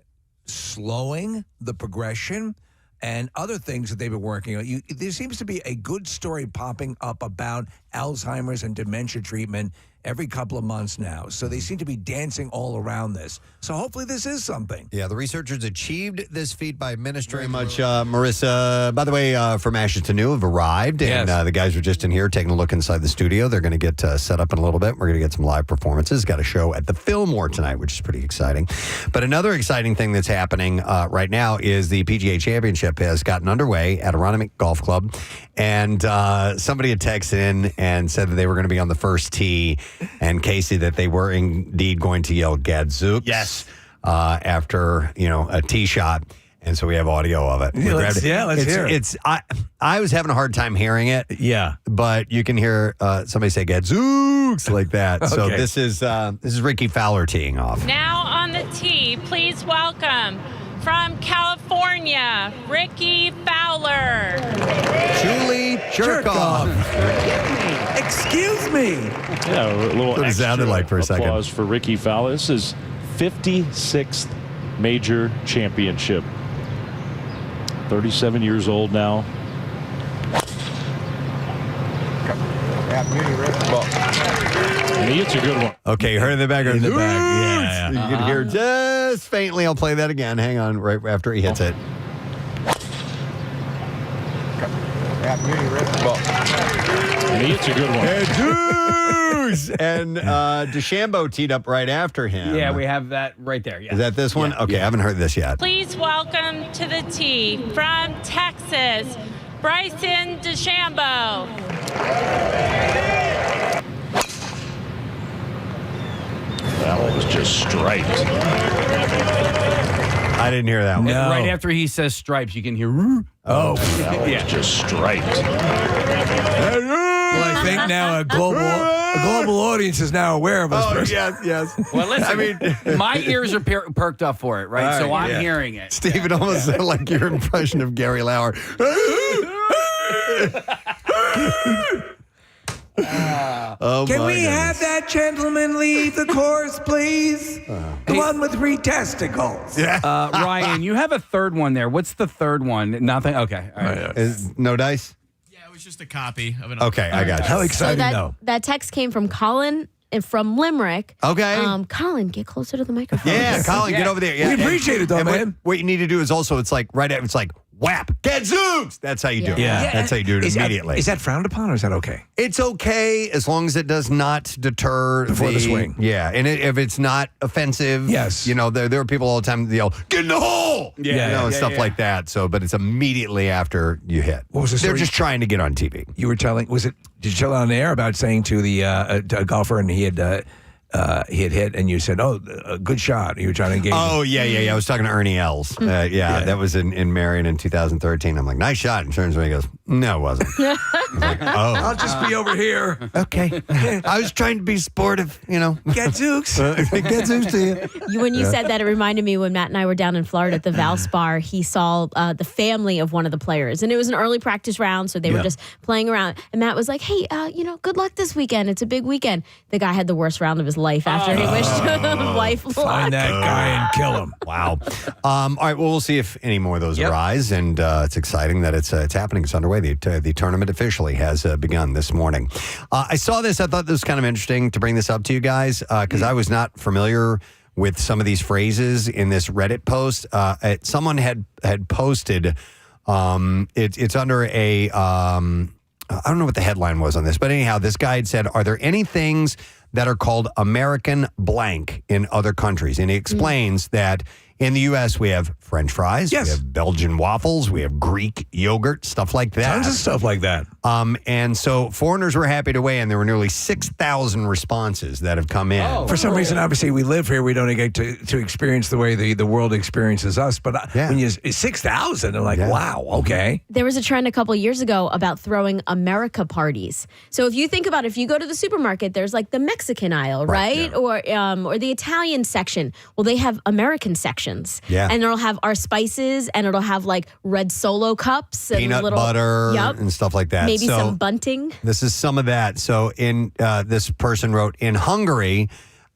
slowing the progression and other things that they've been working on. There seems to be a good story popping up about Alzheimer's and dementia treatment every couple of months now. So they seem to be dancing all around this. So hopefully this is something. Yeah, the researchers achieved this feat by administering much. Marissa, by the way, from Ashes to New have arrived, and the guys are just in here taking a look inside the studio. They're going to get set up in a little bit. We're going to get some live performances. Got a show at the Fillmore tonight, which is pretty exciting. But another exciting thing that's happening right now is the PGA Championship has gotten underway at Aronimink Golf Club, and somebody had texted in and said that they were going to be on the first tee, and Casey, that they were indeed going to yell "Gadzooks" after a tee shot, and so we have audio of it. Let's hear it. I was having a hard time hearing it. Yeah, but you can hear somebody say "Gadzooks" like that. So Okay. this is Ricky Fowler teeing off. Now on the tee, please welcome from California, Ricky Fowler. Julie Jerkoff. Excuse me. Yeah, a little What it sounded extra like for a second. applause for Ricky Fowler. This is 56th major championship. 37 years old now. And he hits a good one. Okay, you heard in the background. In the back, You can hear just faintly. I'll play that again. Hang on, right after he hits it. And he hits a good one. And DeChambeau teed up right after him. Yeah, we have that right there. Yeah. Is that this one? Okay, I haven't heard this yet. Please welcome to the tee from Texas, Bryson DeChambeau. That one was just striped. I didn't hear that one. No. Right after he says stripes, you can hear. Oh, That one was just striped. well, I think now a global audience is now aware of us. Oh, Preston. yes. Well, listen, I mean, my ears are perked up for it, right? So I'm hearing it. Steve, it almost sounded like your impression of Gary Lauer. Oh, Can my we goodness. have that gentleman leave the course, please? The one with 3 testicles. Yeah. Ryan, you have a third one there. What's the third one? Nothing. Okay. All right. Is no dice? Yeah, it was just a copy of an. Okay, I got you. How So exciting, though. that text came from Colin from Limerick. Okay. Colin, get closer to the microphone. Yeah, Colin, get over there. Yeah. We appreciate it, though, And man. what you need to do is also, it's like right at, it's like whap, Gadzooks. That's how you do it. Yeah. That's how you do it immediately. Is that frowned upon or is that okay? It's okay as long as it does not deter Before the swing. Yeah, and if it's not offensive, Yes. there are people all the time that yell, "Get in the hole!" Yeah, and stuff like that. So, but it's immediately after you hit. What was the They're story? just trying to get on TV. You were telling, did you tell on the air about saying to the to a golfer and he had hit and you said, "Oh, a good shot." You were trying to engage. Oh, yeah. I was talking to Ernie Els. That was in Marion in 2013. I'm like, nice shot. And turns around and he goes, no, it wasn't. I was like, oh. I'll just be over here. Okay. I was trying to be sportive, Gadzooks. Gadzooks to you. When you said that, it reminded me when Matt and I were down in Florida at the Valspar, he saw the family of one of the players. And it was an early practice round, so they were just playing around. And Matt was like, hey, good luck this weekend. It's a big weekend. The guy had the worst round of his life after he wished him life luck. Find that guy and kill him. Wow. All right. Well, we'll see if any more of those arise, and it's exciting that it's happening. It's underway. The tournament officially has begun this morning. I saw this. I thought this was kind of interesting to bring this up to you guys because I was not familiar with some of these phrases in this Reddit post. Someone had posted. It's under a. I don't know what the headline was on this, but anyhow, this guy had said, "Are there any things that are called American blank in other countries?" And he explains that In the U.S., we have French fries, Yes. we have Belgian waffles, we have Greek yogurt, stuff like that. Tons of stuff like that. And so foreigners were happy to weigh in. There were nearly 6,000 responses that have come in. For some reason, obviously, we live here. We don't get to experience the way the world experiences us. But when you 6,000, I'm like, wow, okay. There was a trend a couple years ago about throwing America parties. So if you think about it, if you go to the supermarket, there's like the Mexican aisle, right? Or the Italian section. Well, they have American sections. Yeah. And it'll have our spices, and it'll have like red Solo cups and Peanut little butter and stuff like that. Maybe So some bunting. This is some of that. So in this person wrote, in Hungary,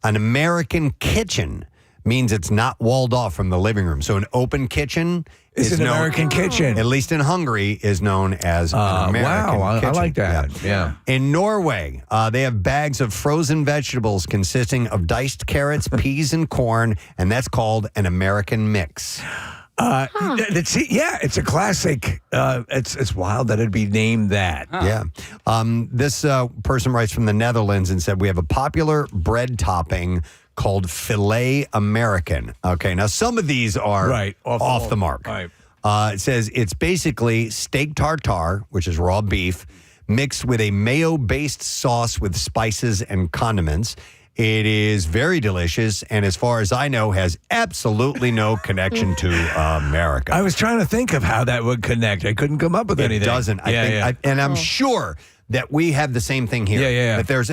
an American kitchen means it's not walled off from the living room. So an open kitchen It's is an known, American kitchen. at least in Hungary, is known as an American wow, I kitchen. like that. Yeah. In Norway, they have bags of frozen vegetables consisting of diced carrots, peas, and corn, and that's called an American mix. It's a classic. It's wild that it'd be named that. Yeah. This person writes from the Netherlands and said, we have a popular bread topping called filet American. Okay, now some of these are off the mark. Right. It says it's basically steak tartare, which is raw beef, mixed with a mayo-based sauce with spices and condiments. It is very delicious, and as far as I know, has absolutely no connection to America. I was trying to think of how that would connect. I couldn't come up with anything. It doesn't. And I'm sure that we have the same thing here. Yeah. That there's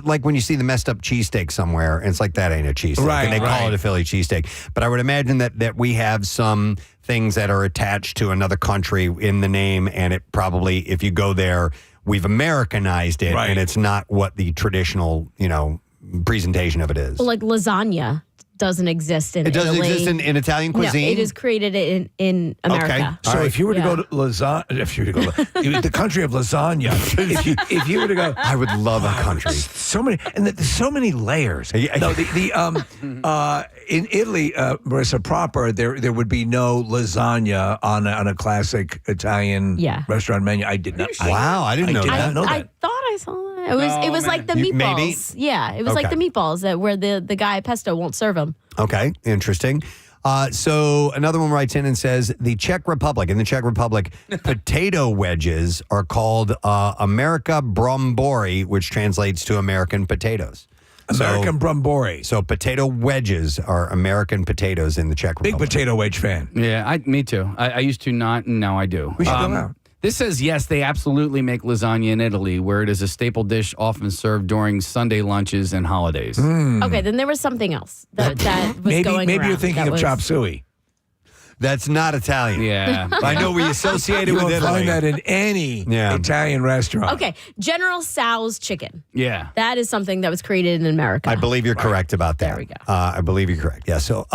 like when you see the messed up cheesesteak somewhere, and it's like, that ain't a cheesesteak. Right, and they call right. it a Philly cheesesteak. But I would imagine that we have some things that are attached to another country in the name, and it probably, if you go there, we've Americanized it, Right. and it's not what the traditional, presentation of it is. Well, like lasagna doesn't exist in It doesn't Italy. exist in Italian cuisine? No, it is created in America. So if you were to go to the country of lasagna, if you were to go, I would love a country. So many, and there's so many layers. No, in Italy, Marissa proper, there would be no lasagna on a classic Italian restaurant menu. I did not. Wow, I didn't know that. not know I that. thought I saw that. It was like the meatballs. Yeah, it was like the meatballs where the guy at Pesto won't serve them. Okay, interesting. So another one writes in and says, in the Czech Republic, potato wedges are called America brombori, which translates to American potatoes. American brombori. So potato wedges are American potatoes in the Czech Republic. Big potato wedge fan. Yeah, me too. I used to not, and now I do. We should go out. This says, yes, they absolutely make lasagna in Italy, where it is a staple dish often served during Sunday lunches and holidays. Okay, then there was something else that was going Maybe you're around thinking that of was- chop suey. That's not Italian. Yeah. I know we associate it You with won't Italy. find that in any Italian restaurant. Okay, General Tso's chicken. Yeah. That is something that was created in America. I believe you're correct about that. There we go. I believe you're correct. Yeah. So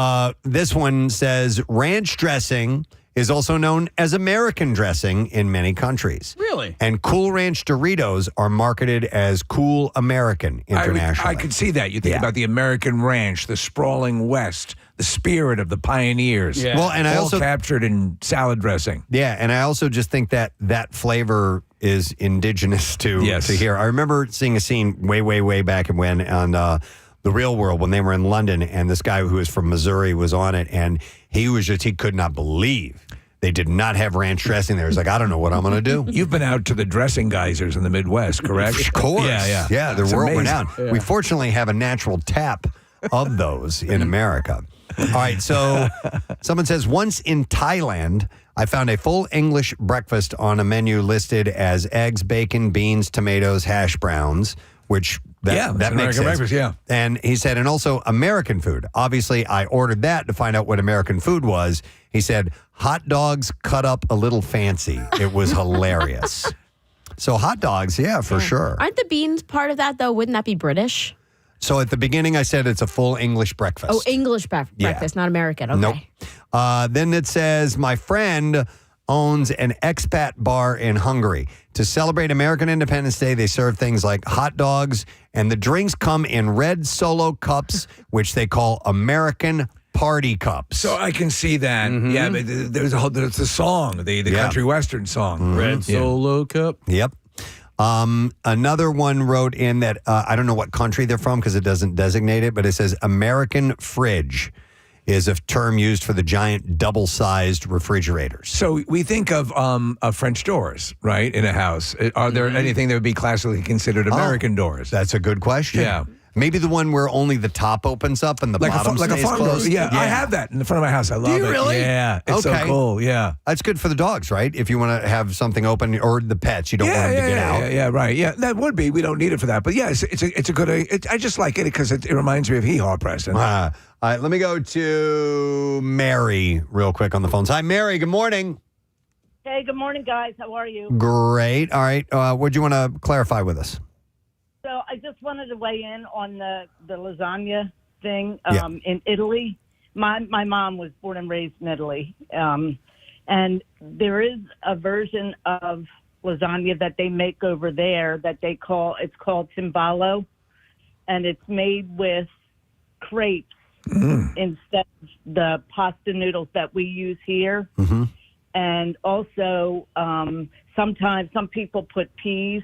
this one says ranch dressing is also known as American dressing in many countries. Really? And Cool Ranch Doritos are marketed as Cool American internationally. I could see that. You think about the American ranch, the sprawling West, the spirit of the pioneers. Yeah. Well, and I all also captured in salad dressing. Yeah, and I also just think that flavor is indigenous to here. I remember seeing a scene way back when on The Real World when they were in London, and this guy who was from Missouri was on it, and he could not believe they did not have ranch dressing there. He's like, I don't know what I'm going to do. You've been out to the dressing geysers in the Midwest, correct? Of course. Yeah. They're It's world amazing. renowned. Yeah. We fortunately have a natural tap of those in America. All right, so someone says, once in Thailand, I found a full English breakfast on a menu listed as eggs, bacon, beans, tomatoes, hash browns, which that it's an makes American sense. breakfast, yeah. And he said, and also American food. Obviously, I ordered that to find out what American food was. He said, hot dogs cut up a little fancy. It was hilarious. So hot dogs, for sure. Aren't the beans part of that, though? Wouldn't that be British? So at the beginning, I said it's a full English breakfast. Oh, English breakfast, not American. Okay. Nope. Then it says, my friend owns an expat bar in Hungary. To celebrate American Independence Day, they serve things like hot dogs, and the drinks come in red Solo cups, which they call American party cups. So I can see that. Yeah, but there's the song, the country western song. Red Solo cup. Yep. Another one wrote in that I don't know what country they're from because it doesn't designate it, but it says American fridge is a term used for the giant double-sized refrigerators. So we think of French doors, right, in a house. Are there anything that would be classically considered American doors? That's a good question. Yeah. Maybe the one where only the top opens up and the bottom like a stays farm door. closed. Yeah, I have that in the front of my house. I love it. Do you really? Yeah, it's so cool. Yeah, that's good for the dogs, right? If you want to have something open, or the pets, you don't want them to get out. Yeah, right. Yeah, that would be. We don't need it for that, but yeah, it's a good. I just like it because it reminds me of Hee Haw, Preston. All right, let me go to Mary real quick on the phones. Hi, Mary. Good morning. Hey, good morning, guys. How are you? Great. All right. What do you want to clarify with us? So I just wanted to weigh in on the lasagna thing Yeah. in Italy. My mom was born and raised in Italy, and there is a version of lasagna that they make over there that it's called timbalo, and it's made with crepes instead of the pasta noodles that we use here. Mm-hmm. And also sometimes some people put peas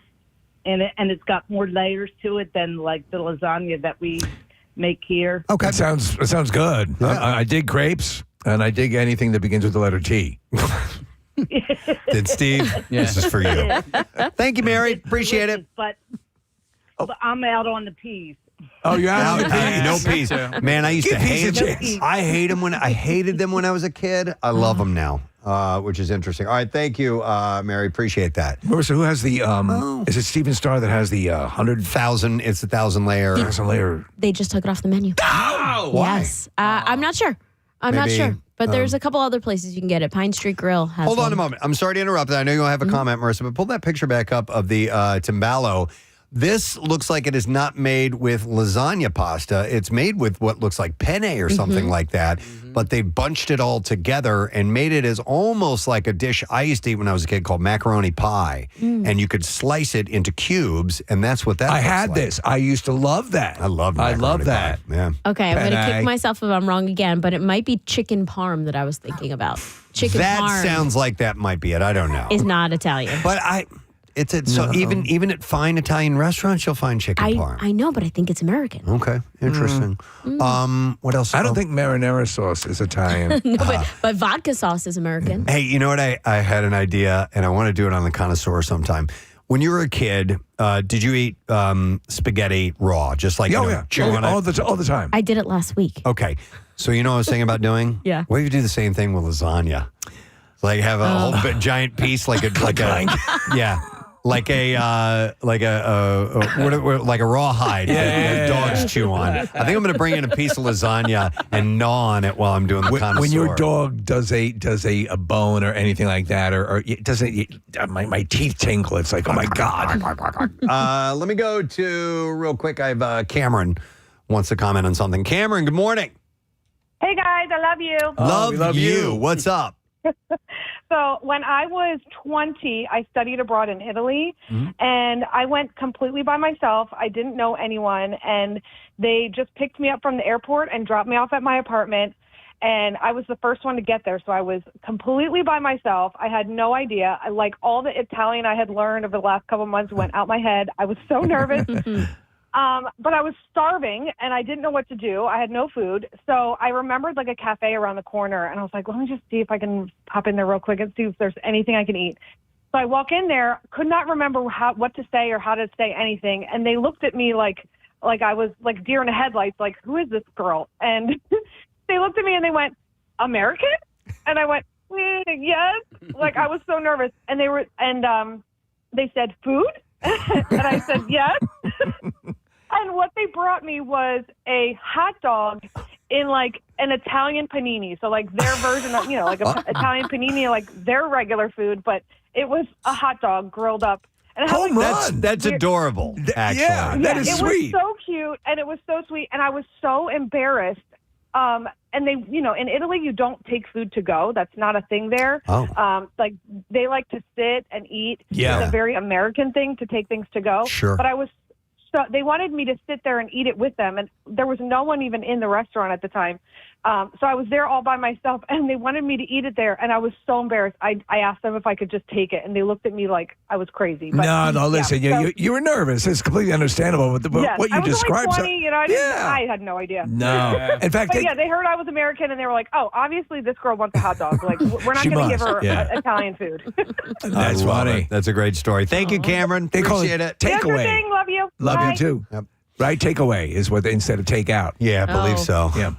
in it, and it's got more layers to it than like the lasagna that we make here. Okay, it sounds good. Yeah. I dig crepes, and I dig anything that begins with the letter T. Did Steve? This is for you. Thank you, Mary. Appreciate it. But I'm out on the peas. Oh, you're out on the peas. No peas. Man, I used to hate them. I hated them when I was a kid. I love them now. Which is interesting. All right, thank you, Mary. Appreciate that. Marissa, who has the? Is it Steven Starr that has the 100,000? It's 1,000 layer. 1,000 layer. They just took it off the menu. Oh, Yes. I'm not sure. I'm not Maybe, sure. But there's a couple other places you can get it. Pine Street Grill has Hold on one. a moment. I'm sorry to interrupt. I know you'll have a comment, Marissa, but pull that picture back up of the timbalo. This looks like it is not made with lasagna pasta. It's made with what looks like penne or something like that. But they bunched it all together and made it as almost like a dish I used to eat when I was a kid called macaroni pie. And you could slice it into cubes, and that's what that I looks had like. this. I used to love that. I love that. Yeah. Okay, I'm going to Penne. kick myself if I'm wrong again, but it might be chicken parm that I was thinking about. Chicken That parm sounds like that might be it. I don't know. is not Italian. But so even at fine Italian restaurants, you'll find chicken parm. I know, but I think it's American. Okay, interesting. What else? I don't think marinara sauce is Italian. No, but vodka sauce is American. Hey, you know what? I had an idea, and I want to do it on the connoisseur sometime. When you were a kid, did you eat spaghetti raw? Just like chew on it? all the time. I did it last week. Okay, so you know what I was thinking about doing? Yeah. What if you do the same thing with lasagna? Like have a whole giant piece, like a rawhide that dogs chew on. I think I'm going to bring in a piece of lasagna and gnaw on it while I'm doing the connoisseur. When your dog does a bone or anything like that, or it doesn't, my teeth tingle. It's like, oh my God. Let me go to real quick. I have Cameron wants to comment on something. Cameron, good morning. Hey guys, I love you. Love you. What's up? So when I was 20, I studied abroad in Italy, and I went completely by myself. I didn't know anyone, and they just picked me up from the airport and dropped me off at my apartment, and I was the first one to get there, so I was completely by myself. I had no idea. Like all the Italian I had learned over the last couple of months went out my head. I was so nervous. But I was starving and I didn't know what to do. I had no food. So I remembered like a cafe around the corner, and I was like, let me just see if I can pop in there real quick and see if there's anything I can eat. So I walk in there, could not remember what to say or how to say anything. And they looked at me like I was like deer in the headlights, like, who is this girl? And they looked at me and they went, American? And I went, yes. Like I was so nervous. And they said, food? And I said, yes. And what they brought me was a hot dog in like an Italian panini. So like their version of, like an Italian panini, like their regular food, but it was a hot dog grilled up. And I was like, that's adorable, actually. Yeah, that is sweet. It was so cute, and it was so sweet, and I was so embarrassed. And they, in Italy, you don't take food to go. That's not a thing there. Oh. Like they like to sit and eat. Yeah. It's a very American thing to take things to go. Sure. But I was So they wanted me to sit there and eat it with them, and there was no one even in the restaurant at the time. So I was there all by myself, and they wanted me to eat it there, and I was so embarrassed. I asked them if I could just take it, and they looked at me like I was crazy. But, No, listen, you were nervous. It's completely understandable. But yes, what you I was described, only 20, I had no idea. No. In fact, but they heard I was American, and they were like, "Oh, obviously this girl wants a hot dog. Like, we're not going to give her Italian food." That's funny. That's a great story. Thank you, Cameron. They call Appreciate it it. takeaway. Love you. Love Bye. you too. Yep. Right, takeaway is what instead of take out. Yeah, I believe so. Yeah.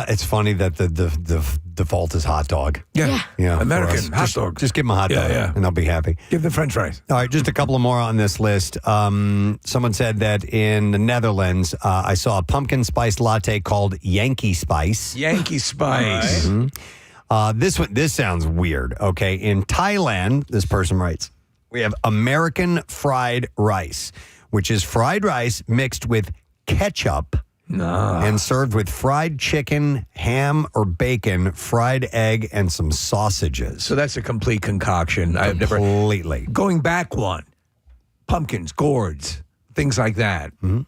It's funny that the default is hot dog. Yeah. Yeah, American hot dog. Just give them a hot dog, and I'll be happy. Give them French fries. All right, just a couple of more on this list. Someone said that in the Netherlands, I saw a pumpkin spice latte called Yankee Spice. Yankee Spice. This sounds weird. Okay, in Thailand, this person writes, we have American fried rice, which is fried rice mixed with ketchup and served with fried chicken, ham or bacon, fried egg, and some sausages. So that's a complete concoction. Completely. Going back one, pumpkins, gourds, things like that. Mm-hmm.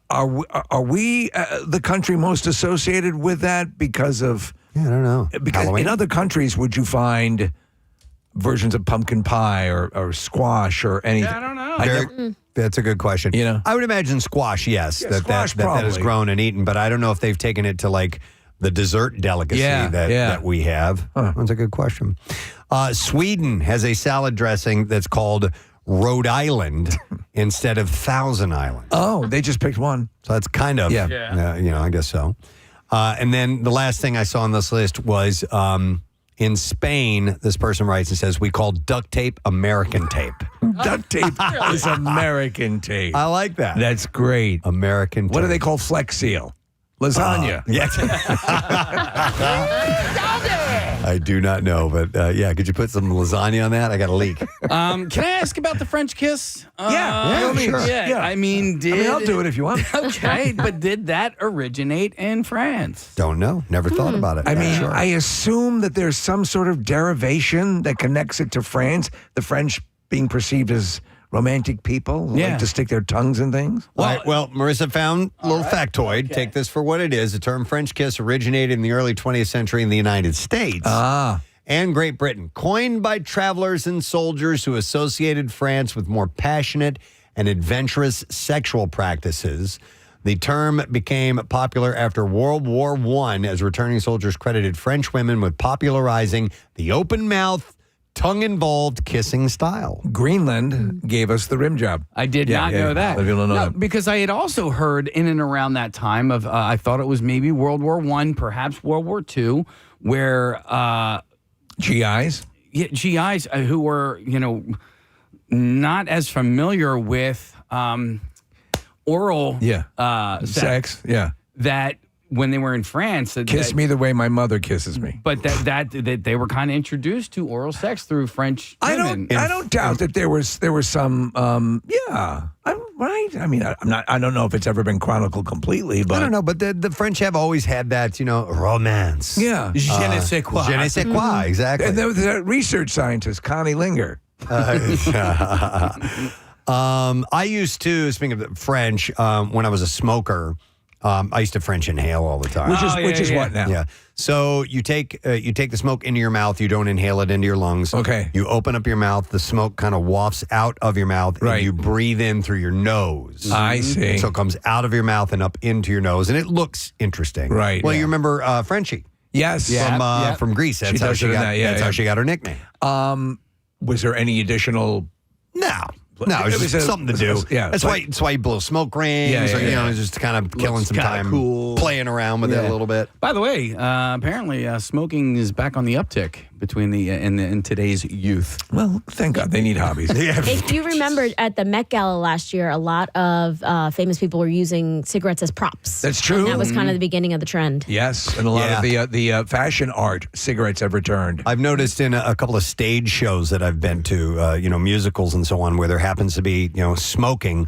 Are we the country most associated with that because of? Yeah, I don't know. Because Halloween? in other countries, would you find versions of pumpkin pie or squash or anything? Yeah, I don't know. That's a good question. You know, I would imagine squash, yes, Yeah, squash that is probably. grown and eaten, but I don't know if they've taken it to like the dessert delicacy that we have. That's a good question. Sweden has a salad dressing that's called Rhode Island instead of Thousand Island. Oh, they just picked one. So that's kind of, I guess so. And then the last thing I saw on this list was in Spain, this person writes and says, we call duct tape American tape. Duct tape is American tape. I like that. That's great. American tape. What do they call Flex Seal? Lasagna. Yes. I do not know, but could you put some lasagna on that? I got a leak. Can I ask about the French kiss? sure. Yeah. I mean, I'll do it if you want. Okay, but did that originate in France? Don't know. Never thought about it. I mean, Sure. I assume that there's some sort of derivation that connects it to France, the French being perceived as romantic people, like to stick their tongues in things. All right, well, Marissa found a little factoid. Okay. Take this for what it is. The term French kiss originated in the early 20th century in the United States and Great Britain, coined by travelers and soldiers who associated France with more passionate and adventurous sexual practices. The term became popular after World War I as returning soldiers credited French women with popularizing the open mouth, tongue-involved kissing style. Greenland gave us the rim job. I did not know that. If you don't know that. Because I had also heard in and around that time of, I thought it was maybe World War I, perhaps World War II, where GIs? Yeah, GIs who were, not as familiar with oral sex. Yeah. That when they were in France, Kiss me the way my mother kisses me. But that they were kind of introduced to oral sex through French women. I don't doubt that there was some right. I mean, I don't know if it's ever been chronicled completely, but I don't know, but the French have always had that, romance. Yeah. Je ne sais quoi. Je ne sais quoi, exactly. And there was that research scientist, Connie Linger. I used to, speaking of French, when I was a smoker, I used to French inhale all the time. Which is what now? Yeah. So you take the smoke into your mouth. You don't inhale it into your lungs. Okay. You open up your mouth. The smoke kind of wafts out of your mouth, Right. and you breathe in through your nose. I see. So it comes out of your mouth and up into your nose, and it looks interesting. Right. Well, you remember Frenchie? Yes. From Greece. That's how she got. How she got her nickname. Was there any additional? No, it was just something to do. That's why you blow smoke rings. Just kind of killing some time, playing around with it a little bit. By the way, apparently smoking is back on the uptick between in today's youth. Well, thank God they need hobbies. If you remember at the Met Gala last year, a lot of famous people were using cigarettes as props. That's true. And that was kind of the beginning of the trend. Yes, and a lot of the fashion art cigarettes have returned. I've noticed in a couple of stage shows that I've been to, musicals and so on, where there happens to be, smoking.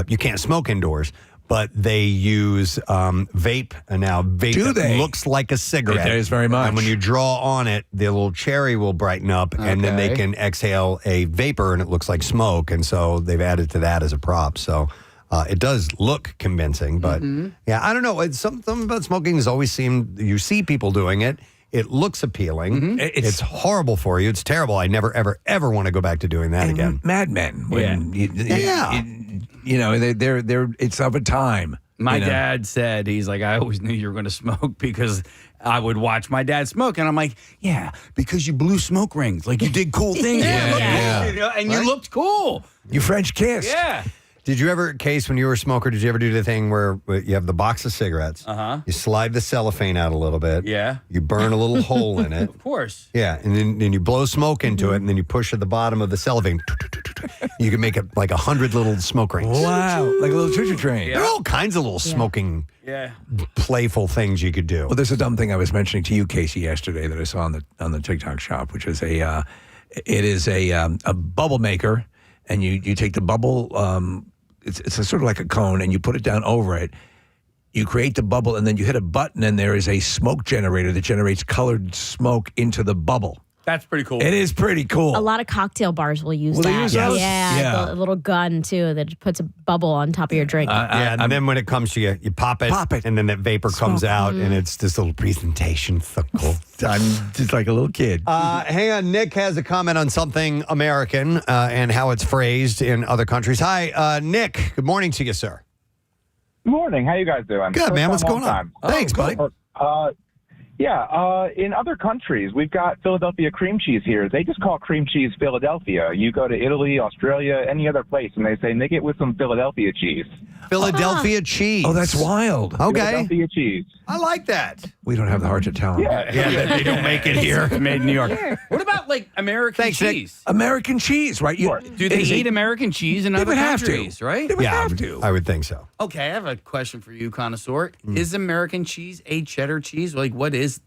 You can't smoke indoors, but they use vape. And now vape Do they? looks like a cigarette. It does very much. And when you draw on it, the little cherry will brighten up, and then they Okay. can exhale a vapor, and it looks like smoke. And so they've added to that as a prop. So it does look convincing, but yeah, I don't know. It's something about smoking has always seemed, you see people doing it. It looks appealing. It's horrible for you. It's terrible. I never, ever, ever want to go back to doing that again. Mad Men. When you know, they're it's of a time. My you know. dad said, he's like, I always knew you were going to smoke because I would watch my dad smoke. And I'm like, yeah, because you blew smoke rings. Like you did cool things. Yeah. You know, and you looked cool. You French kissed. Yeah. Did you ever, Case, when you were a smoker, did you ever do the thing where you have the box of cigarettes, you slide the cellophane out a little bit, you burn a little hole in it. Of course. Yeah, and then you blow smoke into it, and then you push at the bottom of the cellophane. You can make it like 100 little smoke rings. Wow, like a little choo-choo train. There are all kinds of little smoking, playful things you could do. Well, there's a dumb thing I was mentioning to you, Casey, yesterday that I saw on the TikTok shop, which is it is a bubble maker, and you take the bubble. It's a sort of like a cone, and you put it down over it. You create the bubble, and then you hit a button, and there is a smoke generator that generates colored smoke into the bubble. That's pretty cool. It is pretty cool. A lot of cocktail bars will use Will they that. use those? Yeah, a little gun too that puts a bubble on top of your drink. And then when it comes to you pop it, and then that vapor comes out, and it's this little presentation. So cool. I'm just like a little kid. Hang on, Nick has a comment on something American and how it's phrased in other countries. Hi, Nick. Good morning to you, sir. Good morning. How you guys doing? Good, man. What's going on? Time. Thanks, buddy. In other countries, we've got Philadelphia cream cheese here. They just call cream cheese Philadelphia. You go to Italy, Australia, any other place, and they say, make it with some Philadelphia cheese. Philadelphia cheese. Oh, that's wild. Okay. Philadelphia cheese. I like that. We don't have the heart to tell them. Yeah, they don't make it here. It's made in New York. What about like American cheese? American cheese, right? Do they eat American cheese in They other would have countries, to. right? They would have to. I would think so. Okay, I have a question for you, connoisseur. Is American cheese a cheddar cheese? Like, what is,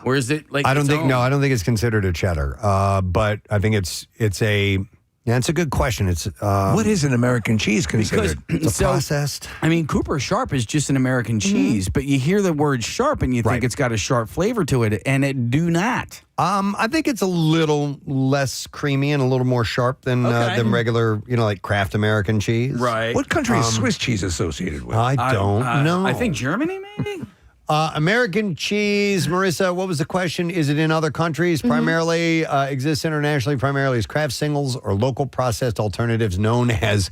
or is it like? I don't its think. own? No, I don't think it's considered a cheddar. But I think it's a. Yeah, it's a good question. It's what is an American cheese considered? It's processed. I mean, Cooper Sharp is just an American cheese, but you hear the word sharp and you think it's got a sharp flavor to it, and it do not. I think it's a little less creamy and a little more sharp than regular, like Kraft American cheese. Right. What country is Swiss cheese associated with? I don't know. I think Germany, maybe. American cheese, Marissa, what was the question? Is it in other countries? Primarily exists internationally, primarily as Kraft singles or local processed alternatives known as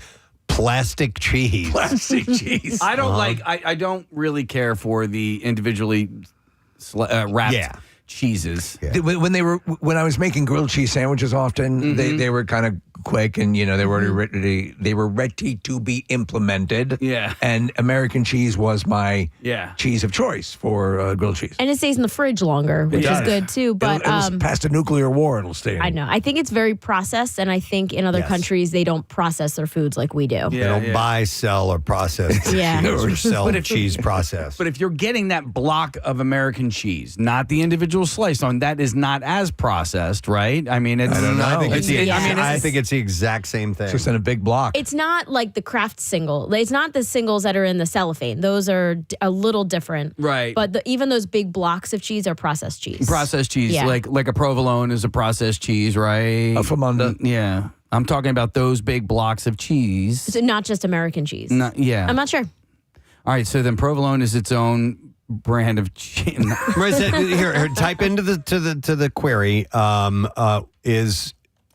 plastic cheese. Plastic cheese. I don't I don't really care for the individually wrapped cheeses. Yeah. When I was making grilled cheese sandwiches, often they were kind of quick, and they were ready to be implemented. Yeah, and American cheese was my cheese of choice for grilled cheese. And it stays in the fridge longer, which is good too. But it'll past a nuclear war, it'll stay. I know. I think it's very processed, and I think in other countries they don't process their foods like we do. They don't buy, sell, or process cheese or sell cheese processed. But if you're getting that block of American cheese, not the individual slice on, that is not as processed, right? I mean, it's, I don't know. I think I think it's the exact same thing. It's just in a big block. It's not like the Kraft single. It's not the singles that are in the cellophane. Those are a little different. Right. But even those big blocks of cheese are processed cheese. Processed cheese, Yeah. like a provolone is a processed cheese, right? A famunda. Yeah. I'm talking about those big blocks of cheese. So not just American cheese. Yeah. I'm not sure. All right, so then provolone is its own brand of cheese. Marissa, here, type into the query.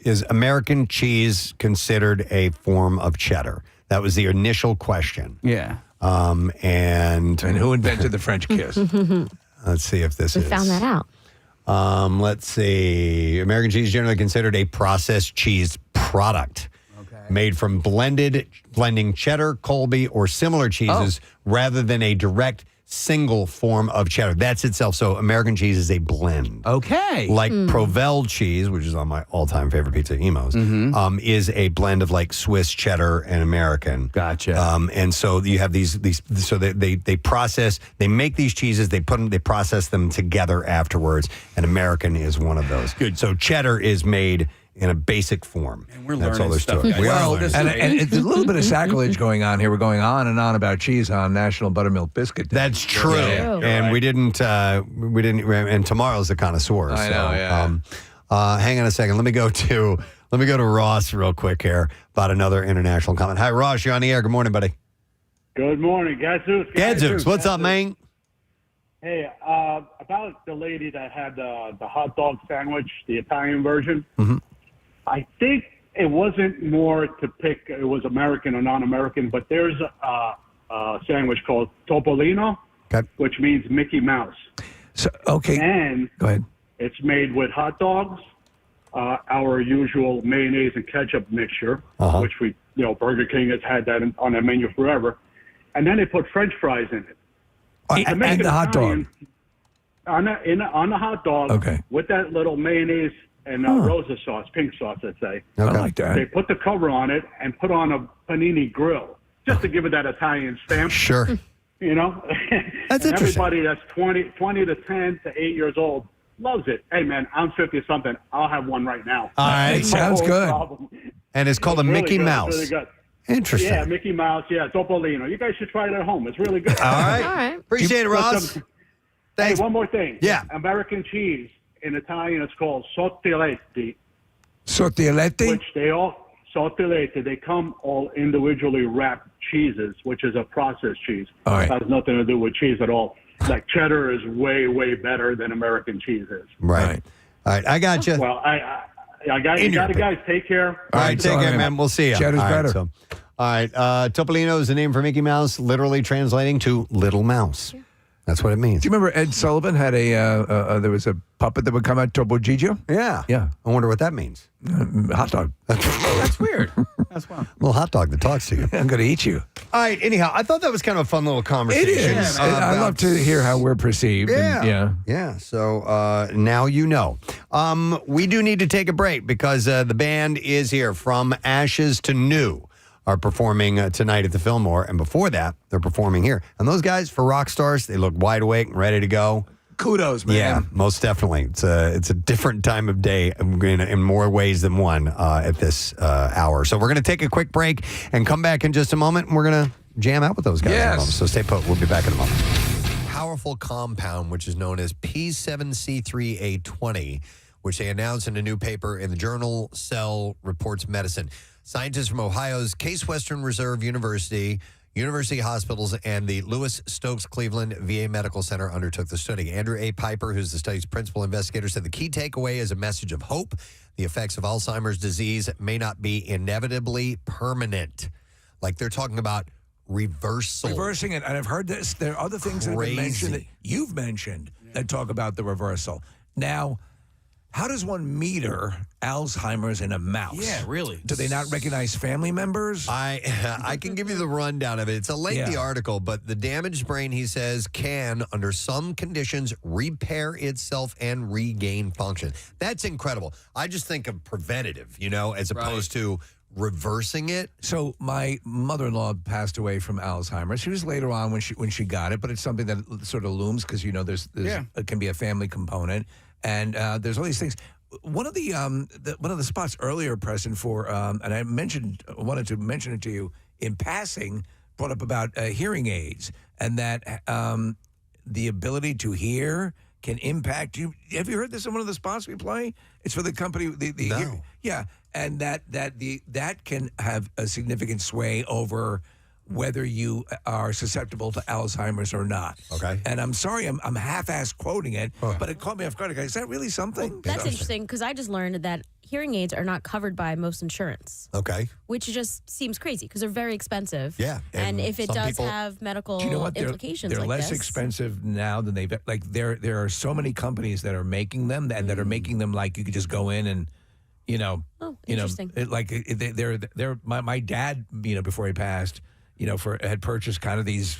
Is American cheese considered a form of cheddar? That was the initial question. Yeah. And who invented the French kiss? Let's see if this We is. found that out. Let's see. American cheese is generally considered a processed cheese product. Made from blending cheddar, Colby, or similar cheeses rather than a direct single form of cheddar. That's itself. So American cheese is a blend. Okay. Like Provel cheese, which is on my all-time favorite pizza, Emo's, is a blend of like Swiss cheddar and American. Gotcha. And so you have these so they process, they make these cheeses, they process them together afterwards, and American is one of those. Good. So cheddar is made in a basic form. And we're That's all learning there's to stuff, it. guys. We are Well, learning. and it's a little bit of sacrilege going on here. We're going on and on about cheese on National Buttermilk Biscuit Day. That's true. Yeah. And we didn't, and tomorrow's the connoisseur. I know, yeah. Hang on a second. Let me go to Ross real quick here about another international comment. Hi, Ross. You're on the air. Good morning, buddy. Good morning, Gadzooks. Gadzooks. What's up, man? Hey, about the lady that had the hot dog sandwich, the Italian version. Mm-hmm. I think it wasn't more to pick it was American or non-American, but there's a sandwich called Topolino, which means Mickey Mouse. So, okay. And go ahead. It's made with hot dogs, our usual mayonnaise and ketchup mixture, which Burger King has had that on their menu forever. And then they put French fries in it. And the hot dog. On the hot dog, with that little mayonnaise and rosa sauce, pink sauce, let's say. I like that. They put the cover on it and put on a panini grill just to give it that Italian stamp. Sure. You know? That's and interesting. everybody that's 20 to 10 to 8 years old loves it. Hey, man, I'm 50-something. I'll have one right now. All right. Sounds good. Problem. And it's called a really Mickey good. Mouse. It's really good. Interesting. Yeah, Mickey Mouse. Yeah, Topolino. You guys should try it at home. It's really good. All right. Appreciate it, Ross. Hey, one more thing. Yeah. American cheese in Italian, it's called sottiletti. Sottiletti? Which sottiletti. They come all individually wrapped cheeses, which is a processed cheese. All right. It has nothing to do with cheese at all. Like cheddar is way, way better than American cheese is. Right. All right. I got you. Well, I got you. Guys. Take care. All right, take care, man. We'll see you. Cheddar's better. All right, Topolino is the name for Mickey Mouse, literally translating to little mouse. That's what it means. Do you remember Ed Sullivan had there was a puppet that would come out, Topo Gigio? Yeah. Yeah. I wonder what that means. Hot dog. That's weird. That's wild. Little hot dog that talks to you. I'm going to eat you. All right, anyhow, I thought that was kind of a fun little conversation. It is. I love to hear how we're perceived. Yeah. And, So now you know. We do need to take a break because the band is here. From Ashes to New are performing tonight at the Fillmore. And before that, they're performing here. And those guys, for rock stars, they look wide awake and ready to go. Kudos, man. Yeah, most definitely. It's a different time of day in more ways than one at this hour. So we're going to take a quick break and come back in just a moment. And we're going to jam out with those guys. In a moment. So stay put. We'll be back in a moment. Powerful compound, which is known as P7C3A20, which they announced in a new paper in the journal Cell Reports Medicine. Scientists from Ohio's Case Western Reserve University Hospitals, and the Lewis Stokes Cleveland VA Medical Center undertook the study. Andrew A. Piper, who's the study's principal investigator, said the key takeaway is a message of hope. The effects of Alzheimer's disease may not be inevitably permanent. Like they're talking about reversal. Reversing it. And I've heard this. There are other things that have been mentioned that you've mentioned that talk about the reversal. Now, how does one meter Alzheimer's in a mouse? Yeah, really. Do they not recognize family members? I can give you the rundown of it. It's a lengthy article, but the damaged brain, he says, can, under some conditions, repair itself and regain function. That's incredible. I just think of preventative, as opposed to reversing it. So my mother-in-law passed away from Alzheimer's. She was later on when she got it, but it's something that sort of looms because there's it can be a family component. And there's all these things. One of the spots earlier, Preston, for and I wanted to mention it to you in passing, brought up about hearing aids and that the ability to hear can impact you. Have you heard this in one of the spots we play? It's for the company. No. Yeah, and that can have a significant sway over whether you are susceptible to Alzheimer's or not. Okay. And I'm sorry, I'm half-ass quoting it, but it caught me off guard. Is that really something? Well, that's interesting because I just learned that hearing aids are not covered by most insurance. Okay. Which just seems crazy because they're very expensive. Yeah. And if it does have medical Do you know what? implications They're like less this. expensive now than they've like. There are so many companies that are making them and that are making them like you could just go in and. Interesting. They're my dad, before he passed, had purchased kind of these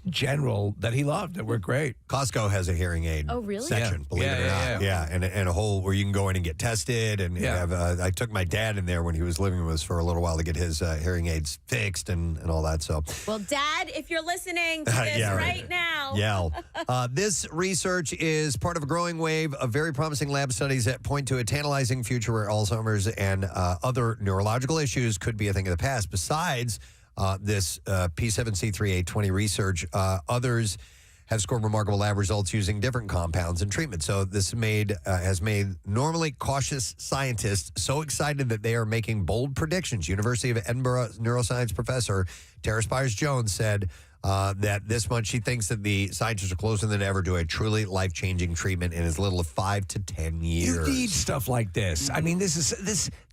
general that he loved that were great. Costco has a hearing aid section, believe it or not. Yeah. And a whole where you can go in and get tested. And have, I took my dad in there when he was living with us for a little while to get his hearing aids fixed and all that. So, well, Dad, if you're listening to this right now. Yell. This research is part of a growing wave of very promising lab studies that point to a tantalizing future where Alzheimer's and other neurological issues could be a thing of the past. Besides this P7C3A20 research, others have scored remarkable lab results using different compounds and treatments. So this has made normally cautious scientists so excited that they are making bold predictions. University of Edinburgh neuroscience professor Tara Spires-Jones said that this month she thinks that the scientists are closer than ever to a truly life-changing treatment in as little as 5 to 10 years. You need stuff like this. I mean, this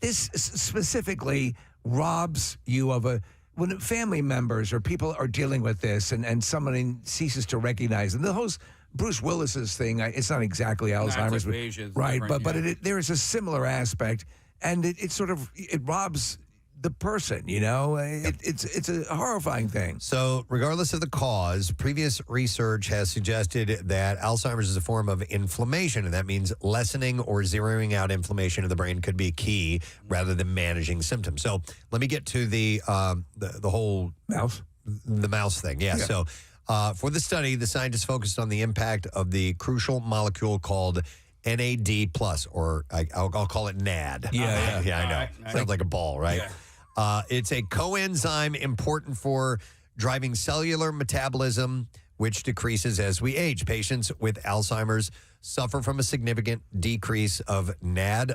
specifically robs you of when family members or people are dealing with this and somebody ceases to recognize them. The whole Bruce Willis's thing, it's not exactly Alzheimer's, right? But there is a similar aspect, and it robs the person, it's a horrifying thing. So regardless of the cause, previous research has suggested that Alzheimer's is a form of inflammation, and that means lessening or zeroing out inflammation in the brain could be key rather than managing symptoms. So let me get to the whole mouse thing. Yeah. So for the study, the scientists focused on the impact of the crucial molecule called NAD+, or I'll call it NAD. Yeah, I know. Sounds like a ball, right? Yeah. It's a coenzyme important for driving cellular metabolism, which decreases as we age. Patients with Alzheimer's suffer from a significant decrease of NAD+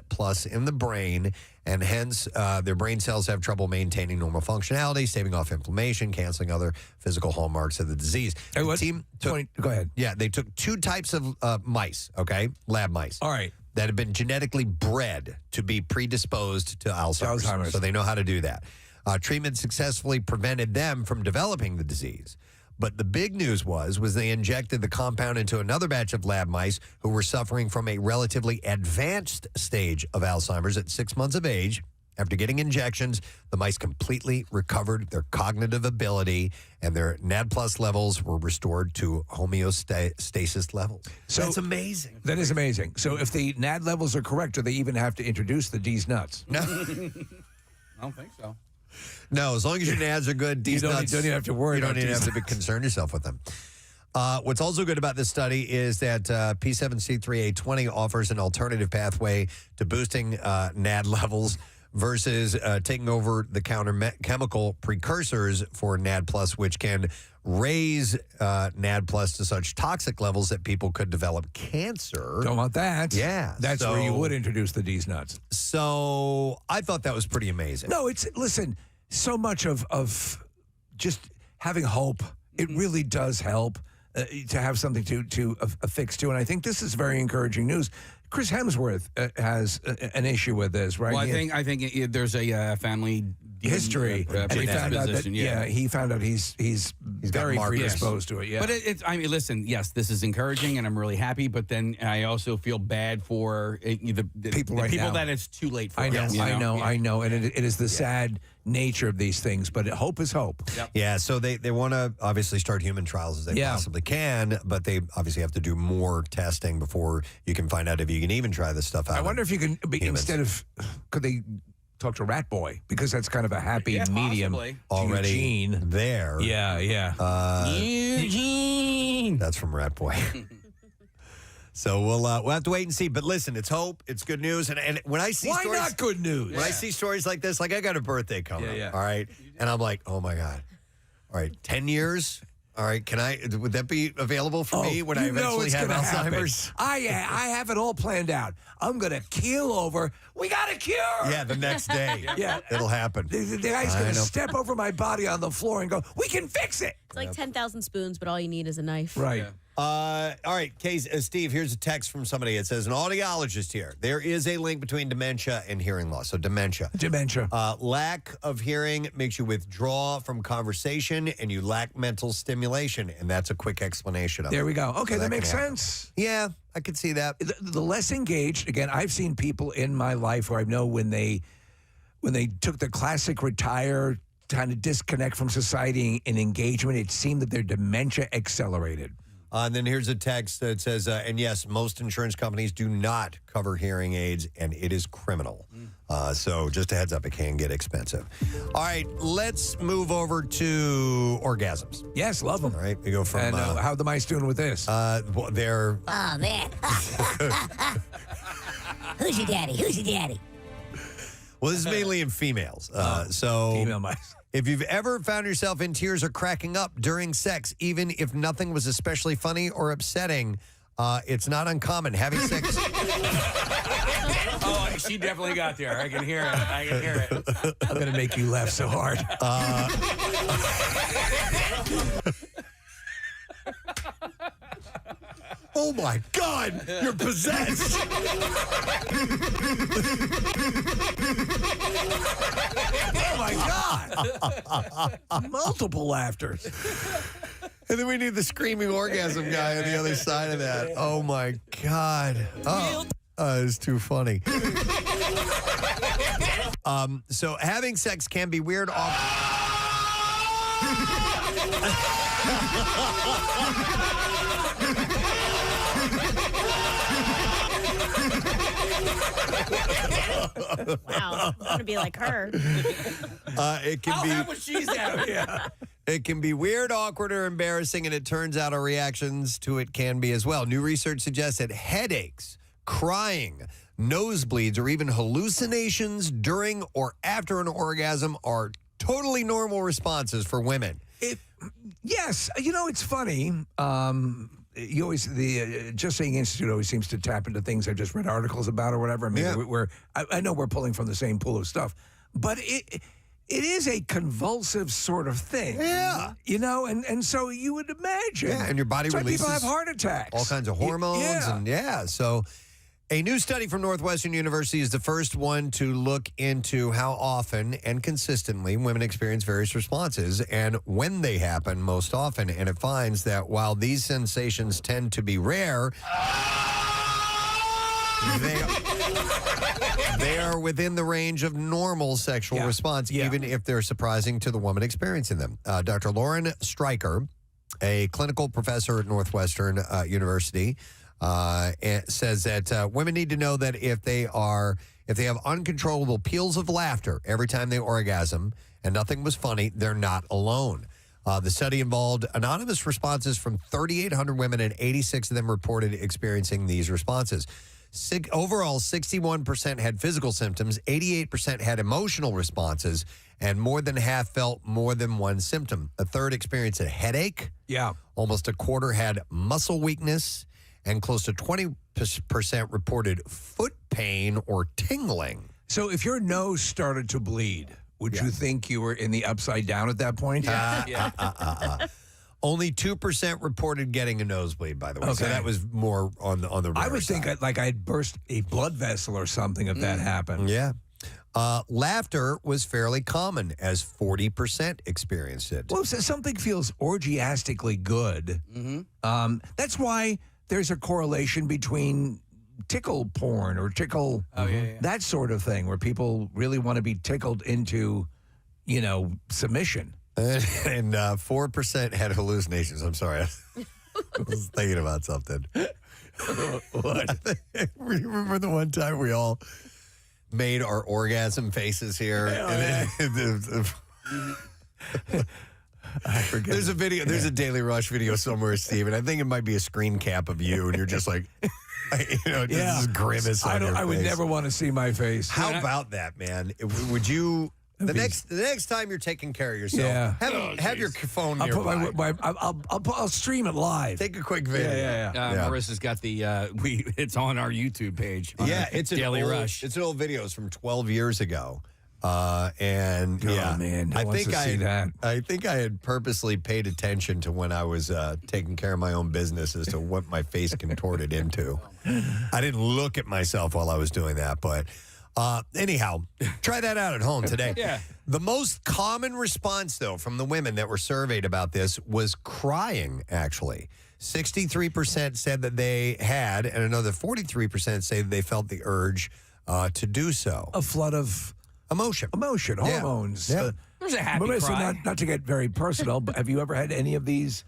in the brain, and hence their brain cells have trouble maintaining normal functionality, staving off inflammation, canceling other physical hallmarks of the disease. Go ahead. Yeah, they took 2 types of mice, lab mice. All right. That have been genetically bred to be predisposed to Alzheimer's. So they know how to do that. Treatment successfully prevented them from developing the disease. But the big news was they injected the compound into another batch of lab mice who were suffering from a relatively advanced stage of Alzheimer's at 6 months of age. After getting injections, the mice completely recovered their cognitive ability, and their NAD+ levels were restored to homeostasis levels. So that's amazing. That is amazing. So if the NAD levels are correct, do they even have to introduce the D's nuts? No. I don't think so. No, as long as your NADs are good, D's nuts, you don't even have to worry about You don't even have to concern yourself with them. What's also good about this study is that P7C3A20 offers an alternative pathway to boosting NAD levels versus taking over the chemical precursors for NAD+, which can raise NAD+ to such toxic levels that people could develop cancer. Don't want that. Yeah. That's where you would introduce the D's nuts. So I thought that was pretty amazing. No, listen, so much of just having hope, it really does help to have something to affix to. And I think this is very encouraging news. Chris Hemsworth has an issue with this, right? Well, I think there's a family history, and he found out that he found out he's very predisposed to it. Yeah, but I mean, listen, yes, this is encouraging, and I'm really happy. But then I also feel bad for the people now. that it's too late for. I know, and it is the sad nature of these things. But hope is hope. Yep. Yeah, so they want to obviously start human trials as they possibly can, but they obviously have to do more testing before you can find out if you can even try this stuff out. I wonder if you can could they talk to Rat Boy, because that's kind of a happy medium already Eugene. There. Yeah. Eugene. That's from Rat Boy. So we'll have to wait and see. But listen, it's hope. It's good news. And when I see stories, not good news? When I see stories like this, like I got a birthday coming up, all right? And I'm like, oh my God. All right, 10 years. All right, would that be available for me when I eventually have Alzheimer's? I have it all planned out. I'm going to keel over. We got a cure. Yeah, the next day. It'll happen. The guy's going to step over my body on the floor and go, we can fix it. It's like 10,000 spoons, but all you need is a knife. Right. Yeah. All right, Steve, here's a text from somebody. It says, an audiologist here. There is a link between dementia and hearing loss. So dementia. Lack of hearing makes you withdraw from conversation and you lack mental stimulation. And that's a quick explanation of it. There we go. Okay, So that makes can sense. Yeah, I could see that. The less engaged, again, I've seen people in my life where I know when they took the classic retire kind of disconnect from society and engagement, it seemed that their dementia accelerated. And then here's a text that says, and yes, most insurance companies do not cover hearing aids, and it is criminal. So just a heads up, it can get expensive. All right, let's move over to orgasms. Yes, love them. All right, we go from... And how are the mice doing with this? Well, they're... Oh, man. Who's your daddy? Who's your daddy? Well, this is mainly in females. So female mice. If you've ever found yourself in tears or cracking up during sex, even if nothing was especially funny or upsetting, it's not uncommon. Having sex... Oh, she definitely got there. I can hear it. I'm going to make you laugh so hard. Oh, my God. You're possessed. Oh, my God. Multiple laughters. And then we need the screaming orgasm guy on the other side of that. Oh, my God. Oh, it's too funny. So having sex can be weird. Wow, I'm gonna be like her. It can be what she's at. Yeah. It can be weird, awkward, or embarrassing, and it turns out our reactions to it can be as well. New research suggests that headaches, crying, nosebleeds, or even hallucinations during or after an orgasm are totally normal responses for women. Yes, it's funny. You always the Just Saying Institute always seems to tap into things I've just read articles about or whatever. I mean, I know we're pulling from the same pool of stuff, but it is a convulsive sort of thing. Yeah, and so you would imagine. Yeah, and your body releases people have heart attacks, all kinds of hormones, and so. A new study from Northwestern University is the first one to look into how often and consistently women experience various responses and when they happen most often. And it finds that while these sensations tend to be rare, they are within the range of normal sexual response, even if they're surprising to the woman experiencing them. Dr. Lauren Stryker, a clinical professor at Northwestern University, says that women need to know that if they have uncontrollable peals of laughter every time they orgasm and nothing was funny, they're not alone. The study involved anonymous responses from 3,800 women, and 86 of them reported experiencing these responses. Overall, 61% had physical symptoms, 88% had emotional responses, and more than half felt more than one symptom. A third experienced a headache. Yeah. Almost a quarter had muscle weakness. And close to 20% reported foot pain or tingling. So if your nose started to bleed, would you think you were in the upside down at that point? Only 2% reported getting a nosebleed, by the way. Okay. So that was more on the rare I would side. think I had burst a blood vessel or something if that happened. Yeah. Laughter was fairly common, as 40% experienced it. Well, so something feels orgiastically good. That's why there's a correlation between tickle porn or tickle, that sort of thing, where people really want to be tickled into, submission. And 4% had hallucinations. I'm sorry. I was thinking about something. What? Remember the one time we all made our orgasm faces here? I forget. There's a video. There's a Daily Rush video somewhere, Steve, and I think it might be a screen cap of you, and you're just like, this is grimace. I would never want to see my face. How about that, man? Would you? The next time you're taking care of yourself, have your phone nearby. I'll stream it live. Take a quick video. Marissa's got the it's on our YouTube page. It's Daily Rush. It's an old videos from 12 years ago. Man, I think I had purposely paid attention to when I was taking care of my own business as to what my face contorted into. I didn't look at myself while I was doing that, but anyhow, try that out at home today. The most common response, though, from the women that were surveyed about this was crying, actually. 63% said that they had, and another 43% say that they felt the urge to do so. A flood of emotion, hormones. Yeah. There's a happy Marissa, cry. not to get very personal, but have you ever had any of these?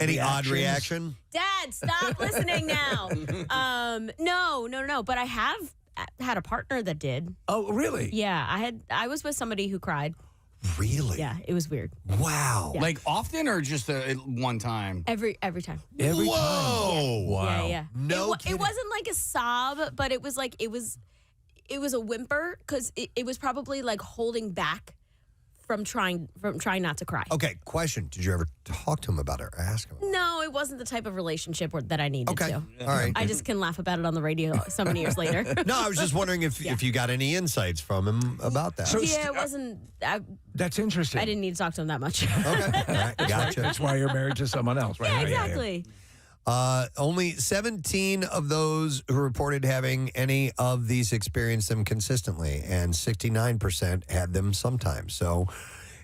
Any odd reactions? reaction? Dad, stop listening now. No. But I have had a partner that did. Oh, really? Yeah, I was with somebody who cried. Really? Yeah, it was weird. Wow. Yeah. Like often or just one time? Every time. Every time. Whoa. Wow. Yeah. No It wasn't like a sob, but it was like it was a whimper because it was probably like holding back from trying not to cry. Okay, question. Did you ever talk to him about it or ask him? No, it wasn't the type of relationship that I needed to. All right. I just can laugh about it on the radio so many years later. No, I was just wondering if you got any insights from him about that. It wasn't. That's interesting. I didn't need to talk to him that much. Okay. All right. Gotcha. That's why you're married to someone else, right? Yeah, Yeah, exactly. Only 17 of those who reported having any of these experienced them consistently, and 69% had them sometimes. So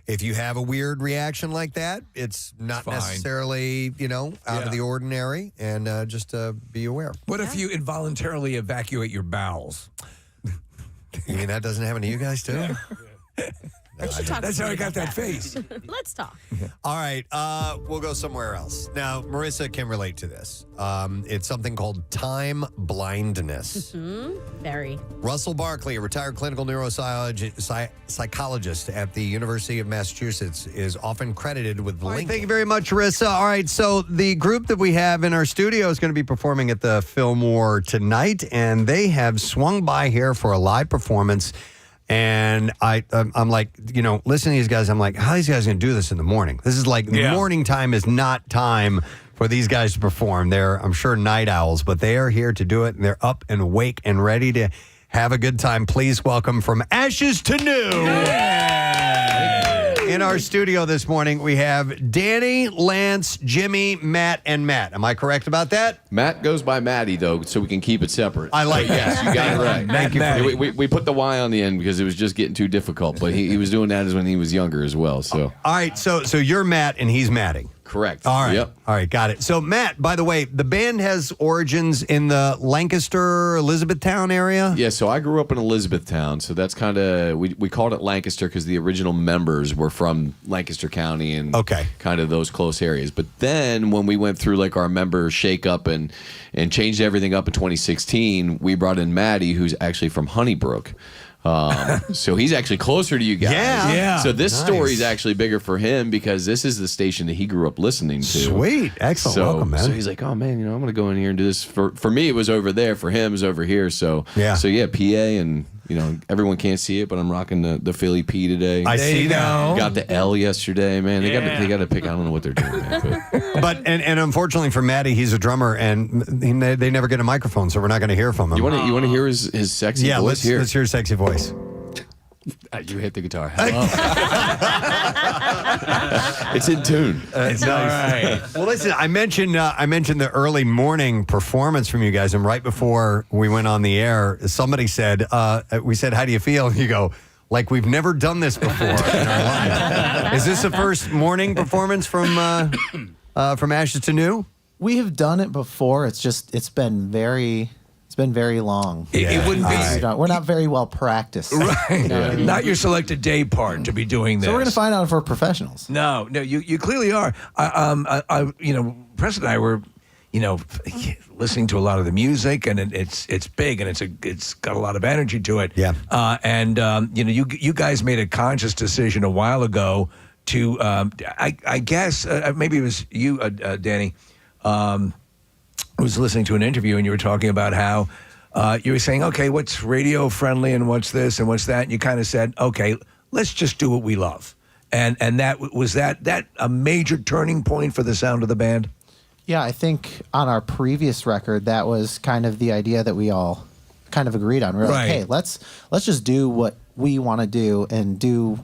if you have a weird reaction like that, it's not necessarily, out of the ordinary, and just be aware. What if you involuntarily evacuate your bowels? You mean that doesn't happen to you guys, too? That's how I got that face. Let's talk. All right, we'll go somewhere else. Now, Marissa can relate to this. It's something called time blindness. Very. Russell Barkley, a retired clinical psychologist at the University of Massachusetts, is often credited with linking. Thank you very much, Marissa. All right, so the group that we have in our studio is going to be performing at the Fillmore tonight, and they have swung by here for a live performance. And I'm like, listening to these guys, I'm like, how are these guys going to do this in the morning? This is like, morning time is not time for these guys to perform. They're, I'm sure, night owls, but they are here to do it, and they're up and awake and ready to have a good time. Please welcome From Ashes to New. In our studio this morning, we have Danny, Lance, Jimmy, Matt, and Matt. Am I correct about that? Matt goes by Matty, though, so we can keep it separate. I like that. Yes, you got it right. Thank you. We put the Y on the end because it was just getting too difficult, but he was doing that as when he was younger as well. So All right, so you're Matt and he's Matty. Correct. All right. Yep. All right, got it. So, Matt, by the way, the band has origins in the Lancaster, Elizabethtown area? Yeah, so I grew up in Elizabethtown, so that's kind of, we called it Lancaster because the original members were from Lancaster County and kind of those close areas. But then when we went through like our member shake-up and changed everything up in 2016, we brought in Matty, who's actually from Honeybrook. So he's actually closer to you guys. Yeah. So this story is actually bigger for him because this is the station that he grew up listening to. Sweet. Excellent. So, Welcome, man. So he's like, oh, man, I'm going to go in here and do this. For me, it was over there. For him, it was over here. So, PA and, everyone can't see it, but I'm rocking the Philly P today. I see that. Got the L yesterday, man. They got to pick. I don't know what they're doing, man. But unfortunately for Matty, he's a drummer, and they never get a microphone, so we're not going to hear from him. You want to hear his sexy voice? Yeah, let's hear his sexy voice. You hit the guitar. It's in tune. It's nice. All right. Well, listen, I mentioned the early morning performance from you guys, and right before we went on the air, somebody said, we said, how do you feel? And you go, like we've never done this before in our life. Is this the first morning performance from Ashes to New? We have done it before. It's been very long. It wouldn't be. We're not very well practiced. Right. You know what I mean? Not your selected day part to be doing this. So we're going to find out if we're professionals. No, you clearly are. Preston and I were, listening to a lot of the music, and it's big, and it's got a lot of energy to it. Yeah. You guys made a conscious decision a while ago to, I guess maybe it was you, Danny. Was listening to an interview, and you were talking about how you were saying, okay, what's radio friendly and what's this and what's that? And you kind of said, okay, let's just do what we love. And that was that a major turning point for the sound of the band? Yeah, I think on our previous record, that was kind of the idea that we all kind of agreed on. We're like, hey, let's just do what we want to do and do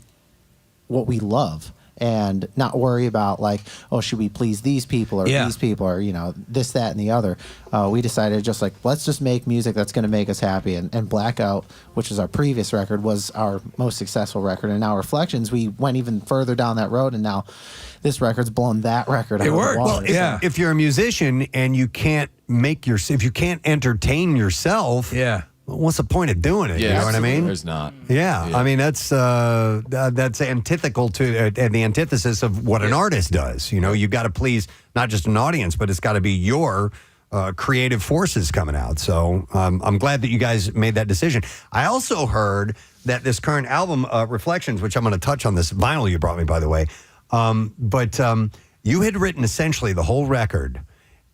what we love. And not worry about like, oh, should we please these people or these people or, this, that, and the other. We decided just like, let's just make music that's going to make us happy. And Blackout, which was our previous record, was our most successful record. And now Reflections, we went even further down that road. And now this record's blown that record out of the water. Well, if you're a musician and you can't if you can't entertain yourself, what's the point of doing it? Yeah, you know what I mean? There's not. Yeah, I mean that's antithetical to the antithesis of what an artist does. You know, you've got to please not just an audience, but it's got to be your creative forces coming out. So I'm glad that you guys made that decision. I also heard that this current album, Reflections, which I'm going to touch on this vinyl you brought me, by the way, but you had written essentially the whole record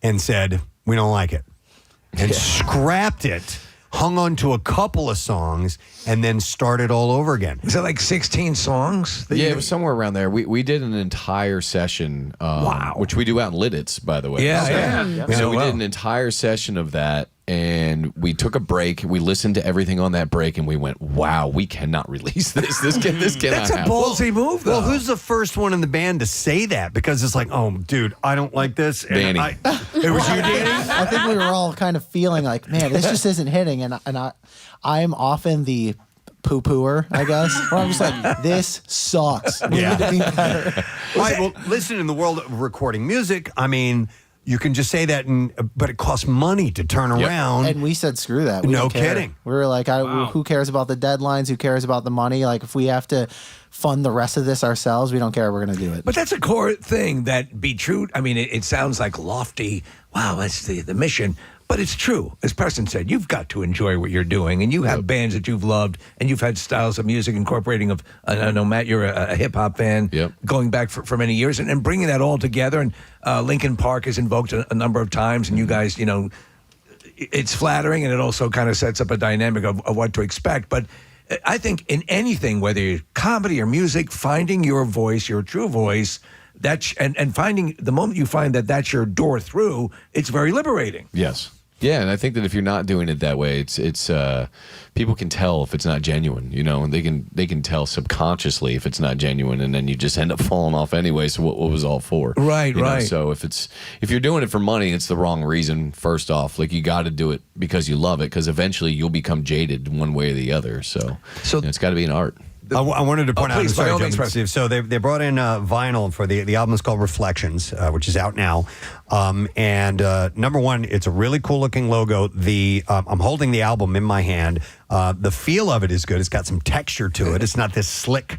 and said, we don't like it, and scrapped it, hung on to a couple of songs, and then started all over again. Is it like 16 songs? Yeah, it was somewhere around there. We did an entire session, which we do out in Lidditz, by the way. Yeah. So we did an entire session of that, and we took a break. We listened to everything on that break, and we went, wow, we cannot release this. This cannot That's a happen. ballsy move, though. Well, who's the first one in the band to say that? Because it's like, oh, dude, I don't like this. And Danny. It was you, Danny? I think we were all kind of feeling like, man, this just isn't hitting. And I'm often the poo-pooer, I guess, where I'm just like, this sucks. We need to be better. All right, well, listen, in the world of recording music, I mean, you can just say that, but it costs money to turn around. And we said, screw that. We No don't care. kidding. We were like, who cares about the deadlines? Who cares about the money? Like, if we have to fund the rest of this ourselves, we don't care. We're going to do it. But that's a core thing that be true. I mean, it sounds like lofty. Wow, that's the mission. But it's true. As Preston said, you've got to enjoy what you're doing. And you have bands that you've loved, and you've had styles of music incorporating of, I know, Matt, you're a hip-hop fan going back for many years, and bringing that all together. And Linkin Park is invoked a number of times, and you guys, you know, it's flattering, and it also kind of sets up a dynamic of what to expect. But I think in anything, whether you're comedy or music, finding your voice, your true voice, and finding the moment you find that that's your door through, it's very liberating. Yes. Yeah, and I think that if you're not doing it that way, it's people can tell if it's not genuine, you know, and they can tell subconsciously if it's not genuine, and then you just end up falling off anyway. So what was all for? Right, you know? right. So if you're doing it for money, it's the wrong reason. First off, like you got to do it because you love it, because eventually you'll become jaded one way or the other. So you know, it's got to be an art. I wanted to point out, please, sorry, by all Joe, means, Steve. So they brought in vinyl for the album is called Reflections, which is out now. And number one, it's a really cool looking logo. I'm holding the album in my hand. The feel of it is good. It's got some texture to it. It's not this slick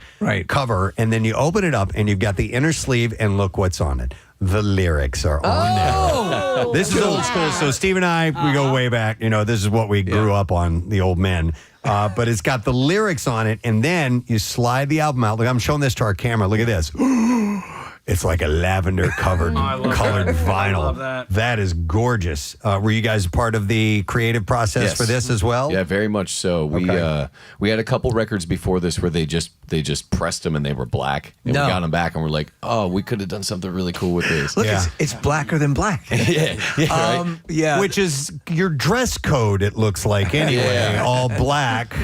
cover. And then you open it up and you've got the inner sleeve, and look what's on it. The lyrics are on there. This is old school. So Steve and I, we go way back. You know, this is what we grew up on, the old men. But it's got the lyrics on it, and then you slide the album out. Look, I'm showing this to our camera. Look at this. It's like a lavender colored vinyl. I love that. That is gorgeous. Were you guys part of the creative process for this as well? Yeah, very much so. We had a couple records before this where they just pressed them and they were black, and we got them back and we're like, oh, we could have done something really cool with this. Look, it's blacker than black. right? Which is your dress code, it looks like, anyway. All black.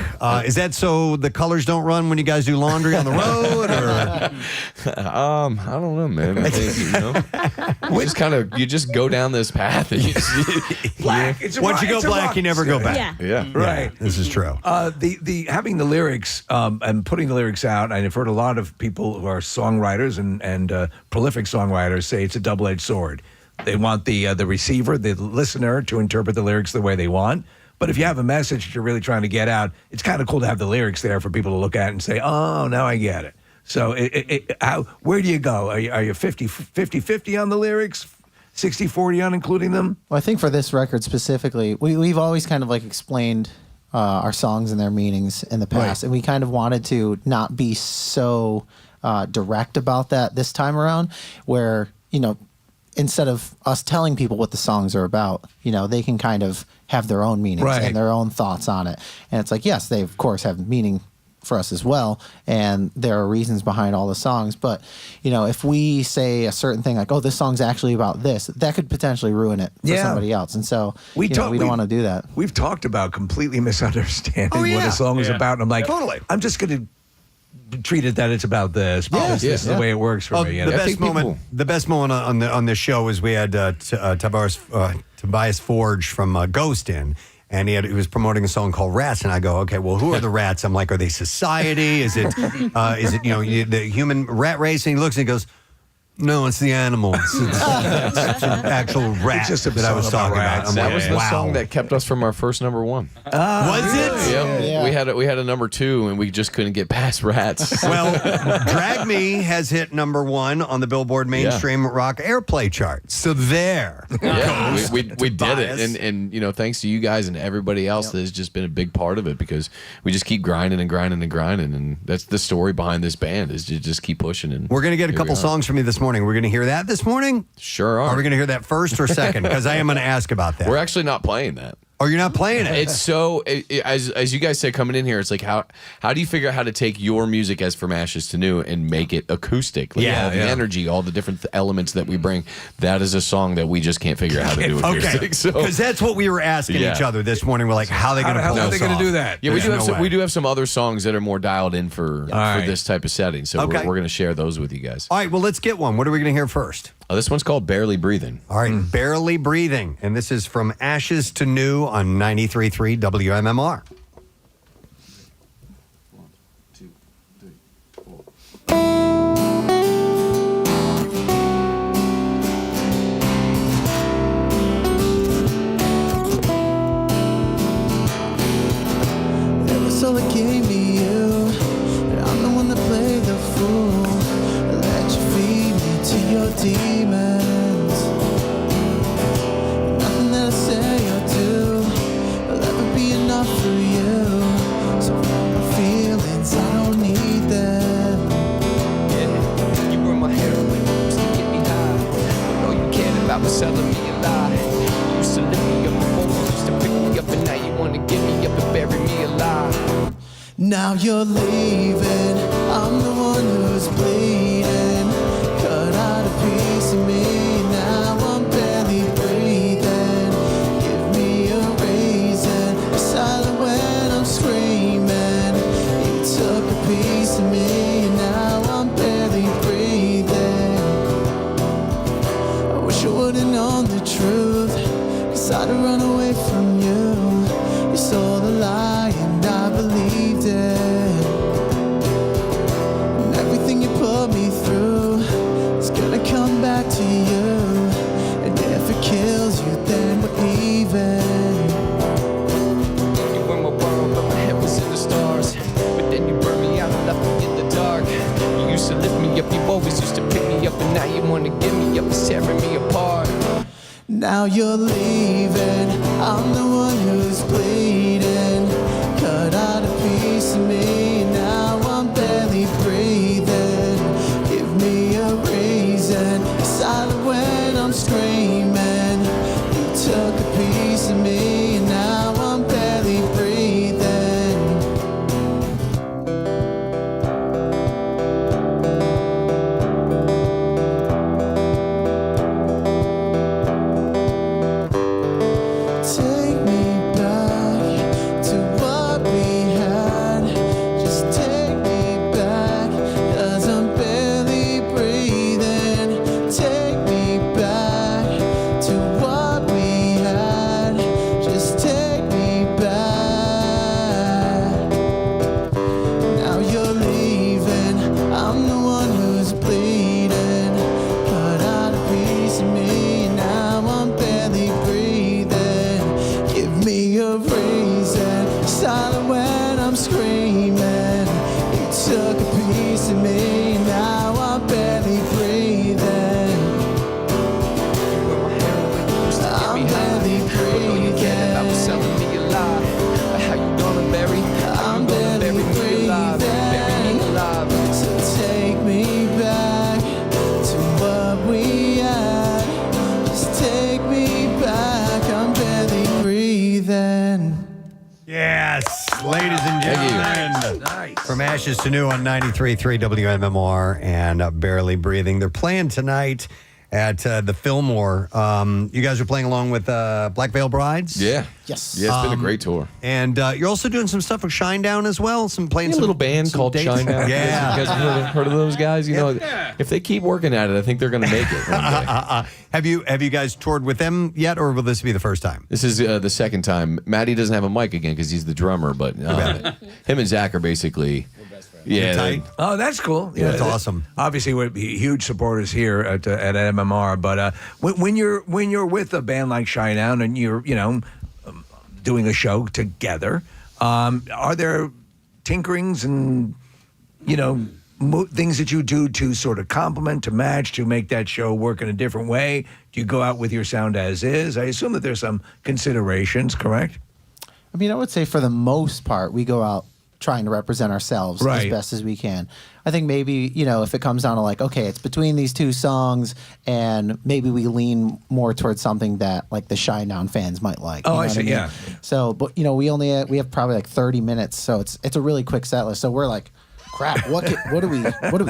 Is that so the colors don't run when you guys do laundry on the road? Or? I don't know, man. I think, you just go down this path and you just, black. Once you go black, you never go back. Yeah. Right. This is true. The having the lyrics and putting the lyrics out, and I've heard a lot of people who are songwriters and prolific songwriters say it's a double-edged sword. They want the receiver, the listener, to interpret the lyrics the way they want. But if you have a message that you're really trying to get out, it's kind of cool to have the lyrics there for people to look at and say, oh, now I get it. So where do you go? Are you 50-50 on the lyrics? 60-40 on including them? Well, I think for this record specifically, we've always kind of like explained our songs and their meanings in the past. And we kind of wanted to not be so direct about that this time around, where, you know, instead of us telling people what the songs are about, you know, they can kind of have their own meanings and their own thoughts on it. And it's like, yes, they of course have meaning for us as well, and there are reasons behind all the songs, but you know, if we say a certain thing like, oh, this song's actually about this, that could potentially ruin it for somebody else, and so we don't want to do that. We've talked about completely misunderstanding what a song is about, and I'm like, I'm just going to treat it that it's about this because this is the way it works for me. The best moment on this show was we had Tobias Forge from Ghost in. And he was promoting a song called Rats, and I go, okay, well, who are the rats? I'm like, are they society? Is it the human rat race? And he looks and he goes, No, it's the animal. It's an actual rat just a that I was song about talking about. rats. I'm That like, was the wow. song that kept us from our first number one. Was it? Yep. We had a number 2, and we just couldn't get past rats. Well, Drag Me has hit number 1 on the Billboard Mainstream Rock Airplay chart. So there. Yeah, we did bias. it, and thanks to you guys and everybody else that has just been a big part of it, because we just keep grinding and grinding and grinding, and that's the story behind this band, is to just keep pushing. And We're going to get a couple songs from you this morning. We're going to hear that this morning? Sure are. Are we going to hear that first or second? Because I am going to ask about that. We're actually not playing that. Oh, you're not playing it? It's so, as you guys said coming in here, it's like, how do you figure out how to take your music as From Ashes to New and make it acoustic? Like all the energy, all the different elements that we bring. That is a song that we just can't figure out how to do acoustic. Okay, because that's what we were asking each other this morning. We're like, how are they going to pull this off? do that? Yeah, we do have some other songs that are more dialed in for this type of setting. So we're going to share those with you guys. All right, well, let's get one. What are we going to hear first? This one's called Barely Breathing. All right, Barely Breathing. And this is From Ashes to New on 93.3 WMMR. It was all that gave me you, but I'm the one that played the fool. I let you feed me to your demons. Nothing that I say or do will ever be enough for you. So my feelings, I don't need them. Yeah, you were my heroin, used to get me high. But all you cared about was selling me a lie. You used to lift me up before, you used to pick me up, and now you wanna get me up and bury me alive. Now you're leaving, I'm the one who's bleeding. Cut out a piece of me, now I'm barely breathing. Give me a reason, silent when I'm screaming. You took a piece of me, now I'm barely breathing. I wish I would've known the truth, 'cause I'd have run away from you. You saw the lie and I believed it. And everything you put me through is gonna come back to you. And if it kills you, then we're even. You were my world, but my head was in the stars. But then you burned me out and left me in the dark. You used to lift me up, you always used to pick me up, and now you wanna get me up and tearing me apart. Now you're leaving, I'm the one who's bleeding. Cut out a piece of me, now I'm barely breathing. Give me a reason, silent when I'm screaming. You took a piece of me, now I'm barely breathing. Take me back to what we had. Just take me back, 'cause I'm barely breathing. Take me back to what we had. Just take me back. Now you're leaving, I'm the one who's bleeding. Cut out a piece of me, now I'm barely breathing. Give me a reason, silent when I'm screaming. You took a piece of me, now I'm barely breathing. I'm barely breathing. I was selling me a lie. How you gonna bury? I'm barely breathing. Bury me alive. So take me back to what we had. Just take me back, I'm barely breathing. Yes, ladies and gentlemen. From Ashes to New on 93.3 WMMR and Barely Breathing. They're playing tonight at the Fillmore. You guys are playing along with Black Veil Brides? Yeah. Yes. Yeah, it's been a great tour. And you're also doing some stuff with Shinedown as well? Playing A some little band some called dates? Shinedown. Yeah. You guys heard of those guys? You know, if they keep working at it, I think they're going to make it one day. Have you guys toured with them yet, or will this be the first time? This is the second time. Maddie doesn't have a mic again because he's the drummer, but him and Zach are basically Yeah. tight? Oh, that's cool. Yeah, that's awesome. Obviously, we're huge supporters here at MMR. But when you're with a band like Shinedown and you're doing a show together, are there tinkerings and things that you do to sort of complement, to match, to make that show work in a different way? Do you go out with your sound as is? I assume that there's some considerations, correct? I mean, I would say for the most part, we go out trying to represent ourselves as best as we can. I think maybe, if it comes down to like, okay, it's between these two songs and maybe we lean more towards something that like the Shinedown fans might like. Oh, you know I see, what mean? yeah. So, but we have probably like 30 minutes, so it's a really quick set list. So we're like, crap, what do we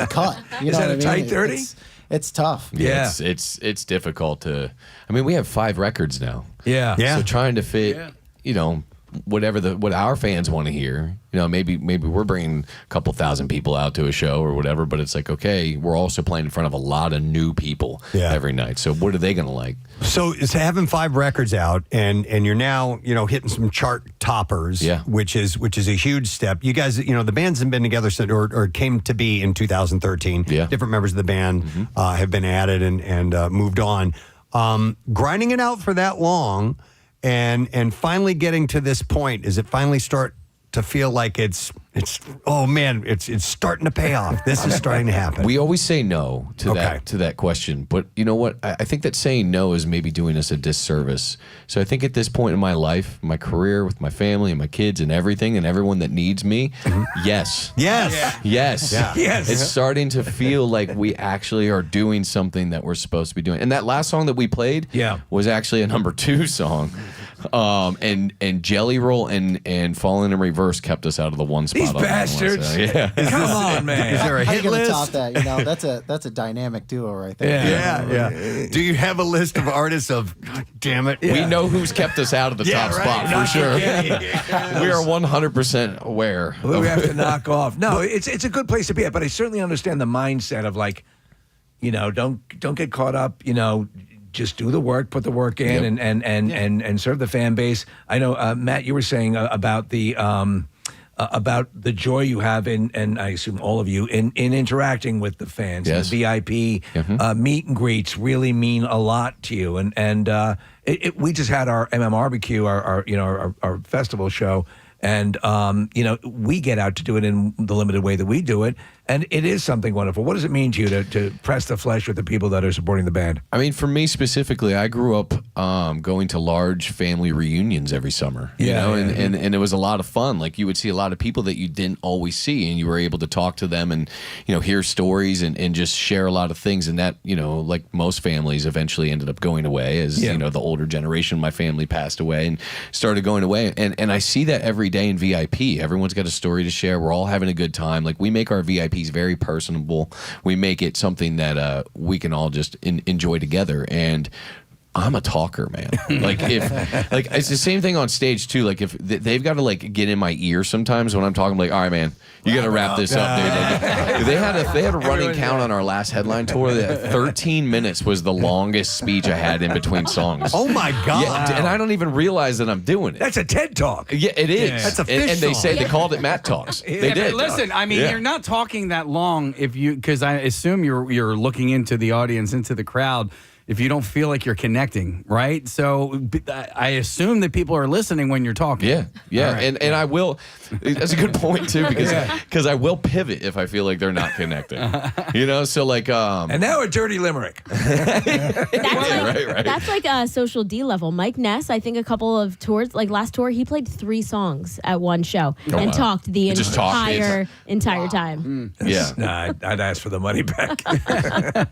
cut? Is that a tight 30? It's tough. Yeah, it's difficult to. I mean, we have 5 records now. Yeah. So trying to fit, what our fans want to hear. Maybe we're bringing a couple thousand people out to a show or whatever, but it's like, okay, we're also playing in front of a lot of new people every night. So what are they going to like? So it's having 5 records out, and you're now hitting some chart toppers, which is a huge step. You guys, the bands have been together since, or came to be in 2013. Yeah, different members of the band have been added and moved on. Grinding it out for that long, and finally getting to this point, is it finally start to feel like it's starting to pay off? This is starting to happen. We always say no to that question, but you know what? I think that saying no is maybe doing us a disservice. So I think at this point in my life, my career, with my family and my kids and everything and everyone that needs me, yes, it's starting to feel like we actually are doing something that we're supposed to be doing. And that last song that we played, was actually a number 2 song. And Jelly Roll and Falling in Reverse kept us out of the one spot. These bastards! Come on, man. Is there a How hit you gonna list? top that? That's a dynamic duo right there. Yeah. Do you have a list of artists of? God damn it! We know who's kept us out of the top spot for sure. We are 100% aware. We have to knock off. No, it's a good place to be at, but I certainly understand the mindset of like, don't get caught up. Just do the work, put the work in, and serve the fan base. I know, Matt, you were saying about the joy you have in, and I assume all of you, in interacting with the fans. Yes. The VIP meet and greets really mean a lot to you. And we just had our MMRBQ, our festival show. And, we get out to do it in the limited way that we do it. And it is something wonderful. What does it mean to you to press the flesh with the people that are supporting the band? I mean, for me specifically, I grew up going to large family reunions every summer. And it was a lot of fun. Like, you would see a lot of people that you didn't always see, and you were able to talk to them and, hear stories and just share a lot of things. And that, like most families eventually ended up going away as, the older generation of my family passed away and started going away. And I see that every day in VIP. Everyone's got a story to share. We're all having a good time. Like, we make our VIPs very personable. We make it something that we can all just enjoy together. And I'm a talker, man. It's the same thing on stage too. Like, if they've got to get in my ear sometimes when I'm talking, I'm like, all right, man, you got to wrap this up, dude. They had a running count on our last headline tour that 13 minutes was the longest speech I had in between songs. Oh my God. Yeah, and I don't even realize that I'm doing it. That's a TED Talk. Yeah, it is. Yeah. That's a fish and they song. say they called it Matt Talks. They did. But listen, I mean, you're not talking that long because I assume you're looking into the audience, into the crowd, if you don't feel like you're connecting, right? So I assume that people are listening when you're talking. Yeah. Right. And I will. That's a good point too, because I will pivot if I feel like they're not connecting. So like. And now a dirty limerick. That's like a Social D level. Mike Ness, I think a couple of tours, like last tour, he played 3 songs at one show and talked the entire time. Yeah. Nah, I'd ask for the money back.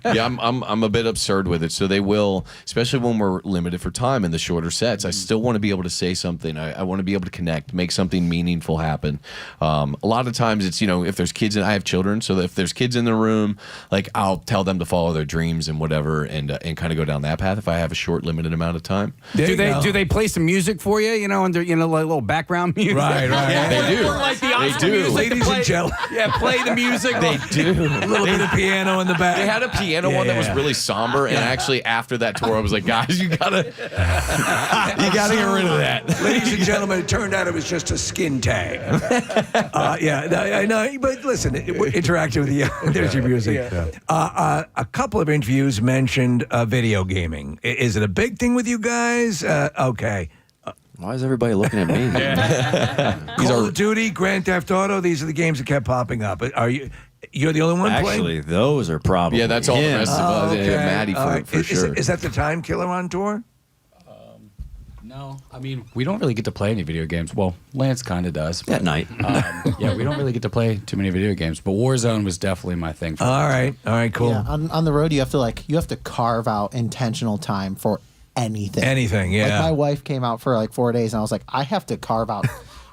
I'm a bit absurd with it. So they will, especially when we're limited for time in the shorter sets, I still want to be able to say something. I want to be able to connect, make something meaningful happen. A lot of times it's, if there's kids, and I have children, so if there's kids in the room, like, I'll tell them to follow their dreams and whatever, and kind of go down that path if I have a short, limited amount of time. Do they play some music for you, under, like little background music? Right. Yeah, they do. Or like the gospel do. music. to Ladies play, and gentlemen. Yeah, play the music. They do. A little bit of piano in the back. They had a piano one that was really somber, and actually after that tour, I was like, guys, you gotta get rid of that. Ladies and gentlemen, it turned out it was just a skin tag. I know, but listen, we're interacting with you. There's your music. A couple of interviews mentioned video gaming. Is it a big thing with you guys? Okay. Why is everybody looking at me? Call of Duty, Grand Theft Auto, these are the games that kept popping up. You're the only one playing? Actually, those are probably Yeah, that's all the rest of us. Okay. Yeah, Maddie for sure. Is that the time killer on tour? No, I mean, we don't really get to play any video games. Well, Lance kind of does. At night. Yeah, we don't really get to play too many video games, but Warzone was definitely my thing. All right, cool. Yeah, on the road, you have to carve out intentional time for anything. Anything, yeah. Like my wife came out for like 4 days, and I was like, I have to carve out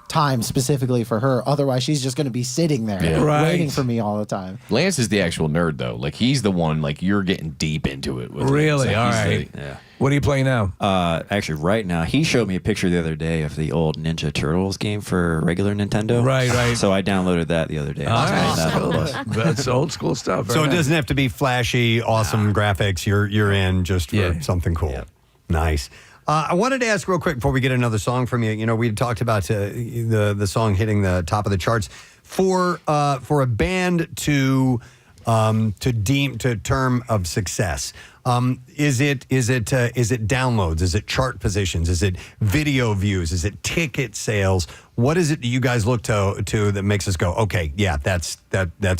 time specifically for her. Otherwise, she's just going to be sitting there waiting for me all the time. Lance is the actual nerd, though. Like, he's the one, like, you're getting deep into it. With Really? Like, all he's right. Yeah. What are you playing now? Actually, right now, he showed me a picture the other day of the old Ninja Turtles game for regular Nintendo. Right. So I downloaded that the other day. All right. That's old school stuff. So it doesn't have to be flashy, awesome graphics. You're in just for something cool. Yeah. Nice. I wanted to ask real quick before we get another song from you. You know, we talked about the song hitting the top of the charts for a band to term of success. Is it downloads? Is it chart positions? Is it video views? Is it ticket sales? What is it that you guys look to that makes us go, okay, yeah, that's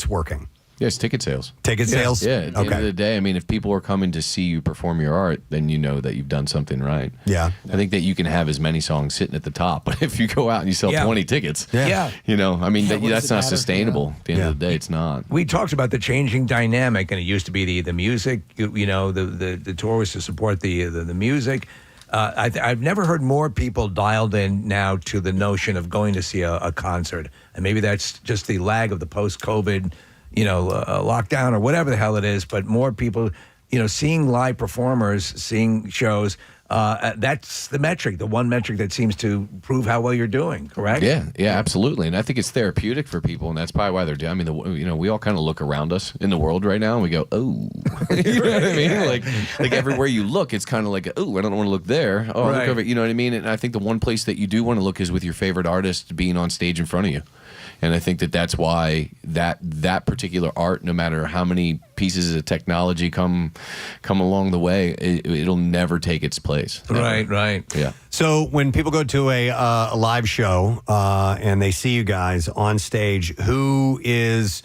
working? Yes, ticket sales. Ticket sales? Yeah, at the end of the day, I mean, if people are coming to see you perform your art, then you know that you've done something right. Yeah. I think that you can have as many songs sitting at the top, but if you go out and you sell 20 tickets, you know, I mean, that's not sustainable. At the end of the day, it's not. We talked about the changing dynamic, and it used to be the music, you know, the tour was to support the music. I've never heard more people dialed in now to the notion of going to see a concert. And maybe that's just the lag of the post-COVID lockdown or whatever the hell it is, but more people, seeing live performers, seeing shows, that's the metric, the one metric that seems to prove how well you're doing, correct? Yeah, absolutely. And I think it's therapeutic for people, and that's probably why they're doing. I mean, we all kind of look around us in the world right now, and we go, oh, you know what I mean? Like everywhere you look, it's kind of like, oh, I don't want to look there. Oh, look over, you know what I mean? And I think the one place that you do want to look is with your favorite artist being on stage in front of you. And I think that's why that particular art, no matter how many pieces of technology come along the way, it'll never take its place. Never. Right. Yeah. So when people go to a live show and they see you guys on stage, who is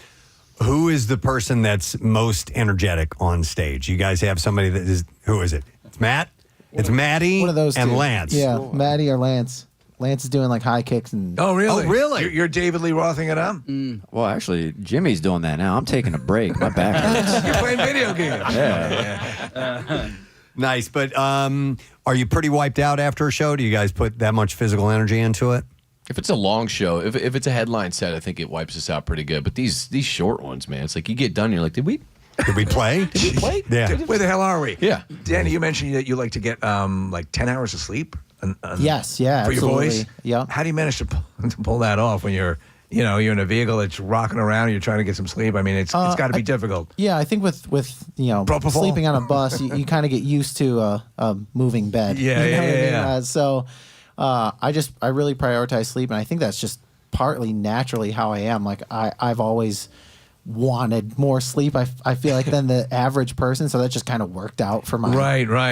the person that's most energetic on stage? You guys have somebody that is. Who is it? It's Matt. It's Maddie. One of those and two. Lance. Yeah, Maddie or Lance. Lance is doing like high kicks and. Oh, really? Oh, really? You're David Lee Rothing it up? Well, actually, Jimmy's doing that now. I'm taking a break. My back hurts. You're playing video games. Yeah. Nice, but are you pretty wiped out after a show? Do you guys put that much physical energy into it? If it's a long show, if it's a headline set, I think it wipes us out pretty good. But these short ones, man, it's like you get done, you're like, did we play? Did we play? Yeah. Where the hell are we? Yeah. Danny, you mentioned that you like to get like 10 hours of sleep. Yes, yeah, for absolutely. your voice. Yeah. How do you manage to pull that off when you're in a vehicle that's rocking around and you're trying to get some sleep? I mean, it's got to be difficult. Yeah, I think with Propofol. sleeping on a bus, you kind of get used to a moving bed. Yeah, you know what I mean? yeah. So I really prioritize sleep, and I think that's just partly naturally how I am. Like I've always wanted more sleep. I feel like than the average person, so that just kind of worked out for my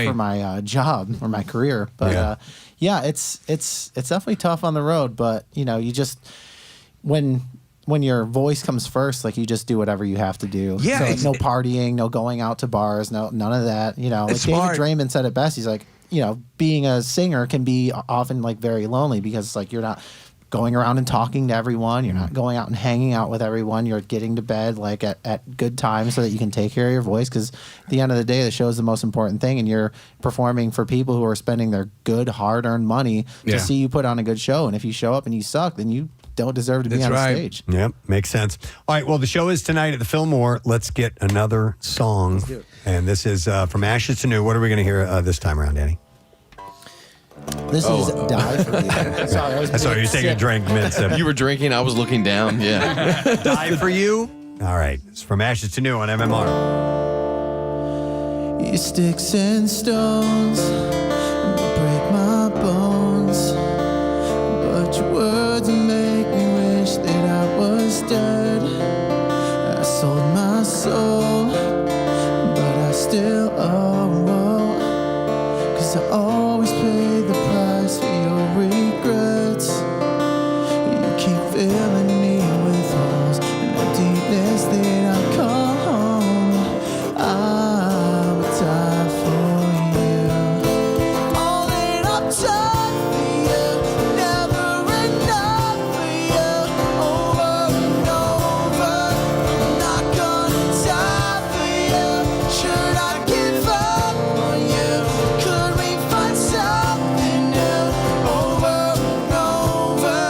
for my job or my career. But it's definitely tough on the road. But you just when your voice comes first, like you just do whatever you have to do. Yeah, so, no partying, no going out to bars, none of that. Like David smart. Draymond said it best. He's like, being a singer can be often like very lonely because it's like you're not going around and talking to everyone. You're not going out and hanging out with everyone. You're getting to bed like at good times so that you can take care of your voice, because at the end of the day, the show is the most important thing, and you're performing for people who are spending their good, hard-earned money to see you put on a good show. And if you show up and you suck, then you don't deserve to be on stage. Yep, makes sense. All right, well, the show is tonight at the Fillmore. Let's get another song. And this is From Ashes to New. What are we going to hear this time around, Danny? This is Die For You. Sorry, I was Sorry, you're taking a drink mid-sip. You were drinking, I was looking down. Yeah. Die For You? All right. It's From Ashes to New on MMR. You sticks and stones, and you break my bones. But your words make me wish that I was dead. I sold my soul, but I still owe. 'Cause I always pay the price for your regrets. You keep filling me with holes and emptiness that I call home. I would die for you. All that I've done for you, never enough for you. Over and over, I'm not gonna die for you. Should I give up on you? Could we find something new? Over and over,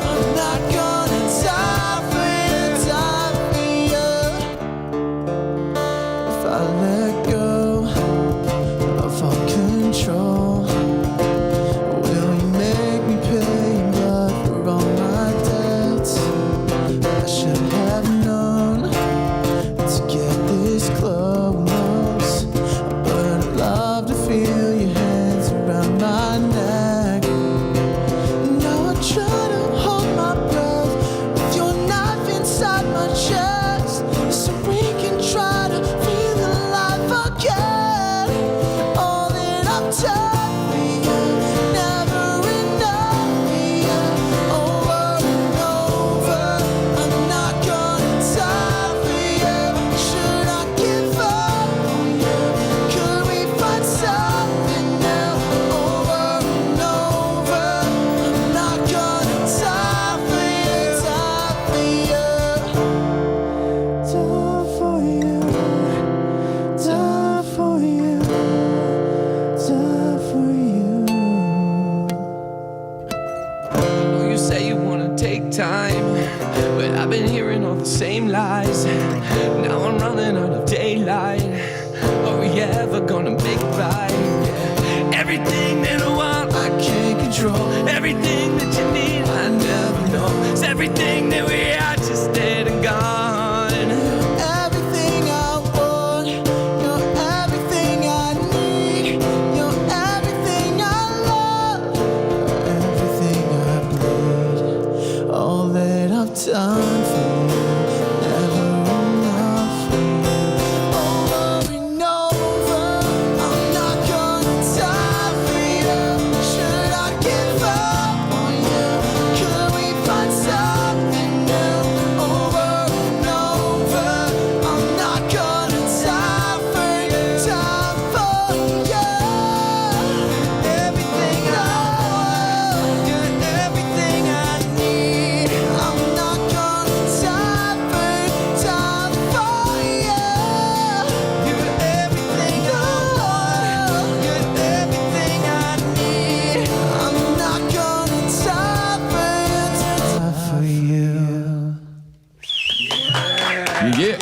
I'm not gonna die for you, die for you. If I let go of all control, will you make me pay blood for all my debts? I should have known to get this close, but I'd love to feel your hands around my neck. Now I try to hold my breath with your knife inside my chest, so we can try to feel alive again. All that I've done for you, never enough for you. Over and over, I'm not gonna die for you. Should I give up on you? Could we find something new? Over and over, I'm not gonna die for you, die for you, die for you, die for you, die for you. I know you say you wanna take time, but I've been hearing all the same lies. Now I'm running out of daylight. Are we ever gonna make it right? Everything that I want, I can't control. Everything that you need, I never know. It's everything that we are just dead and gone. Everything I want, you're everything I need. You're everything I love, you're everything I bleed. All that I've done for you, never enough for you. Over and over, I'm not gonna die for you. Should I give up on you? Could we find something new? Over and over, I'm not gonna die for you, die for you. Everything I want, you're everything I need. I'm not gonna die for you, die for you. You're everything I want, you're everything I need. I'm not gonna die for you, die for you. Yeah.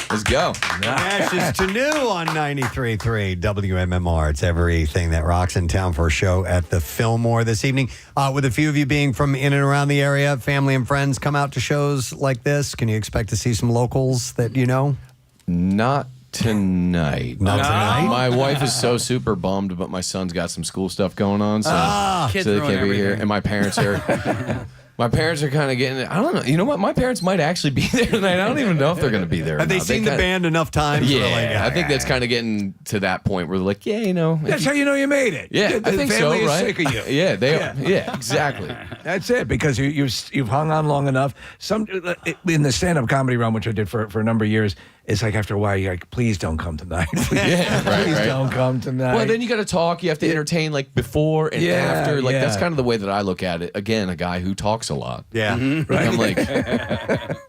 Let's go. Ashes to New on 93.3 WMMR. It's everything that rocks in town for a show at the Fillmore this evening. With a few of you being from in and around the area, family and friends come out to shows like this. Can you expect to see some locals that you know? Not tonight. Not tonight? My wife is so super bummed, but my son's got some school stuff going on, so, Kids so they ruin can't be here. everything. And my parents are. My parents are kind of getting. I don't know. You know what? My parents might actually be there tonight. I don't even know if they're going to be there. Have they seen the band enough times? Yeah, where they're like, I think that's kind of getting to that point where they're like, yeah, you know. That's how you know you made it. Yeah, the I think so, family is right? sick of you. Yeah, they are. Yeah, exactly. That's it, because you've hung on long enough. In the stand-up comedy realm, which I did for a number of years, it's like after a while you're like, please don't come tonight. Yeah, Please don't come tonight. Well, then you got to talk. You have to entertain like before and after. Like that's kind of the way that I look at it. Again, a guy who talks a lot. Yeah, right. I'm like,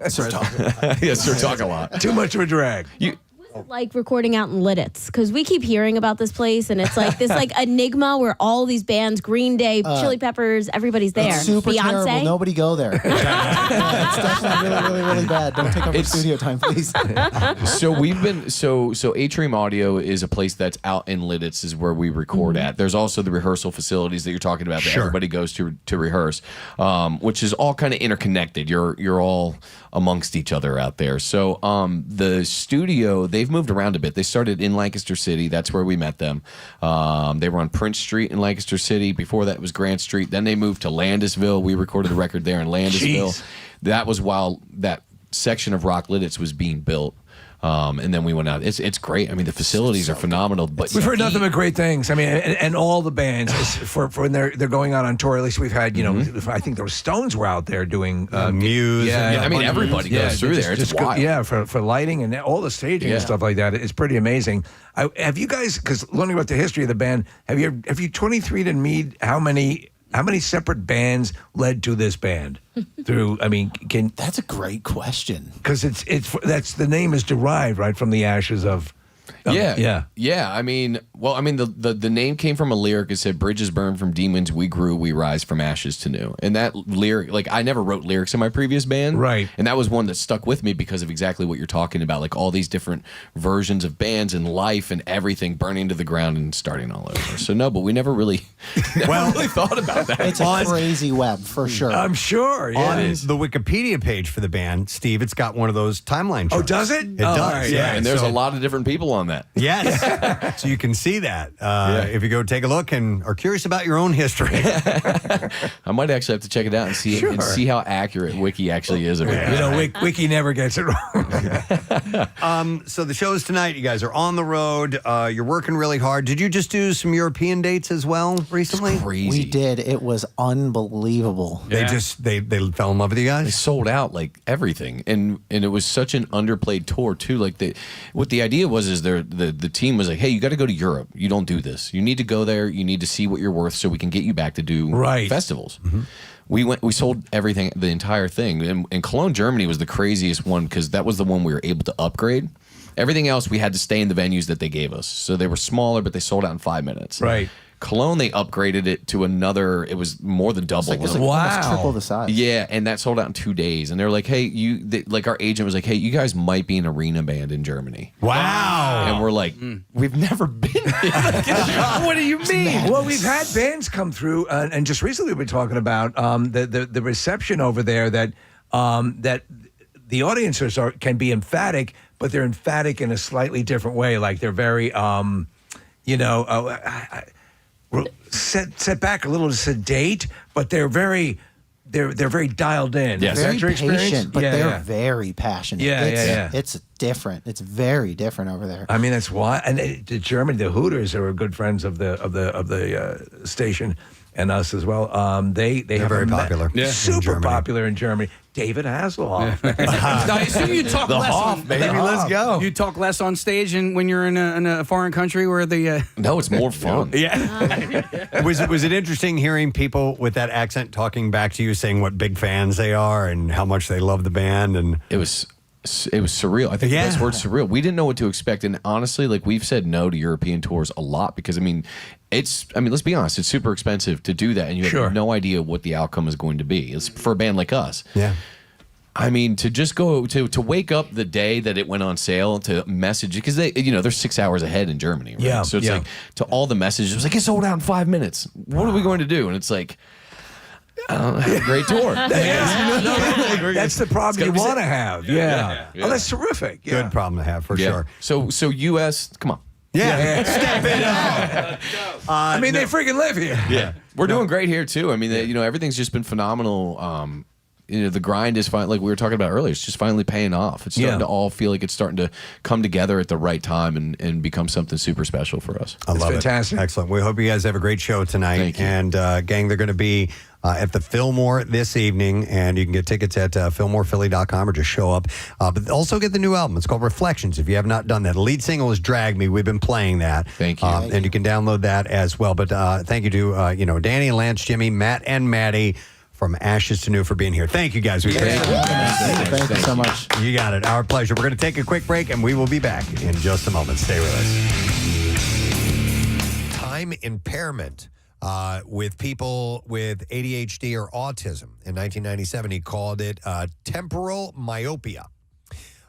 start talking. yeah, start talking a lot. Too much of a drag. like recording out in Lidditz? Because we keep hearing about this place, and it's like this like enigma where all these bands, Green Day, Chili Peppers, everybody's there. It's super Beyonce. terrible. Nobody go there. It's definitely really, really, really bad. Don't take up your studio time, please. So we've been so Atrium Audio is a place that's out in Lidditz, is where we record at. There's also the rehearsal facilities that you're talking about that everybody goes to rehearse, which is all kind of interconnected. You're all amongst each other out there. So the studio, they've moved around a bit. They started in Lancaster City. That's where we met them. They were on Prince Street in Lancaster City. Before that was Grant Street. Then they moved to Landisville. We recorded a record there in Landisville. Jeez. That was while that section of Rock Lidditz was being built. And then we went out. It's great. I mean, the facilities are phenomenal. But we've heard nothing but great things. I mean, and all the bands for when they're going out on tour. At least we've had, I think those Stones were out there doing Muse. Yeah, I mean, everybody goes through there. It's wild. For lighting and all the staging and stuff like that. It's pretty amazing. Have you guys, because learning about the history of the band, have you 23'd and me how many separate bands led to this band? That's a great question. Because that's the name is derived right from the ashes of. Yeah. I mean, the name came from a lyric. It said, "Bridges burn from demons, we grew, we rise from ashes to new." And that lyric, like, I never wrote lyrics in my previous band, right? And that was one that stuck with me because of exactly what you're talking about, like all these different versions of bands and life and everything burning to the ground and starting all over. So no, but we never really, really thought about that. It's a crazy web for sure. I'm sure. Yeah. On the Wikipedia page for the band, Steve, it's got one of those timeline charts. Oh, does it? It does. Right, yeah, and there's a lot of different people on that. Yes. So you can see that if you go take a look and are curious about your own history. I might actually have to check it out and see how accurate Wiki actually is about it. Wiki never gets it wrong. So the show's tonight. You guys are on the road. You're working really hard. Did you just do some European dates as well recently? It's crazy. We did. It was unbelievable. They fell in love with you guys? They sold out like everything. And it was such an underplayed tour too. Like what the idea was is the team was like, hey, you got to go to Europe. You don't do this. You need to go there. You need to see what you're worth so we can get you back to do festivals. Mm-hmm. We sold everything, the entire thing. And Cologne, Germany was the craziest one because that was the one we were able to upgrade. Everything else, we had to stay in the venues that they gave us. So they were smaller, but they sold out in 5 minutes. Right. Cologne, they upgraded it to another. It was more than double. It's like almost triple the size. Yeah, and that sold out in 2 days. And they're like, "Hey, our agent was like, hey, you guys might be an arena band in Germany." Wow. And we're like, we've never been. What do you mean? Well, we've had bands come through, and just recently we've been talking about the reception over there that the audiences can be emphatic, but they're emphatic in a slightly different way. Like they're very, set back a little sedate, but they're very dialed in. Yes. Very patient, but they're very passionate. Yeah. It's different. It's very different over there. I mean, that's why. And the Germany, the Hooters, are good friends of the station and us as well. They're very popular. Super popular in Germany. David Hasselhoff. I assume you talk less on, baby. Let's go. You talk less on stage and when you're in a foreign country where the No, it's more fun. Yeah. Was it interesting hearing people with that accent talking back to you, saying what big fans they are and how much they love the band? And it was surreal. I think the best word, surreal. We didn't know what to expect, and honestly, like, we've said no to European tours a lot because let's be honest, it's super expensive to do that, and you have no idea what the outcome is going to be. It's for a band like us. Yeah. I mean, to just go to wake up the day that it went on sale to message, because they're 6 hours ahead in Germany, right? Yeah. So it's like, to all the messages, it was like, it's sold out in 5 minutes. What are we going to do? And it's like, have a great tour. That's the problem you want to have. Yeah. Oh, that's terrific. Yeah. Good problem to have, for sure. So U.S., come on. Yeah. Step it up. I mean, they freaking live here. Yeah. We're doing great here, too. I mean, everything's just been phenomenal. The grind is like we were talking about earlier. It's just finally paying off. It's starting to all feel like it's starting to come together at the right time and become something super special for us. I love fantastic. It. Excellent. We hope you guys have a great show tonight. Thank you. And gang, they're going to be at the Fillmore this evening, and you can get tickets at FillmorePhilly.com or just show up. But also get the new album. It's called Reflections. If you have not done that, the lead single is "Drag Me." We've been playing that. Thank you. And you can download that as well. But thank you to Danny, Lance, Jimmy, Matt, and Maddie from ashes to new for being here. Thank you, guys. We appreciate it. Thank you so much. You got it. Our pleasure. We're going to take a quick break, and we will be back in just a moment. Stay with us. Time impairment with people with ADHD or autism. In 1997, he called it temporal myopia.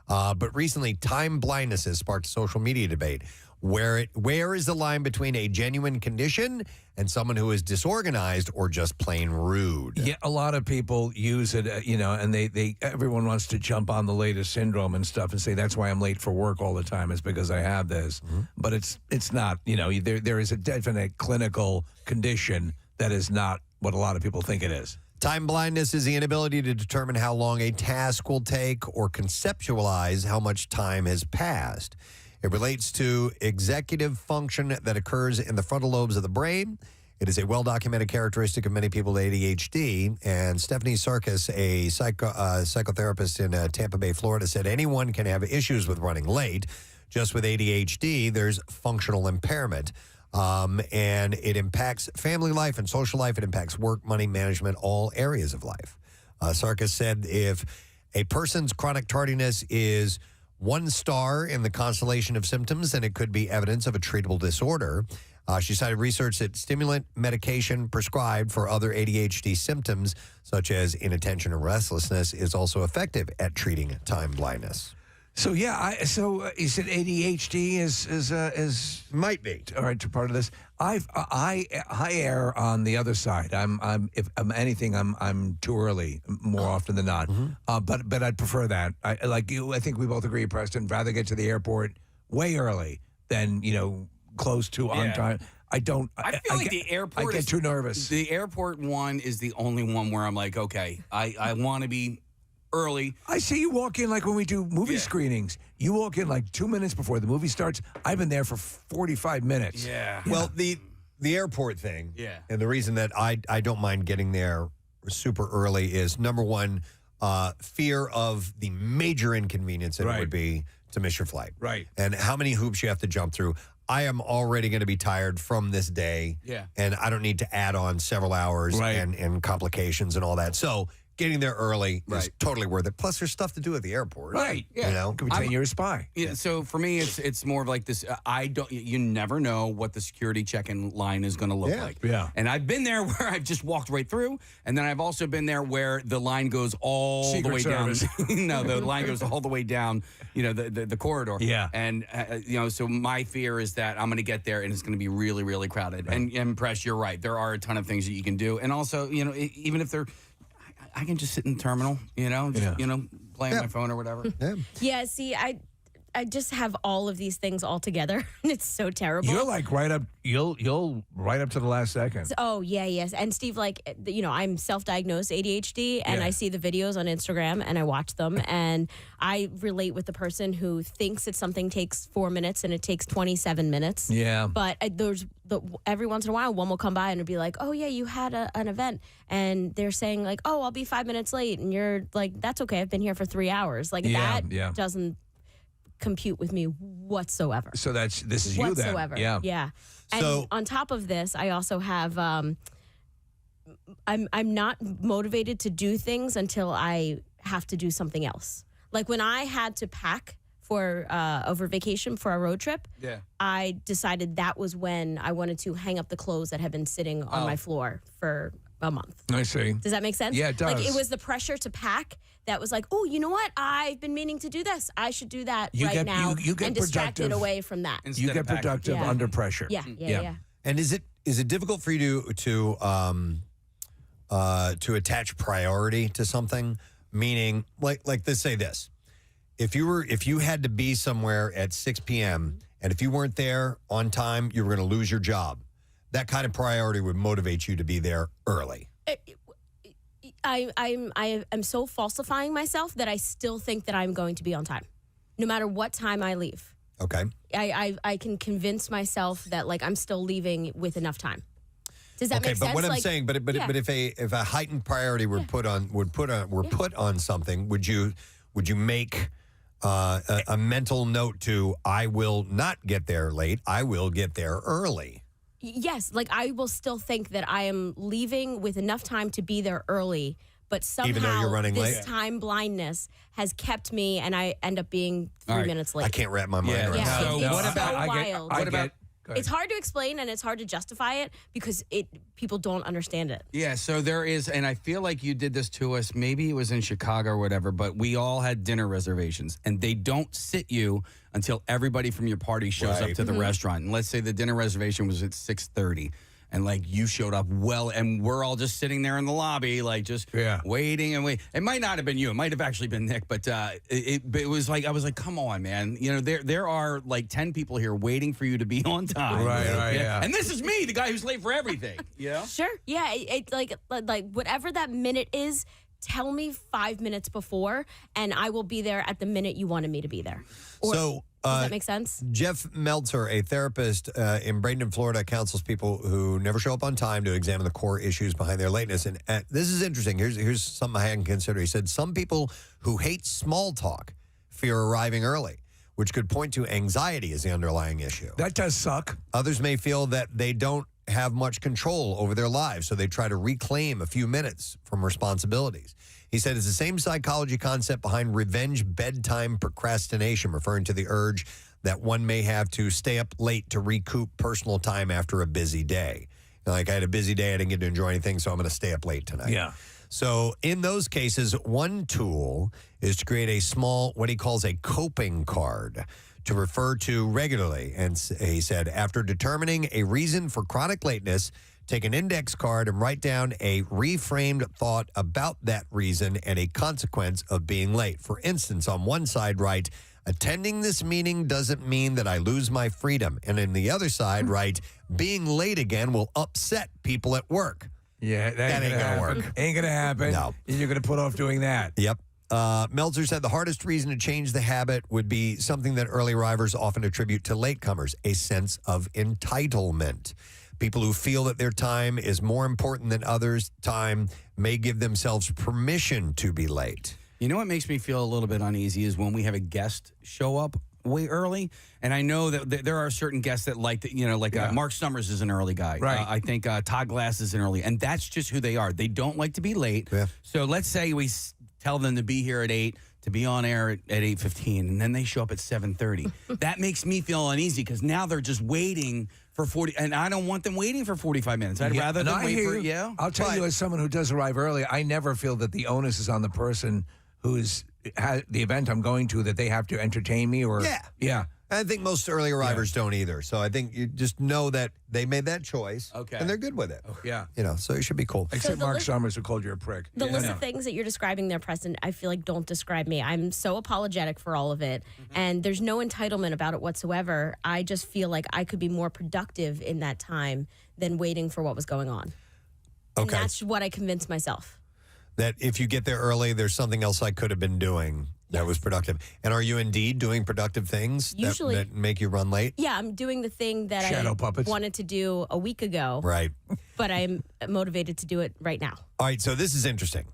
But recently, time blindness has sparked a social media debate. Where is the line between a genuine condition and someone who is disorganized or just plain rude? Yeah, a lot of people use it, and everyone wants to jump on the latest syndrome and stuff and say that's why I'm late for work all the time is because I have this. But it's not. There is a definite clinical condition that is not what a lot of people think it is. Time blindness is the inability to determine how long a task will take or conceptualize how much time has passed. It relates to executive function that occurs in the frontal lobes of the brain. It is a well-documented characteristic of many people with ADHD. And Stephanie Sarkis, a psychotherapist in Tampa Bay, Florida, said anyone can have issues with running late. Just with ADHD, there's functional impairment. And it impacts family life and social life. It impacts work, money, management, all areas of life. Sarkis said if a person's chronic tardiness is 1 star in the constellation of symptoms, then it could be evidence of a treatable disorder. She cited research that stimulant medication prescribed for other ADHD symptoms, such as inattention or restlessness, is also effective at treating time blindness. So yeah, so you said ADHD is might be all right to part of this. I err on the other side. If I'm anything, I'm too early more often than not. But I'd prefer that. I like you. I think we both agree, Preston. Rather get to the airport way early than close to on time. I feel like the airport. I get too nervous. The airport one is the only one where I'm like, okay, I want to be early. I see you walk in like when we do movie screenings. You walk in like 2 minutes before the movie starts. I've been there for 45 minutes. Yeah. Well, the airport thing. Yeah. And the reason that I don't mind getting there super early is, number one, fear of the major inconvenience that it would be to miss your flight. Right. And how many hoops you have to jump through. I am already going to be tired from this day. Yeah. And I don't need to add on several hours and complications and all that. So getting there early is totally worth it. Plus, there's stuff to do at the airport. Right. Yeah. Could pretend you're a spy. Yeah. So for me, it's more of like this. You never know what the security check-in line is going to look like. Yeah. And I've been there where I've just walked right through, and then I've also been there where the line goes all the way down. No, the line goes all the way down. The corridor. Yeah. And so my fear is that I'm going to get there and it's going to be really, really crowded. And Press, you're right. There are a ton of things that you can do, and also even if they're I can just sit in the terminal, play on my phone or whatever. Yeah, see, I just have all of these things all together, and it's so terrible. You're like right up. You'll right up to the last second. Oh yeah, yes. And Steve, I'm self-diagnosed ADHD, and I see the videos on Instagram, and I watch them, and I relate with the person who thinks that something takes 4 minutes and it takes 27 minutes. Yeah. But every once in a while, one will come by and it'll be like, "Oh yeah, you had an event," and they're saying like, "Oh, I'll be 5 minutes late," and you're like, "That's okay. I've been here for 3 hours." Like that doesn't compute with me whatsoever. So this is you then. Whatsoever. Yeah. And So- on top of this, I also have I'm not motivated to do things until I have to do something else. Like when I had to pack for over vacation for a road trip, I decided that was when I wanted to hang up the clothes that had been sitting on my floor for a month. I see. Does that make sense? Yeah, it does. Like it was the pressure to pack that was like, oh, you know what? I've been meaning to do this. I should do that now you get and distracted productive away from that. You get productive under pressure. Yeah. And is it difficult for you to attach priority to something? Meaning, like let's say this: if you had to be somewhere at 6 p.m. and if you weren't there on time, you were going to lose your job. That kind of priority would motivate you to be there early. I am so falsifying myself that I still think that I'm going to be on time, no matter what time I leave. Okay. I can convince myself that like I'm still leaving with enough time. Does that make sense? But what I'm saying, but if a heightened priority were put on something, would you make a mental note to I will not get there late, I will get there early? Yes, like I will still think that I am leaving with enough time to be there early, but somehow Even though you're running this late? time blindness has kept me, and I end up being 3 minutes late. I can't wrap my mind around Yeah, that. it's what about- so I get- wild. what about- It's hard to explain and it's hard to justify it because people don't understand it. Yeah, so there is, and I feel like you did this to us. Maybe it was in Chicago or whatever, but we all had dinner reservations, and they don't sit you until everybody from your party shows up to the restaurant. And let's say the dinner reservation was at 6:30. And like you showed up well, and we're all just sitting there in the lobby, like just waiting and waiting. It might not have been you; it might have actually been Nick. But it was like I was like, "Come on, man! You know there are like 10 people here waiting for you to be on time." Right, yeah. And this is me, the guy who's late for everything. You know? Sure. Yeah. It like whatever that minute is, tell me 5 minutes before, and I will be there at the minute you wanted me to be there. Does that make sense? Jeff Meltzer, a therapist in Bradenton, Florida, counsels people who never show up on time to examine the core issues behind their lateness. And this is interesting. Here's something I hadn't considered. He said some people who hate small talk fear arriving early, which could point to anxiety as the underlying issue. That does suck. Others may feel that they don't have much control over their lives, so they try to reclaim a few minutes from responsibilities. He said it's the same psychology concept behind revenge bedtime procrastination, referring to the urge that one may have to stay up late to recoup personal time after a busy day. Like, I had a busy day, I didn't get to enjoy anything, so I'm going to stay up late tonight. Yeah. So in those cases, one tool is to create a small, what he calls a coping card to refer to regularly. And he said, after determining a reason for chronic lateness, take an index card and write down a reframed thought about that reason and a consequence of being late. For instance, on one side, write, attending this meeting doesn't mean that I lose my freedom. And on the other side, write, being late again will upset people at work. Yeah, that ain't gonna work. Ain't gonna happen. No. You're gonna put off doing that. Yep. Meltzer said the hardest reason to change the habit would be something that early arrivers often attribute to latecomers, a sense of entitlement. People who feel that their time is more important than others' time may give themselves permission to be late. You know what makes me feel a little bit uneasy is when we have a guest show up way early. And I know that there are certain guests that like, Mark Summers is an early guy. Right. I think Todd Glass is an early, and that's just who they are. They don't like to be late. Yeah. So let's say we tell them to be here at 8, to be on air at 8:15, and then they show up at 7:30. That makes me feel uneasy because now they're just waiting for 40, and I don't want them waiting for 45 minutes. I'd rather them wait for, I'll tell you, as someone who does arrive early, I never feel that the onus is on the person who's the event I'm going to, that they have to entertain me or yeah. I think most early arrivers don't either. So I think you just know that they made that choice, and they're good with it. Yeah. So it should be cool. Except Mark Summers, who called you a prick. The list of things that you're describing there, Preston, I feel like don't describe me. I'm so apologetic for all of it, and there's no entitlement about it whatsoever. I just feel like I could be more productive in that time than waiting for what was going on. Okay. And that's what I convinced myself. That if you get there early, there's something else I could have been doing that was productive. And are you indeed doing productive things Usually. that make you run late? Yeah, I'm doing the thing that Shadow I puppets. wanted to do a week ago. Right. But I'm motivated to do it right now. All right, so this is interesting.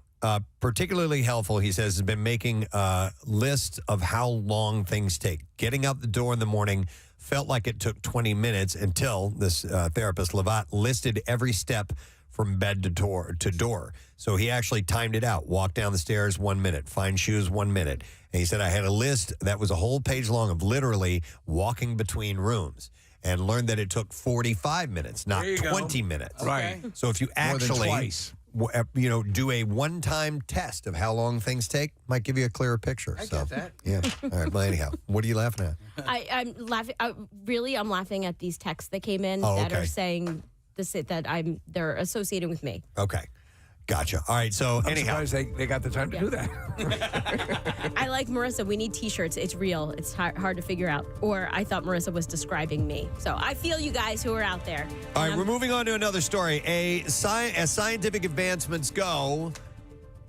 Particularly helpful, he says, has been making a list of how long things take. Getting out the door in the morning felt like it took 20 minutes until this therapist, Levat, listed every step from bed to door. So he actually timed it out. Walk down the stairs 1 minute, find shoes 1 minute. And he said, I had a list that was a whole page long of literally walking between rooms, and learned that it took 45 minutes, not 20 minutes. Right. So if you More than actually twice. do a one-time test of how long things take, might give you a clearer picture. I get that. Yeah. All right. Well, anyhow, what are you laughing at? I'm laughing. I'm laughing at these texts that came in that okay. are saying they're associating with me. Okay. Gotcha. All right. So I'm anyhow, surprised they got the time to do that. I like Marissa. We need T-shirts. It's real. It's hard to figure out. Or I thought Marissa was describing me. So I feel you guys who are out there. all right, we're moving on to another story. As scientific advancements go,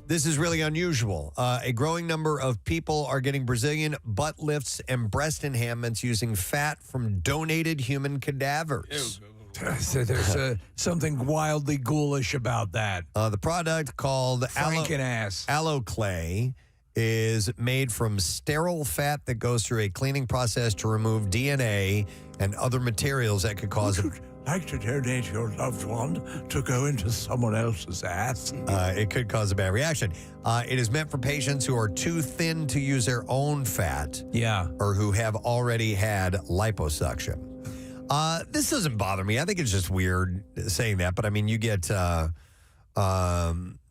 this is really unusual. A growing number of people are getting Brazilian butt lifts and breast enhancements using fat from donated human cadavers. So there's something wildly ghoulish about that. The product called Aloe Clay is made from sterile fat that goes through a cleaning process to remove DNA and other materials that could cause like to donate your loved one to go into someone else's ass? It could cause a bad reaction. It is meant for patients who are too thin to use their own fat. Yeah. Or who have already had liposuction. This doesn't bother me. I think it's just weird saying that. But I mean, you get,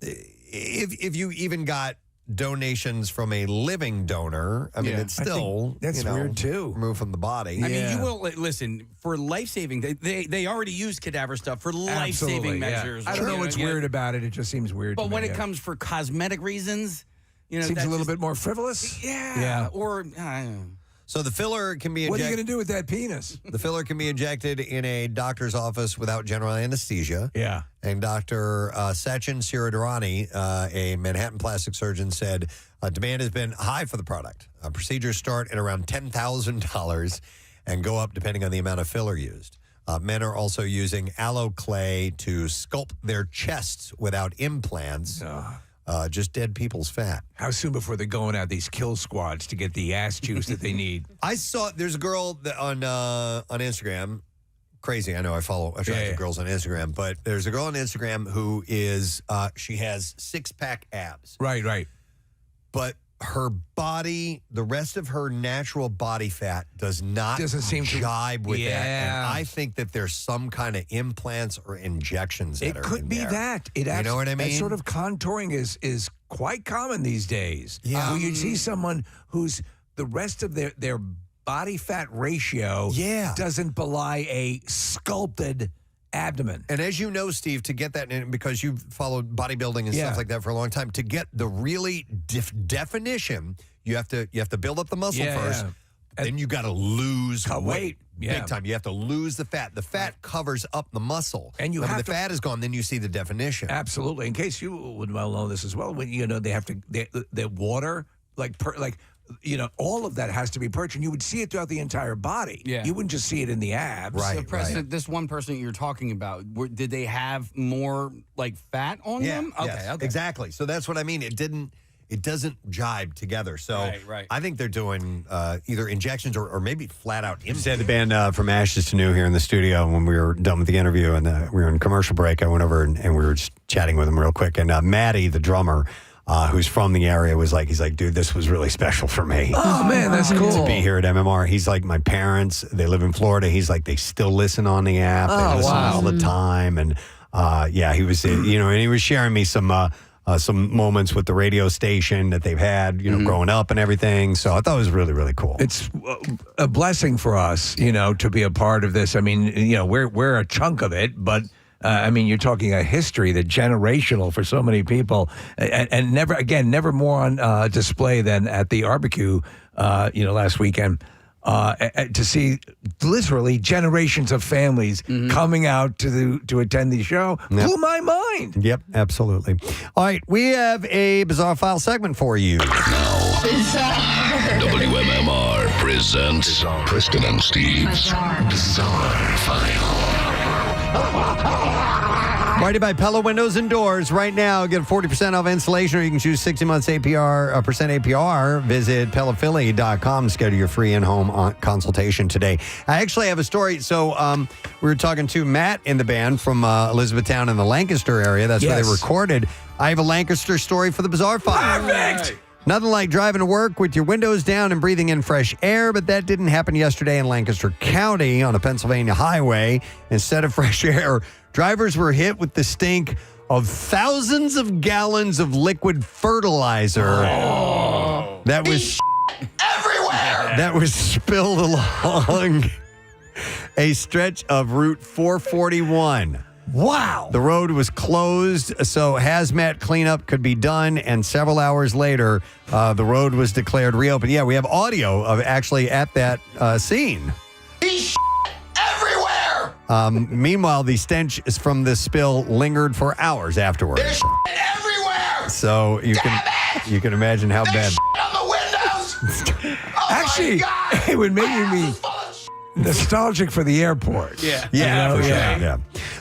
if you even got donations from a living donor, I mean, it's still that's weird too. Removed from the body. I mean, you will listen for life-saving. They already use cadaver stuff for life-saving measures. I don't know what's weird about it. It just seems weird. But to when me, it comes for cosmetic reasons, seems a little bit more frivolous. Yeah. Or so the filler can be. What are you going to do with that penis? The filler can be injected in a doctor's office without general anesthesia. Yeah. And Dr. Sachin Siradharani, a Manhattan plastic surgeon, said demand has been high for the product. Procedures start at around $10,000 and go up depending on the amount of filler used. Men are also using aloe clay to sculpt their chests without implants. Just dead people's fat. How soon before they're going out these kill squads to get the ass juice that they need? I saw there's a girl that on Instagram. Crazy, I know. I follow attractive girls on Instagram, but there's a girl on Instagram who is she has 6-pack abs. Right. But her body, the rest of her natural body fat doesn't seem to jibe with that. And I think that there's some kind of implants or injections that It are could in be there. that. You know what I mean? That sort of contouring is quite common these days. Yeah. Where you'd see someone who's the rest of their body fat ratio doesn't belie a sculpted abdomen. And as you know, Steve, to get that, because you've followed bodybuilding and stuff like that for a long time, to get the really definition, you have to build up the muscle first. Then you got to lose weight big time. You have to lose the fat. The fat covers up the muscle, and when the fat is gone, then you see the definition. Absolutely. In case you would well know this as well, when they have to the water all of that has to be purged, and you would see it throughout the entire body. Yeah. You wouldn't just see it in the abs. So, Preston, this one person you're talking about, did they have more fat on them? Okay, exactly. So that's what I mean. It doesn't jibe together. So Right. I think they're doing either injections or maybe flat out implants. Just had the band from Ashes to New here in the studio when we were done with the interview, and we were in commercial break. I went over and we were just chatting with them real quick. And Maddie, the drummer, who's from the area, he's like, dude, this was really special for me. Oh, man, that's cool. To be here at MMR. He's like, my parents, they live in Florida. He's like, they still listen on the app. They listen all the time. And he was, and he was sharing me some moments with the radio station that they've had, growing up and everything. So I thought it was really, really cool. It's a blessing for us, to be a part of this. I mean, we're a chunk of it, but you're talking a history that generational for so many people, and never more on display than at the barbecue, last weekend. To see literally generations of families coming out to attend the show blew my mind. Yep, absolutely. All right, we have a Bizarre File segment for you. WMMR presents Preston and Steve's Bizarre File. Brought by Pella Windows and Doors. Right now, get 40% off installation, or you can choose 60 months APR, percent APR. Visit PellaPhilly.com. Schedule your free in-home consultation today. I actually have a story. So we were talking to Matt in the band from Elizabethtown in the Lancaster area. That's where they recorded. I have a Lancaster story for the Bizarre File. Perfect! Nothing like driving to work with your windows down and breathing in fresh air, but that didn't happen yesterday in Lancaster County on a Pennsylvania highway. Instead of fresh air, drivers were hit with the stink of thousands of gallons of liquid fertilizer that was everywhere. That was spilled along a stretch of Route 441. Wow. The road was closed, so hazmat cleanup could be done, and several hours later, the road was declared reopened. Yeah, we have audio of actually at that scene. Everywhere! Meanwhile, the stench from this spill lingered for hours afterwards. There's everywhere! So you can imagine how bad. On the windows! Actually, it would make me nostalgic for the airport. Yeah, for sure. Yeah.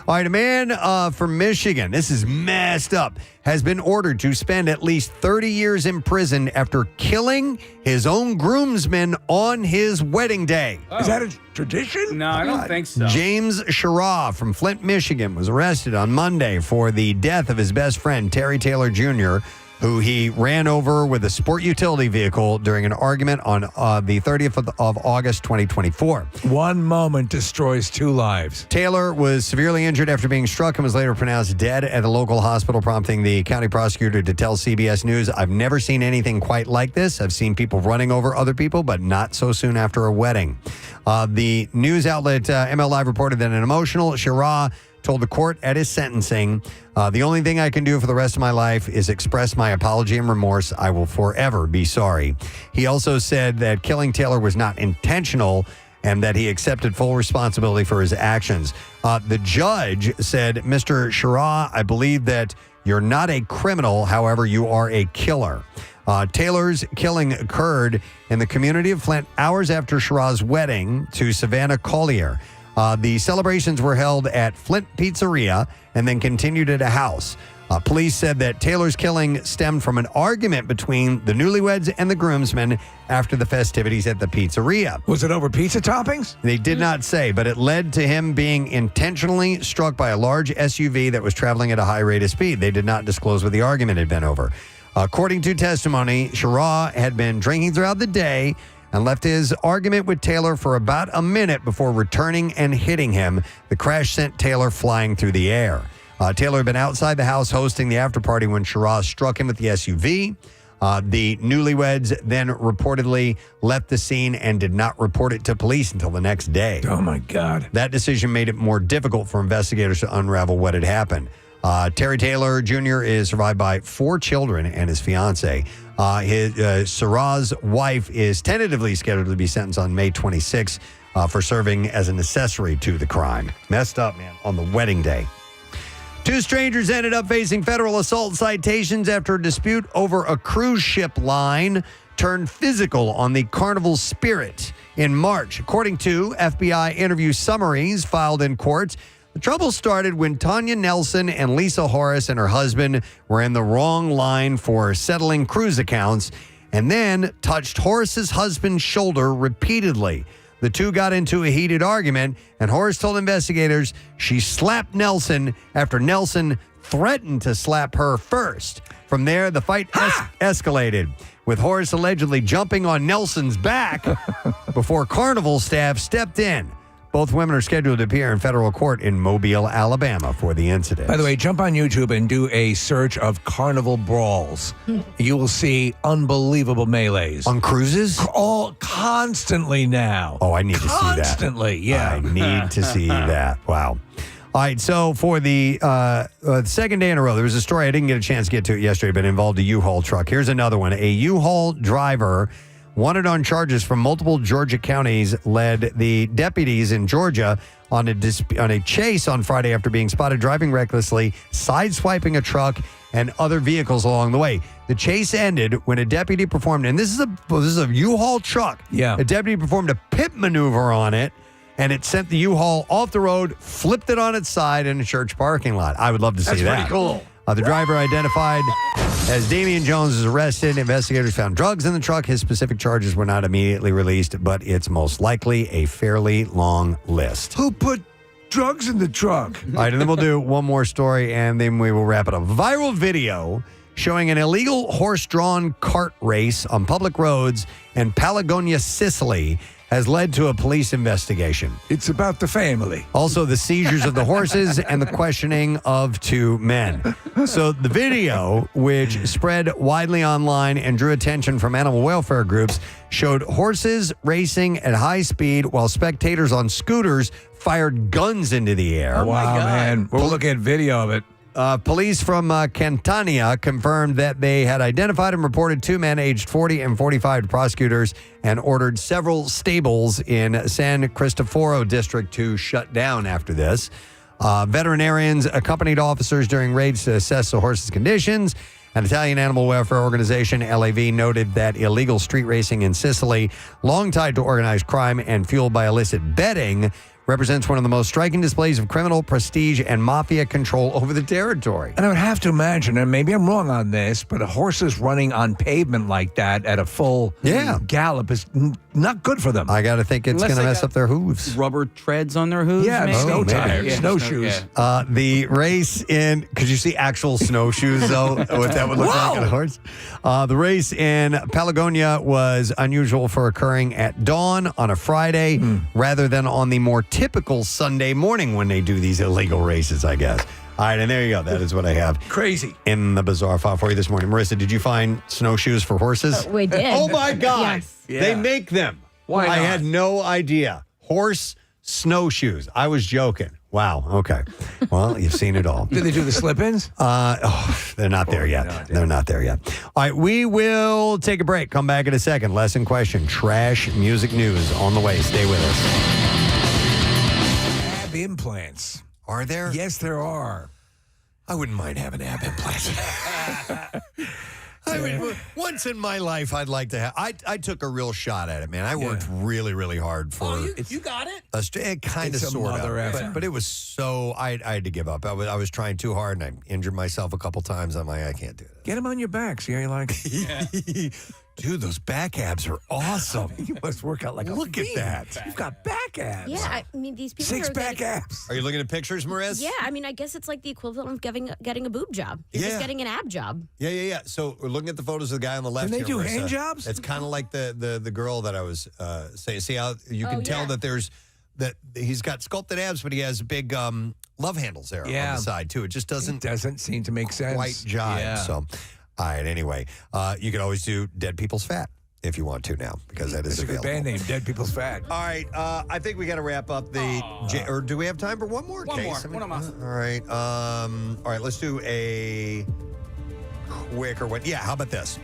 All right, a man from Michigan, this is messed up, has been ordered to spend at least 30 years in prison after killing his own groomsmen on his wedding day. Is that a tradition? No, I don't think so. James Shara from Flint, Michigan, was arrested on Monday for the death of his best friend, Terry Taylor Jr., who he ran over with a sport utility vehicle during an argument on the 30th of August, 2024. One moment destroys 2 lives. Taylor was severely injured after being struck and was later pronounced dead at a local hospital, prompting the county prosecutor to tell CBS News, "I've never seen anything quite like this. I've seen people running over other people, but not so soon after a wedding." The news outlet ML Live reported that an emotional Shara told the court at his sentencing, "The only thing I can do for the rest of my life is express my apology and remorse. I will forever be sorry." He also said that killing Taylor was not intentional and that he accepted full responsibility for his actions. The judge said, "Mr. Shara, I believe that you're not a criminal. However, you are a killer." Taylor's killing occurred in the community of Flint hours after Shara's wedding to Savannah Collier. The celebrations were held at Flint Pizzeria and then continued at a house. Police said that Taylor's killing stemmed from an argument between the newlyweds and the groomsmen after the festivities at the pizzeria. Was it over pizza toppings? They did not say, but it led to him being intentionally struck by a large SUV that was traveling at a high rate of speed. They did not disclose what the argument had been over. According to testimony, Shara had been drinking throughout the day and left his argument with Taylor for about a minute before returning and hitting him. The crash sent Taylor flying through the air. Taylor had been outside the house hosting the after party when Shara struck him with the SUV. The newlyweds then reportedly left the scene and did not report it to police until the next day. Oh, my God. That decision made it more difficult for investigators to unravel what had happened. Terry Taylor Jr. is survived by 4 children and his fiance. Shara's wife is tentatively scheduled to be sentenced on May 26 for serving as an accessory to the crime. Messed up, man, on the wedding day. 2 strangers ended up facing federal assault citations after a dispute over a cruise ship line turned physical on the Carnival Spirit in March. According to FBI interview summaries filed in court, the trouble started when Tanya Nelson and Lisa Horace and her husband were in the wrong line for settling cruise accounts and then touched Horace's husband's shoulder repeatedly. The two got into a heated argument, and Horace told investigators she slapped Nelson after Nelson threatened to slap her first. From there, the fight escalated, with Horace allegedly jumping on Nelson's back before Carnival staff stepped in. Both women are scheduled to appear in federal court in Mobile, Alabama for the incident. By the way, jump on YouTube and do a search of Carnival brawls. You will see unbelievable melees. On cruises? All constantly now. Oh, I need to see that. Constantly, yeah. I need to see that. Wow. All right, so for the second day in a row, there was a story I didn't get a chance to get to it yesterday, but it involved a U-Haul truck. Here's another one. A U-Haul driver wanted on charges from multiple Georgia counties led the deputies in Georgia on a chase on Friday after being spotted driving recklessly, sideswiping a truck and other vehicles along the way. The chase ended when a deputy performed, and this is a U-Haul truck. Yeah. A deputy performed a pit maneuver on it, and it sent the U-Haul off the road, flipped it on its side in a church parking lot. I would love to see that. That's pretty cool. The driver, identified as Damian Jones, is arrested. Investigators found drugs in the truck. His specific charges were not immediately released, but it's most likely a fairly long list. Who put drugs in the truck? All right, and then we'll do one more story, and then we will wrap it up. Viral video showing an illegal horse-drawn cart race on public roads in Patagonia, Sicily, has led to a police investigation. It's about the family. Also, the seizures of the horses and the questioning of 2 men. So the video, which spread widely online and drew attention from animal welfare groups, showed horses racing at high speed while spectators on scooters fired guns into the air. Oh, wow, man. We're looking at video of it. Police from Catania confirmed that they had identified and reported 2 men aged 40 and 45 to prosecutors and ordered several stables in San Cristoforo district to shut down after this. Veterinarians accompanied officers during raids to assess the horses' conditions. An Italian animal welfare organization, LAV, noted that illegal street racing in Sicily, long tied to organized crime and fueled by illicit betting, represents one of the most striking displays of criminal prestige and mafia control over the territory. And I would have to imagine, and maybe I'm wrong on this, but horses running on pavement like that at a full gallop is not good for them. I got to think it's going to mess up their hooves. Rubber treads on their hooves? Yeah, maybe? snow tires, Yeah, snowshoes. The race in, could you see actual snowshoes though? What that would look like on a horse? The race in Pelagonia was unusual for occurring at dawn on a Friday rather than on the more typical Sunday morning when they do these illegal races, I guess. All right, and there you go. That is what I have. Crazy. In the bizarre file for you this morning. Marissa, did you find snowshoes for horses? We did. Oh, my God. Yes. They make them. Why I not? had no idea. Horse snowshoes. I was joking. Wow. Okay. Well, you've seen it all. Do they do the slip-ins? They're not there yet. They're not there yet. All right, we will take a break. Come back in a second. Lesson question. Trash music news on the way. Stay with us. Ab implants. Are there? Yes, there are. I wouldn't mind having ab implants. I mean, once in my life, I'd like to have. I took a real shot at it, man. I worked really, really hard for. You got it? It kind of, It's a sort mother of, effort. but it was so. I had to give up. I was trying too hard, and I injured myself a couple times. I'm like, I can't do that. Get them on your back. See how you like Dude, those back abs are awesome. You must work out like a Look at fiend. that. You've got back abs. Yeah, I mean, these people Six are back getting, abs. Are you looking at pictures, Mariz? Yeah, I mean, I guess it's like the equivalent of getting a boob job. You're just getting an ab job. Yeah. So we're looking at the photos of the guy on the left. Can they here, do Marissa. hand jobs? It's kind of like the girl that I was saying. See how you can tell that he's got sculpted abs, but he has big love handles there on the side too. It just doesn't seem to make sense. Quite jive. Yeah. So, all right. Anyway, you can always do Dead People's Fat if you want to now, because that is It's a good available. band name, Dead People's Fat. All right, I think we got to wrap up the. Or do we have time for one more? One case? more. One more. All right. All right. Let's do a quicker one. Yeah. How about this?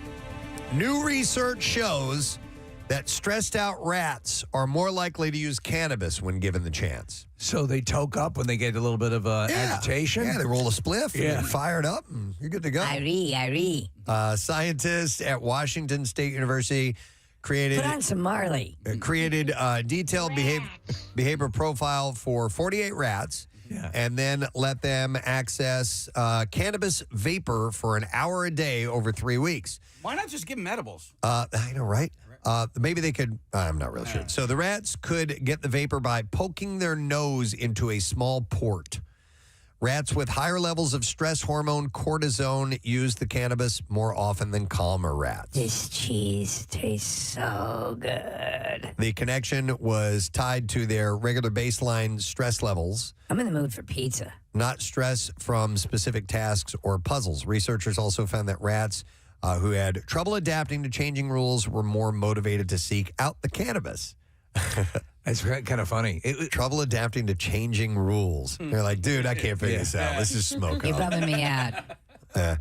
New research shows that stressed out rats are more likely to use cannabis when given the chance. So they toke up when they get a little bit of agitation? Yeah, they roll a spliff and get fired up and you're good to go. Irie. Scientists at Washington State University created Put on some Marley. created a detailed behavior profile for 48 rats and then let them access cannabis vapor for an hour a day over 3 weeks. Why not just give them edibles? I know, right? Maybe they could. I'm not really sure. So the rats could get the vapor by poking their nose into a small port. Rats with higher levels of stress hormone cortisone use the cannabis more often than calmer rats. This cheese tastes so good. The connection was tied to their regular baseline stress levels, I'm in the mood for pizza. not stress from specific tasks or puzzles. Researchers also found that rats who had trouble adapting to changing rules were more motivated to seek out the cannabis. That's kind of funny. Trouble adapting to changing rules. They're like, dude, I can't figure this out. Let's just smoke You're up. bumming me out.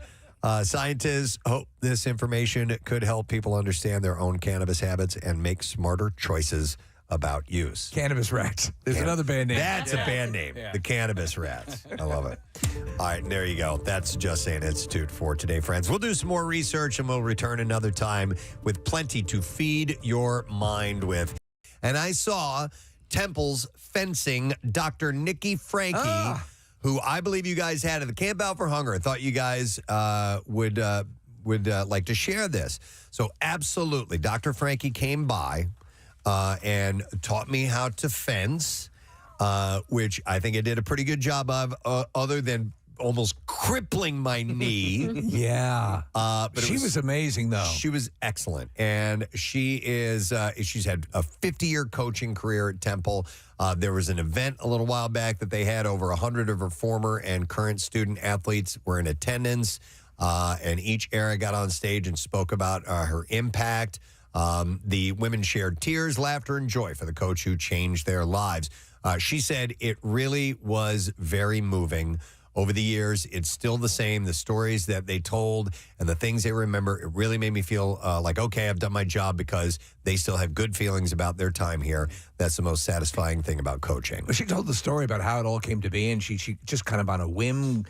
Scientists hope this information could help people understand their own cannabis habits and make smarter choices about use. Cannabis rats. There's another band name. That's a band name. The Cannabis Rats. I love it. All right, and there you go. That's Just Saying Institute for today, friends. We'll do some more research and we'll return another time with plenty to feed your mind with. And I saw Temple's fencing Dr. Nikki Frankie, who I believe you guys had at the Camp Out for Hunger. I thought you guys would like to share this. So absolutely, Dr. Frankie came by and taught me how to fence, which I think I did a pretty good job of, other than almost crippling my knee. Yeah. But she was amazing, though. She was excellent. And she is, she's had a 50-year coaching career at Temple. There was an event a little while back that they had over 100 of her former and current student athletes were in attendance. And each era got on stage and spoke about her impact. The women shared tears, laughter, and joy for the coach who changed their lives. She said it really was very moving. Over the years, it's still the same. The stories that they told and the things they remember, it really made me feel like, okay, I've done my job because they still have good feelings about their time here. That's the most satisfying thing about coaching. She told the story about how it all came to be, and she just kind of on a whim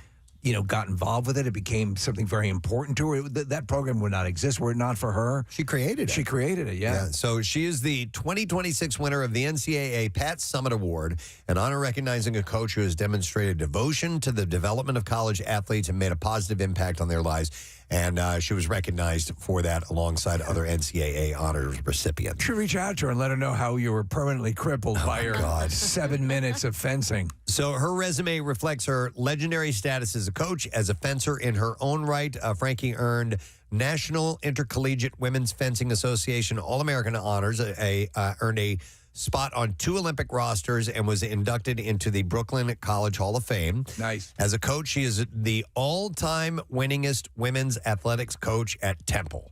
got involved with it. It became something very important to her. That program would not exist were it not for her. She created it. She created it, yeah. So she is the 2026 winner of the NCAA Pat Summit Award, an honor recognizing a coach who has demonstrated devotion to the development of college athletes and made a positive impact on their lives. And she was recognized for that alongside other NCAA honors recipients. You should reach out to her and let her know how you were permanently crippled by your 7 minutes of fencing. So her resume reflects her legendary status as a coach, as a fencer in her own right. Frankie earned National Intercollegiate Women's Fencing Association All-American honors, earned a spot on 2 Olympic rosters, and was inducted into the Brooklyn College Hall of Fame. Nice. As a coach, she is the all-time winningest women's athletics coach at Temple,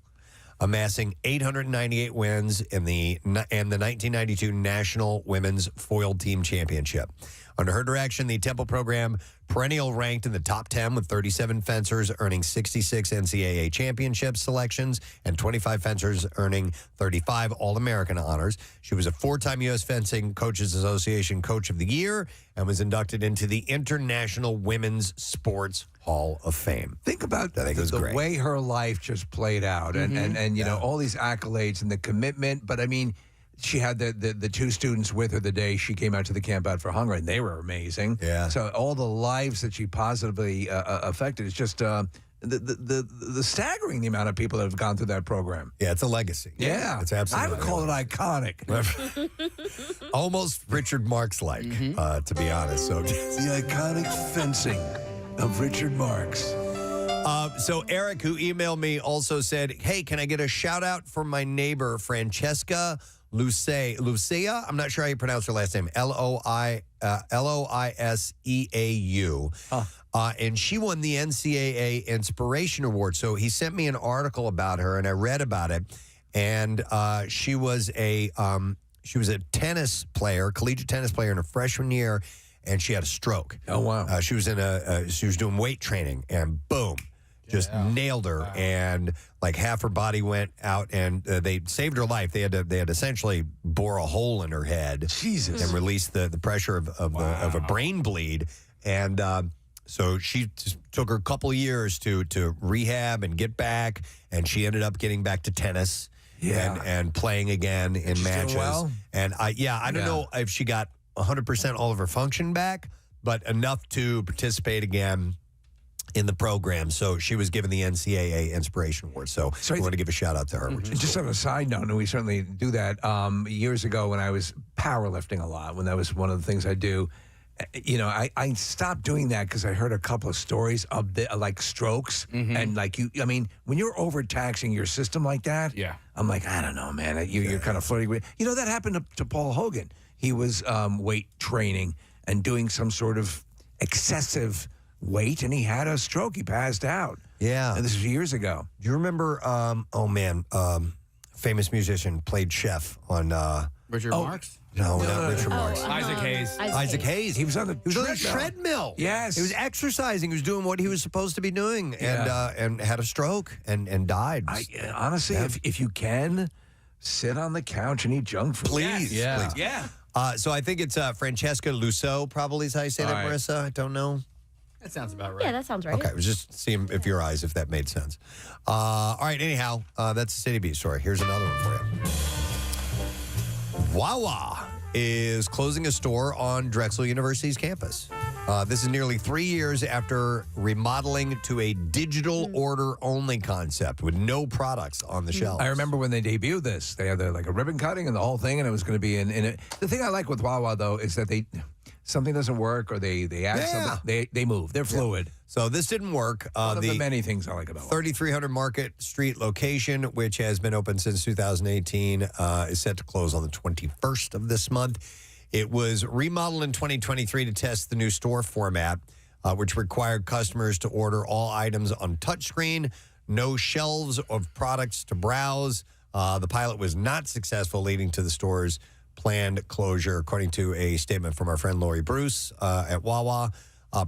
amassing 898 wins in the 1992 National Women's Foil Team Championship. Under her direction, the Temple program perennial ranked in the top 10 with 37 fencers earning 66 NCAA championship selections and 25 fencers earning 35 All-American honors. She was a 4-time U.S. Fencing Coaches Association Coach of the Year and was inducted into the International Women's Sports Hall of Fame. Think about the way her life just played out, and all these accolades and the commitment. But I mean, she had the 2 students with her the day she came out to the Camp Out for Hunger, and they were amazing. Yeah. So all the lives that she positively affected, it's just the staggering the amount of people that have gone through that program. Yeah, it's a legacy. Yeah, it's absolutely. I would call it iconic. Almost Richard Marx-like, to be honest. So the iconic fencing of Richard Marx. So Eric, who emailed me, also said, "Hey, can I get a shout out from my neighbor Francesca Lucia? I'm not sure how you pronounce her last name. Loiseau. And she won the NCAA Inspiration Award. So he sent me an article about her, and I read about it. And she was a tennis player, collegiate tennis player in her freshman year, and she had a stroke. Oh wow! She was doing weight training, and boom. Just nailed her, and like half her body went out, and they saved her life. They had essentially bore a hole in her head, and released the pressure of a brain bleed, and so she just took her a couple of years to rehab and get back, and she ended up getting back to tennis, and playing again in matches. Well? And I don't know if she got 100% all of her function back, but enough to participate again in the program. So she was given the NCAA Inspiration Award. So I want to give a shout out to her. Which is just on a side note, and we certainly do that. Years ago when I was powerlifting a lot, when that was one of the things I do, I stopped doing that because I heard a couple of stories of like strokes and when you're overtaxing your system like that, I'm like, I don't know, man, you're kind of flirting with. That happened to Paul Hogan. He was weight training and doing some sort of excessive weight, and he had a stroke. He passed out. Yeah. And this was years ago. Do you remember, famous musician, played chef on... Richard Marx? No, not Richard Marx. Isaac Hayes. Isaac Hayes. He was on the treadmill. Yes. He was exercising. He was doing what he was supposed to be doing, and had a stroke and died. Honestly, if you can, sit on the couch and eat junk food. Please. Yeah. Please. Yeah. So I think it's Francesca Lusso, probably is how you say that, Marissa. I don't know. That sounds about right. Yeah, that sounds right. Okay, I was just seeing if that made sense. All right, anyhow, that's the City Beat story. Here's another one for you. Wawa is closing a store on Drexel University's campus. This is nearly 3 years after remodeling to a digital order-only concept with no products on the shelves. I remember when they debuted this. They had a ribbon cutting and the whole thing, and it was going to be in it. The thing I like with Wawa, though, is that something doesn't work, or they add something. They move. They're fluid. So this didn't work. One of the many things I like about 3300 Market Street location, which has been open since 2018, is set to close on the 21st of this month. It was remodeled in 2023 to test the new store format, which required customers to order all items on touchscreen, no shelves of products to browse. The pilot was not successful, leading to the store's planned closure, according to a statement from our friend Lori Bruce at Wawa.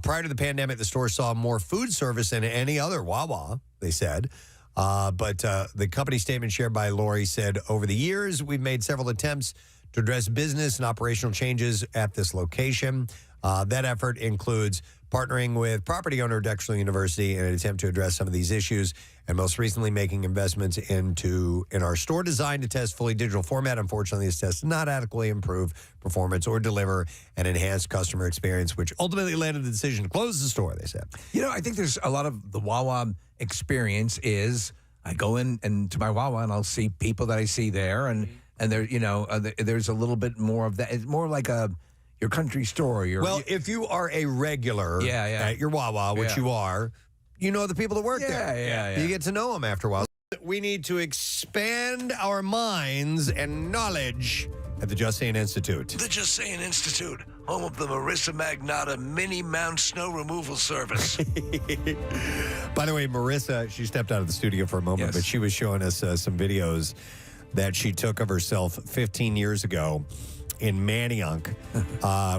Prior to the pandemic, the store saw more food service than any other Wawa, they said. But the company statement shared by Lori said, over the years, we've made several attempts to address business and operational changes at this location. That effort includes partnering with property owner Drexel University in an attempt to address some of these issues, and most recently making investments in our store design to test fully digital format. Unfortunately, these tests did not adequately improve performance or deliver an enhanced customer experience, which ultimately led to the decision to close the store, they said. I think there's a lot of the Wawa experience is I go in and to my Wawa and I'll see people that I see there, and there, there's a little bit more of that. It's more like your country store. If you are a regular at your Wawa, which you are, you know the people that work there. Yeah. You get to know them after a while. We need to expand our minds and knowledge at the Just Saying Institute. The Just Saying Institute, home of the Marissa Magnata Mini Mount Snow Removal Service. By the way, Marissa, she stepped out of the studio for a moment, but she was showing us some videos that she took of herself 15 years ago in Manayunk,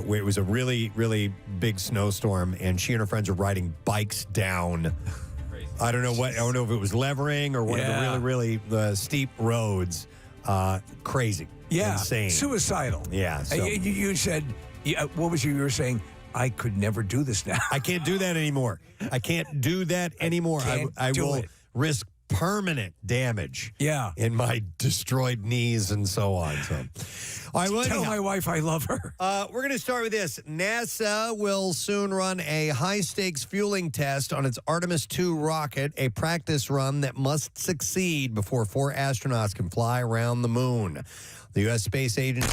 where it was a really, really big snowstorm, and she and her friends are riding bikes down. I don't know if it was levering or one of the really, really steep roads. Crazy. Yeah. Insane. Suicidal. Yeah. So. You said, what was you were saying? I could never do this now. I can't do that anymore. I can't do that anymore. I will risk permanent damage in my destroyed knees and so on. So, all right, tell my wife I love her. We're going to start with this. NASA will soon run a high-stakes fueling test on its Artemis II rocket, a practice run that must succeed before 4 astronauts can fly around the moon. The U.S. Space Agency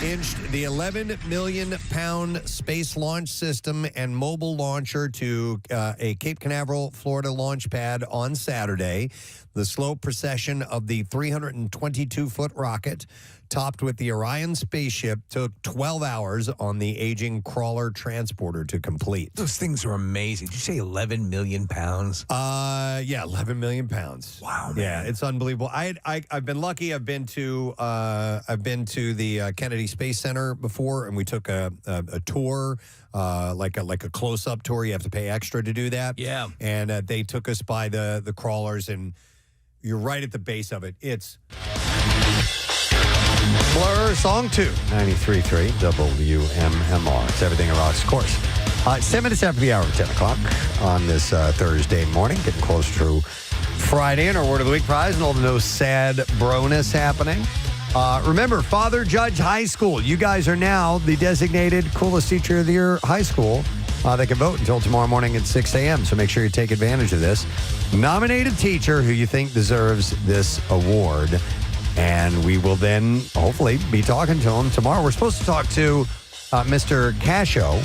inched the 11 million-pound space launch system and mobile launcher to a Cape Canaveral, Florida launch pad on Saturday. The slow procession of the 322-foot rocket, topped with the Orion spaceship, took 12 hours on the aging crawler transporter to complete. Those things are amazing. Did you say 11 million pounds? 11 million pounds. Wow, man. Yeah, it's unbelievable. I've been lucky. I've been to the Kennedy Space Center before, and we took a tour, like a close-up tour. You have to pay extra to do that. Yeah. And they took us by the crawlers, and you're right at the base of it. It's Blur, Song 2, 93.3 WMMR. It's Everything that Rocks, of course. 7 minutes after the hour of 10 o'clock on this Thursday morning, getting close to Friday, and our Word of the Week prize, and all the no sad broness happening. Remember, Father Judge High School. You guys are now the designated coolest teacher of the year high school. They can vote until tomorrow morning at 6 a.m., so make sure you take advantage of this. Nominate a teacher who you think deserves this award, and we will then hopefully be talking to him tomorrow. We're supposed to talk to Mr. Cascio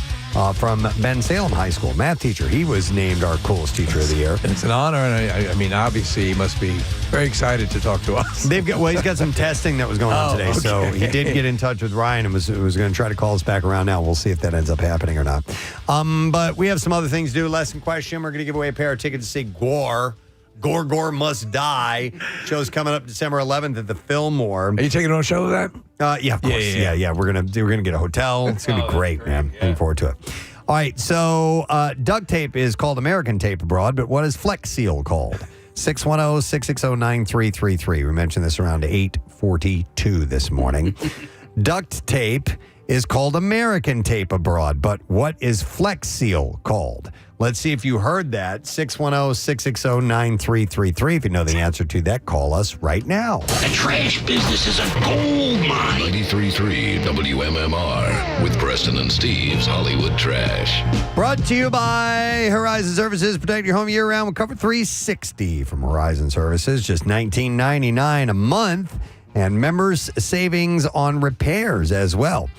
from Ben Salem High School, math teacher. He was named our coolest teacher of the year. It's an honor, and I mean, obviously, he must be very excited to talk to us. He's got some testing that was going on today, so he did get in touch with Ryan and was going to try to call us back around now. We'll see if that ends up happening or not. But we have some other things to do. Lesson question. We're going to give away a pair of tickets to see Gore. Gore Must Die. Show's coming up December 11th at the Fillmore. Are you taking a show with that? Yeah, of course. Yeah. We're gonna get a hotel. It's gonna be great, man. Looking forward to it. All right, so duct tape is called American tape abroad, but what is Flex Seal called? 610-660-9333. We mentioned this around 8:42 this morning. Duct tape is called American tape abroad, but what is Flex Seal called? Let's see if you heard that. 610-660-9333. If you know the answer to that, call us right now. The trash business is a gold mine. 93.3 WMMR with Preston and Steve's Hollywood Trash. Brought to you by Horizon Services. Protect your home year-round with Cover 360 from Horizon Services. Just $19.99 a month. And members' savings on repairs as well.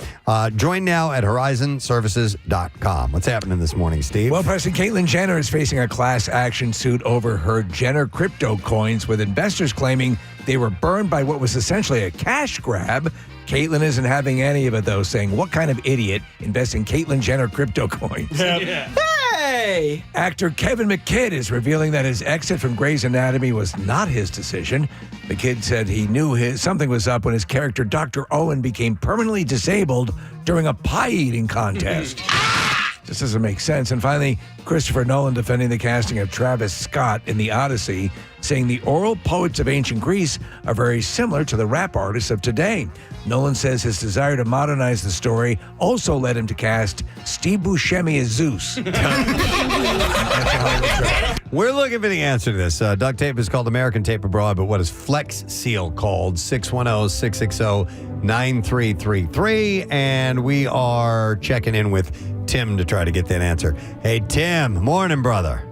Join now at horizonservices.com. What's happening this morning, Steve? Well, Preston, Caitlyn Jenner is facing a class action suit over her Jenner crypto coins, with investors claiming they were burned by what was essentially a cash grab. Caitlyn isn't having any of it, though, saying, what kind of idiot invests in Caitlyn Jenner crypto coins? Yeah. Hey! Actor Kevin McKidd is revealing that his exit from Grey's Anatomy was not his decision. McKidd said he knew something was up when his character, Dr. Owen, became permanently disabled during a pie-eating contest. Just doesn't make sense. And finally, Christopher Nolan defending the casting of Travis Scott in The Odyssey, saying the oral poets of ancient Greece are very similar to the rap artists of today. Nolan says his desire to modernize the story also led him to cast Steve Buscemi as Zeus. We're looking for the answer to this. Duct tape is called American Tape Abroad, but what is Flex Seal called? 610-660-9333. And we are checking in with Tim to try to get that answer. Hey, Tim. Morning, brother.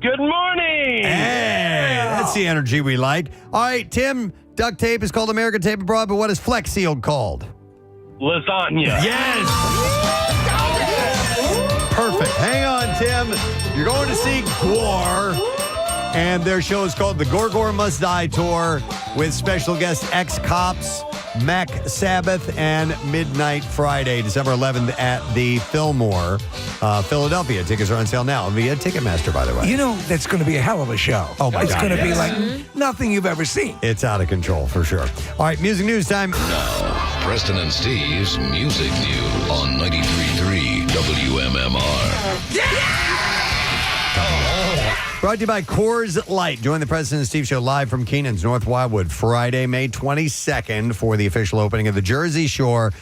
Good morning. Hey, that's the energy we like. All right, Tim, duct tape is called American Tape Abroad, but what is Flex Seal called? Lasagna. Yes. Perfect. Hang on, Tim. You're going to see Gore, and their show is called the Gore Must Die Tour with special guests ex-cops, Mac Sabbath, and Midnight Friday, December 11th at the Fillmore, Philadelphia. Tickets are on sale now via Ticketmaster, by the way. You know, that's going to be a hell of a show. Oh, my God. It's going to be yes. like nothing you've ever seen. It's out of control, for sure. All right, music news time. Now, Preston and Steve's Music News on 93.3 WMMR. Brought to you by Coors Light. Join the Preston and Steve Show live from Keenan's North Wildwood Friday, May 22nd for the official opening of the Jersey Shore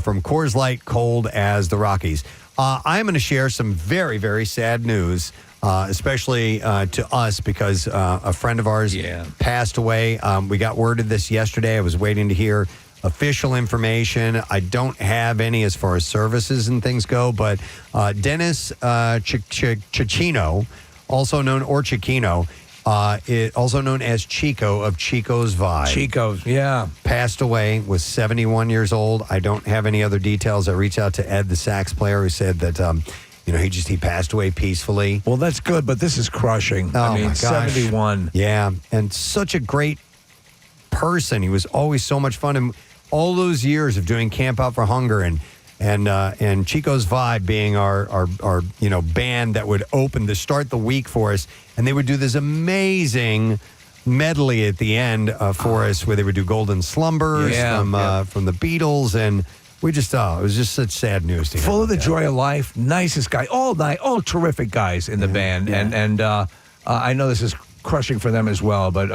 from Coors Light, cold as the Rockies. I am going to share some very, very sad news, especially to us because a friend of ours passed away. We got word of this yesterday. I was waiting to hear official information. I don't have any as far as services and things go, but Dennis Cicchino, also known as Chico of Chico's Vibe. Chico's, yeah. Passed away, was 71 years old. I don't have any other details. I reached out to Ed, the sax player, who said that he passed away peacefully. Well, that's good, but this is crushing. Oh, I mean, my gosh. 71. Yeah, and such a great person. He was always so much fun. And all those years of doing Camp Out for Hunger and Chico's Vibe being our band that would open to start the week for us, and they would do this amazing medley at the end for us, where they would do Golden Slumbers from the Beatles, and we just thought it was just such sad news to hear. Full of the joy of life, nicest guy, all terrific guys in the band, and I know this is crushing for them as well, but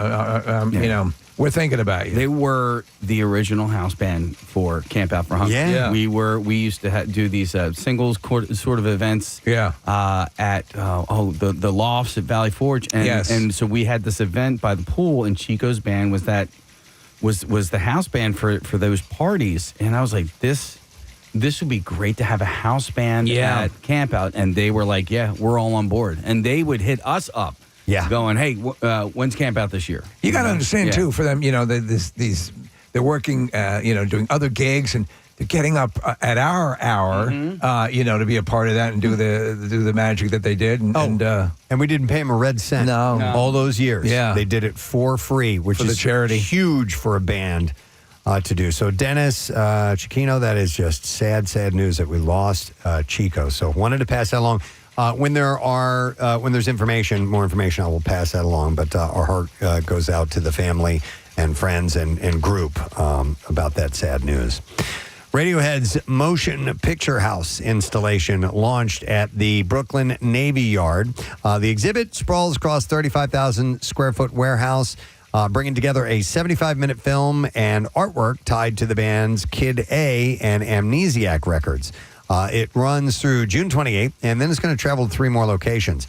we're thinking about you. They were the original house band for Camp Out for Hunger. Yeah. We used to do these singles sort of events. Yeah. At the lofts at Valley Forge, and so we had this event by the pool, and Chico's band was the house band for those parties, and I was like, this would be great to have a house band at Camp Out, and they were like, yeah, we're all on board, and they would hit us up. Yeah, going, hey, when's Camp Out this year? You got to understand too, for them, they're working, doing other gigs, and they're getting up at our hour, to be a part of that and do the magic that they did. And we didn't pay them a red cent. No. All those years. Yeah, they did it for free, which for the is charity. Huge for a band to do. So Dennis Cicchino, that is just sad news that we lost Chico. So wanted to pass that along. When there's more information, I will pass that along. But our heart goes out to the family and friends and group about that sad news. Radiohead's Motion Picture House installation launched at the Brooklyn Navy Yard. The exhibit sprawls across 35,000 square foot warehouse, bringing together a 75-minute film and artwork tied to the band's Kid A and Amnesiac records. It runs through June 28th, and then it's going to travel to 3 more locations.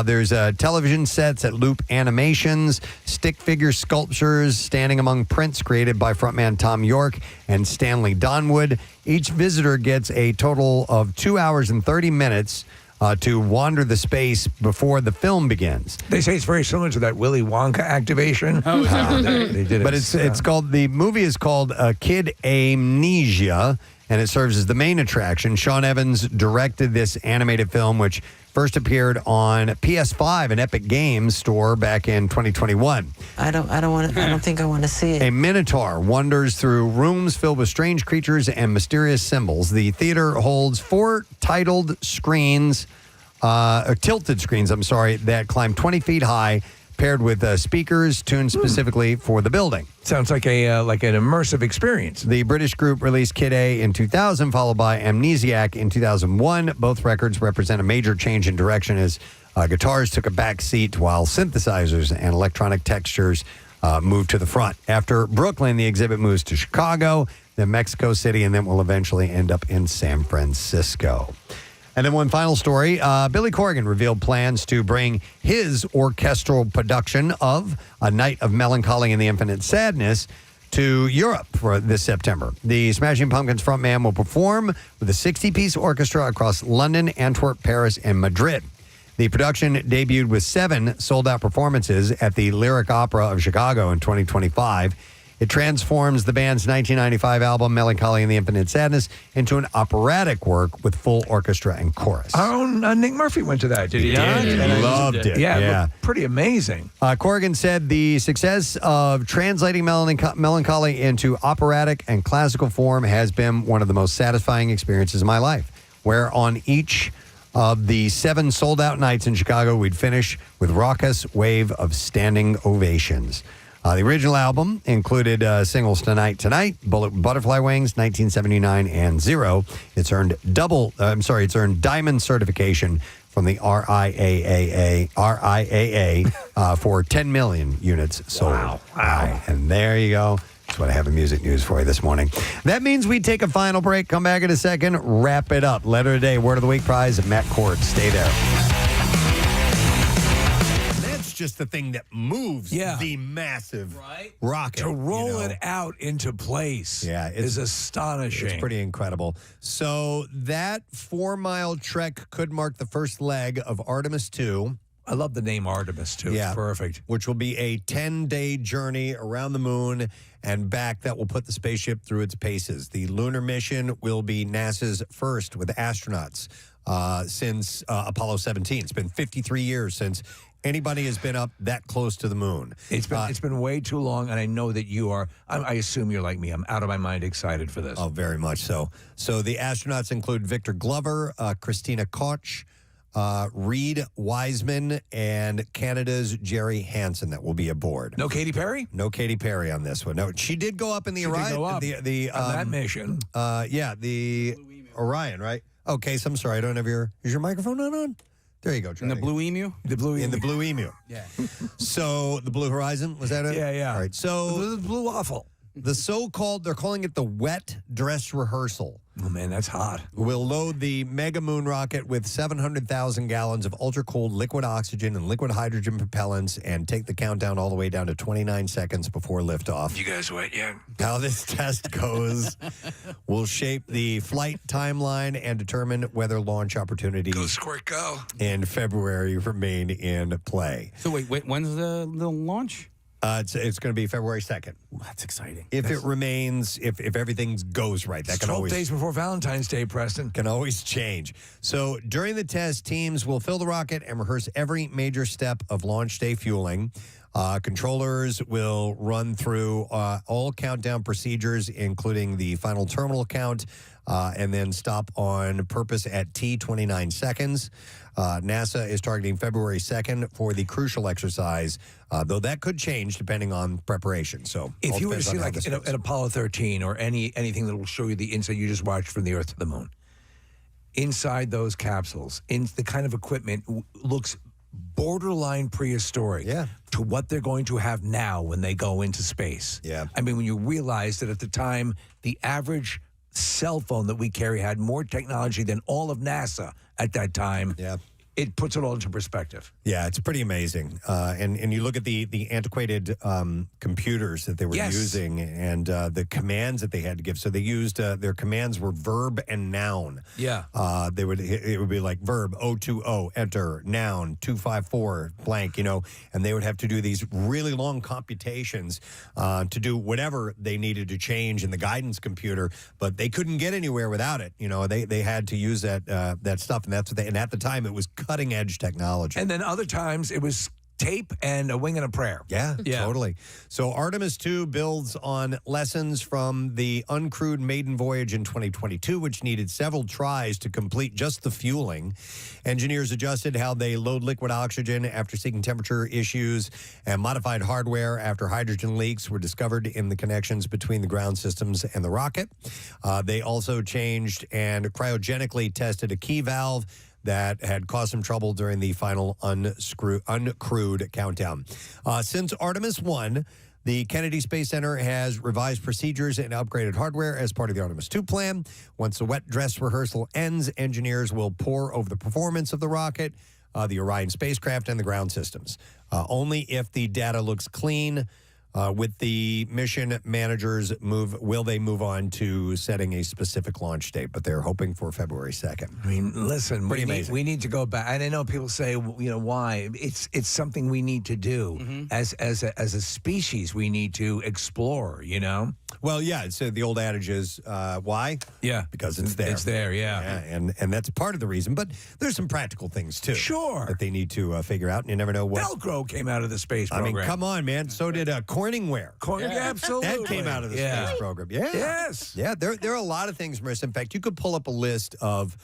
There's television sets at Loop Animations, stick figure sculptures standing among prints created by frontman Tom York and Stanley Donwood. Each visitor gets a total of 2 hours and 30 minutes to wander the space before the film begins. They say it's very similar to that Willy Wonka activation. Oh, they did it. But it's called, the movie is called Kid Amnesia, and it serves as the main attraction. Sean Evans directed this animated film, which first appeared on PS5 and Epic Games Store back in 2021. I don't think I want to see it. A minotaur wanders through rooms filled with strange creatures and mysterious symbols. The theater holds 4 tilted screens, that climb 20 feet high, paired with speakers tuned specifically for the building. Sounds like an immersive experience. The British group released Kid A in 2000, followed by Amnesiac in 2001. Both records represent a major change in direction as guitars took a back seat while synthesizers and electronic textures moved to the front. After Brooklyn, the exhibit moves to Chicago, then Mexico City, and then will eventually end up in San Francisco. And then one final story. Billy Corgan revealed plans to bring his orchestral production of A Night of Melancholy and the Infinite Sadness to Europe for this September. The Smashing Pumpkins frontman will perform with a 60-piece orchestra across London, Antwerp, Paris, and Madrid. The production debuted with 7 sold-out performances at the Lyric Opera of Chicago in 2025. It transforms the band's 1995 album, Melancholy and the Infinite Sadness, into an operatic work with full orchestra and chorus. Our own Nick Murphy went to that, did he? He did. And He loved it. Yeah, Yeah. it looked pretty amazing. Corrigan said the success of translating melancholy into operatic and classical form has been one of the most satisfying experiences of my life, where on each of the 7 sold-out nights in Chicago, we'd finish with raucous wave of standing ovations. The original album included singles Tonight, Butterfly Wings, 1979, and Zero. It's earned diamond certification from the RIAA for 10 million units sold. Wow. And there you go. That's what I have in music news for you this morning. That means we take a final break, come back in a second, wrap it up. Letter of the day, word of the week prize at Matt Court. Stay there. Just the thing that moves the massive rocket. To roll it out into place is astonishing. It's pretty incredible. So that 4-mile trek could mark the first leg of Artemis 2. I love the name Artemis, too. Yeah. It's perfect. Which will be a 10-day journey around the moon and back that will put the spaceship through its paces. The lunar mission will be NASA's first with astronauts since Apollo 17. It's been 53 years since anybody has been up that close to the moon. It's been way too long, and I know that you are. I assume you're like me. I'm out of my mind excited for this. Oh, very much so. So the astronauts include Victor Glover, Christina Koch, Reed Wiseman, and Canada's Jerry Hansen that will be aboard. No Katy Perry? No Katy Perry on this one. No, she did go up in the Orion. On that mission. The Orion, right? Okay, so I'm sorry. I don't have your. Is your microphone not on? There you go. In the Blue Emu? In the Blue Emu. Yeah. So the Blue Horizon, was that it? Yeah. All right. So the Blue Waffle. The so-called, they're calling it the wet dress rehearsal. Oh, man, that's hot. We'll load the Mega Moon rocket with 700,000 gallons of ultra-cold liquid oxygen and liquid hydrogen propellants and take the countdown all the way down to 29 seconds before liftoff. You guys wet yet? How this test goes will shape the flight timeline and determine whether launch opportunities Go, Squirt, go. in February remain in play. So wait, when's the launch? It's going to be February 2nd. Ooh, that's exciting. If it remains, if everything goes right, that can 12 always days before Valentine's Day, Preston. Can always change. So during the test, teams will fill the rocket and rehearse every major step of launch day fueling. Controllers will run through all countdown procedures, including the final terminal count, and then stop on purpose at T29 seconds. NASA is targeting February 2nd for the crucial exercise, though that could change depending on preparation. So if you were to depends on see how like this an goes. Apollo 13 or anything that will show you the inside you just watched from the Earth to the Moon, inside those capsules, in the kind of equipment looks borderline prehistoric to what they're going to have now when they go into space. Yeah. I mean, when you realize that at the time, the average cell phone that we carry had more technology than all of NASA at that time. Yeah. It puts it all into perspective. Yeah, it's pretty amazing. And you look at the antiquated computers that they were using and the commands that they had to give. So they used their commands were verb and noun. Yeah. It would be like verb 020 enter, noun 254 blank, and they would have to do these really long computations to do whatever they needed to change in the guidance computer, but they couldn't get anywhere without it. They had to use that stuff, and that's what and at the time it was cutting edge technology. And then other times it was tape and a wing and a prayer. Yeah, totally. So Artemis 2 builds on lessons from the uncrewed maiden voyage in 2022, which needed several tries to complete just the fueling. Engineers adjusted how they load liquid oxygen after seeing temperature issues, and modified hardware after hydrogen leaks were discovered in the connections between the ground systems and the rocket. They also changed and cryogenically tested a key valve that had caused some trouble during the final uncrewed countdown. Since Artemis 1, the Kennedy Space Center has revised procedures and upgraded hardware as part of the Artemis 2 plan. Once the wet dress rehearsal ends, engineers will pore over the performance of the rocket, the Orion spacecraft, and the ground systems. Only if the data looks clean with the mission managers will they move on to setting a specific launch date, but they're hoping for February 2nd. I mean, listen, Pretty amazing. We need to go back. And I know people say, why? It's something we need to do. As a species, we need to explore, Well, yeah, so the old adage is, why? Yeah. Because it's there. It's there, yeah. And that's part of the reason, but there's some practical things, too. Sure. That they need to figure out, and you never know what. Velcro came out of the space program. I mean, come on, man. So did Corningware. Absolutely. That came out of the space program. Yeah. Yes. Yeah, there are a lot of things, Marissa. In fact, you could pull up a list of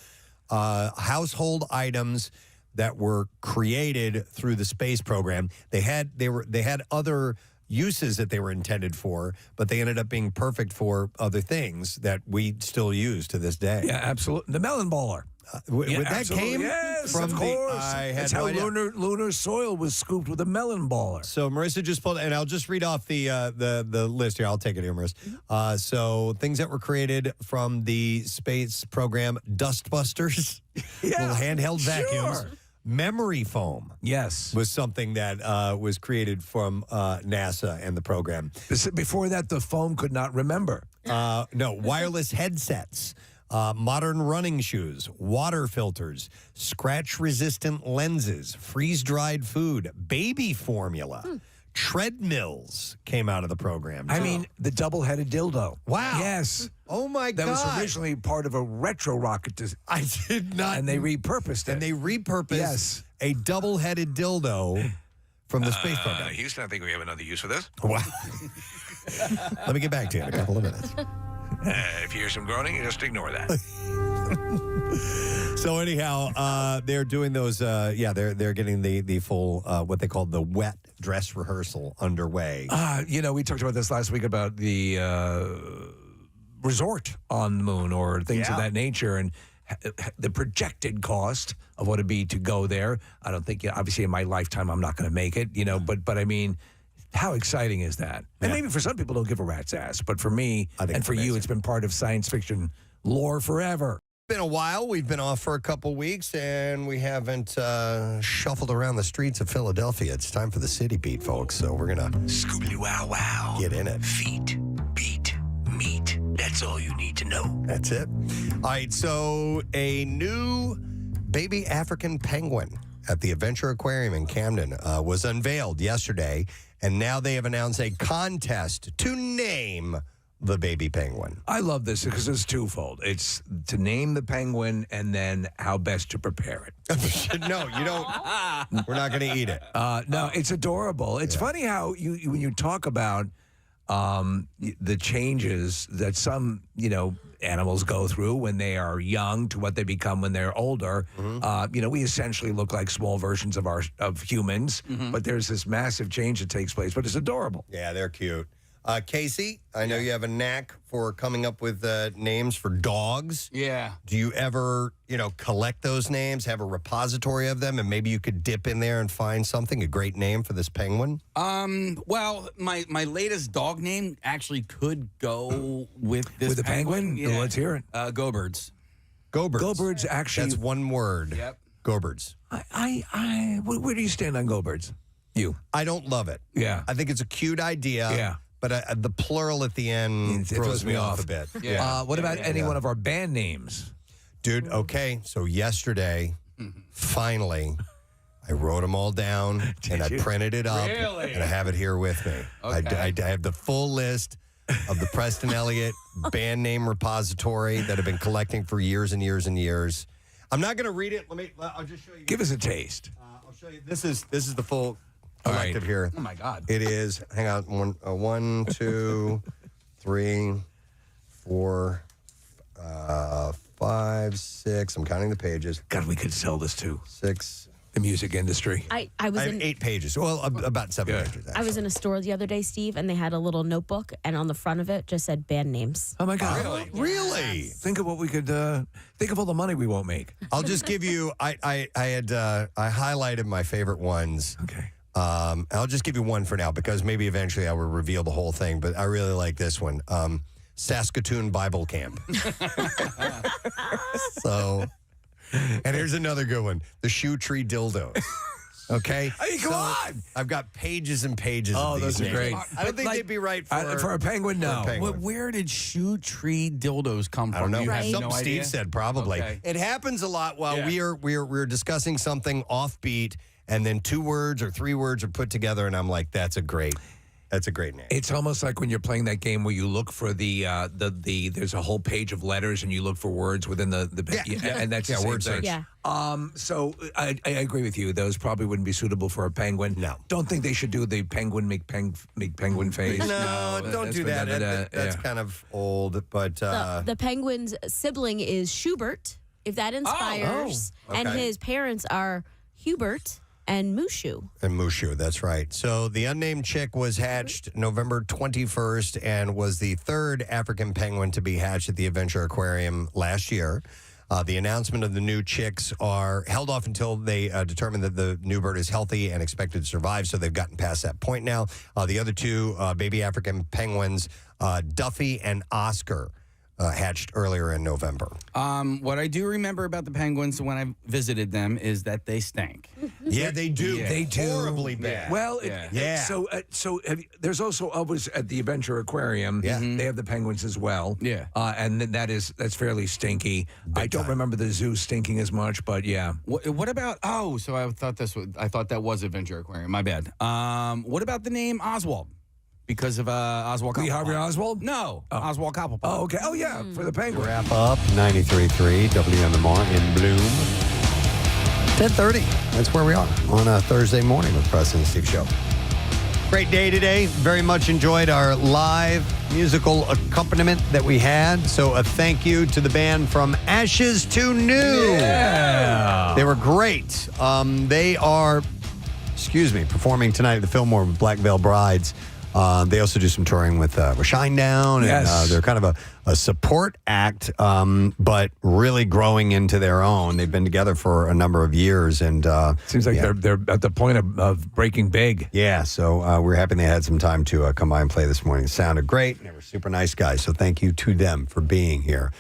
household items that were created through the space program. They had other uses that they were intended for, but they ended up being perfect for other things that we still use to this day. Yeah, absolutely. The melon baller. That came from of course. That's how lunar soil was scooped with a melon baller. So Marissa just pulled, and I'll just read off the list here. I'll take it here, Marissa. So things that were created from the space program: dustbusters, little handheld vacuums. Memory foam, yes, was something that was created from NASA and the program. Before that, the foam could not remember. No, wireless headsets. Modern running shoes, water filters, scratch-resistant lenses, freeze-dried food, baby formula, treadmills came out of the program. I mean, the double-headed dildo. Wow. Yes. Oh, my God. That was originally part of a retro rocket. I did not. And they repurposed it. And they repurposed a double-headed dildo from the space program. Houston, I think we have another use for this. Wow. Let me get back to you in a couple of minutes. If you hear some groaning, you just ignore that. So anyhow, they're doing those. They're getting the full what they call the wet dress rehearsal underway. We talked about this last week about the resort on the moon or things of that nature, and the projected cost of what it'd be to go there. I don't think, obviously, in my lifetime, I'm not going to make it. But I mean. How exciting is that? And maybe for some people, don't give a rat's ass. But for me and for you, it's been part of science fiction lore forever. It's been a while. We've been off for a couple weeks, and we haven't shuffled around the streets of Philadelphia. It's time for the City Beat, folks. So we're going to Scooby-Wow-Wow. Get in it. Feet, beat, meat. That's all you need to know. That's it. All right, so a new baby African penguin at the Adventure Aquarium in Camden was unveiled yesterday. And now they have announced a contest to name the baby penguin. I love this because it's twofold. It's to name the penguin and then how best to prepare it. No, you don't. We're not going to eat it. No, it's adorable. It's funny how when you talk about the changes that some, animals go through when they are young to what they become when they're older. We essentially look like small versions of humans, but there's this massive change that takes place. But it's adorable. Yeah, they're cute. Casey, I know you have a knack for coming up with names for dogs. Yeah. Do you ever, collect those names, have a repository of them, and maybe you could dip in there and find something, a great name for this penguin? Well, my latest dog name actually could go with this With the penguin? Yeah. Let's hear it. Go-birds. Go-birds. Go-birds actually. That's one word. Yep. Go-birds. Where do you stand on go-birds? You. I don't love it. Yeah. I think it's a cute idea. Yeah. But the plural at the end throws me off a bit. Yeah. What about any one of our band names? Dude, okay. So yesterday, finally, I wrote them all down and I printed it up. Really? And I have it here with me. Okay. I have the full list of the Preston Elliott band name repository that I've been collecting for years and years and years. I'm not going to read it. I'll just show you. Give us a taste. I'll show you. This is the full. collective here. Oh my God! It is. Hang on. 1, 2, 3, 4, 5, 6. I'm counting the pages. God, we could sell this too. 6. The music industry. I have 8 pages. Well, about 7 pages. I was in a store the other day, Steve, and they had a little notebook, and on the front of it just said band names. Oh my God! Really? Think of what we could. Think of all the money we won't make. I'll just give you. I highlighted my favorite ones. Okay. I'll just give you one for now because maybe eventually I will reveal the whole thing. But I really like this one. Saskatoon Bible Camp. So, and here's another good one: the Shoe Tree Dildos. Okay, I mean, come on! I've got pages and pages. of these those are names. great. I don't think they'd be right for a penguin. No. Where did Shoe Tree Dildos come from? I don't know. You have Something no Steve idea? said probably. Okay. It happens a lot while we're discussing something offbeat, and then 2 words or 3 words are put together, and I'm like, that's a great name. It's almost like when you're playing that game where you look for the there's a whole page of letters and you look for words within the and that's the same word thing. search. Yeah. So I agree with you. Those probably wouldn't be suitable for a penguin. No. Don't think they should do the penguin make penguin face. No, don't that's do been that. done That's kind of old, but The penguin's sibling is Schubert, if that inspires, and okay. his parents are Hubert and Mushu. And Mushu, that's right. So the unnamed chick was hatched November 21st and was the 3rd African penguin to be hatched at the Adventure Aquarium last year. The announcement of the new chicks are held off until they determine that the new bird is healthy and expected to survive. So they've gotten past that point now. The other 2 baby African penguins, Duffy and Oscar, hatched earlier in November. What I do remember about the penguins when I visited them is that they stink. Yeah, they do. Yeah. They do. Horribly bad. Well, Yeah. So there's also always at the Adventure Aquarium. Yeah. They have the penguins as well. Yeah. And then that's fairly stinky. I don't remember the zoo stinking as much, but yeah. What about? Oh, so I thought that was Adventure Aquarium. My bad. What about the name Oswald? Because of Oswald Cobblepot. Lee Harvey Oswald? No, Oswald Cobblepot. Oh, okay. Oh, yeah, for the penguin. Wrap up 93.3 WMMR in Bloom. 10:30. That's where we are on a Thursday morning with Preston and Steve Show. Great day today. Very much enjoyed our live musical accompaniment that we had. So a thank you to the band from Ashes to New. Yeah. They were great. They are, performing tonight at the Fillmore with Black Veil Brides. They also do some touring with Shinedown, and they're kind of a support act, but really growing into their own. They've been together for a number of years, and seems like they're at the point of breaking big. Yeah, so we're happy they had some time to come by and play this morning. It sounded great, and they were super nice guys. So thank you to them for being here.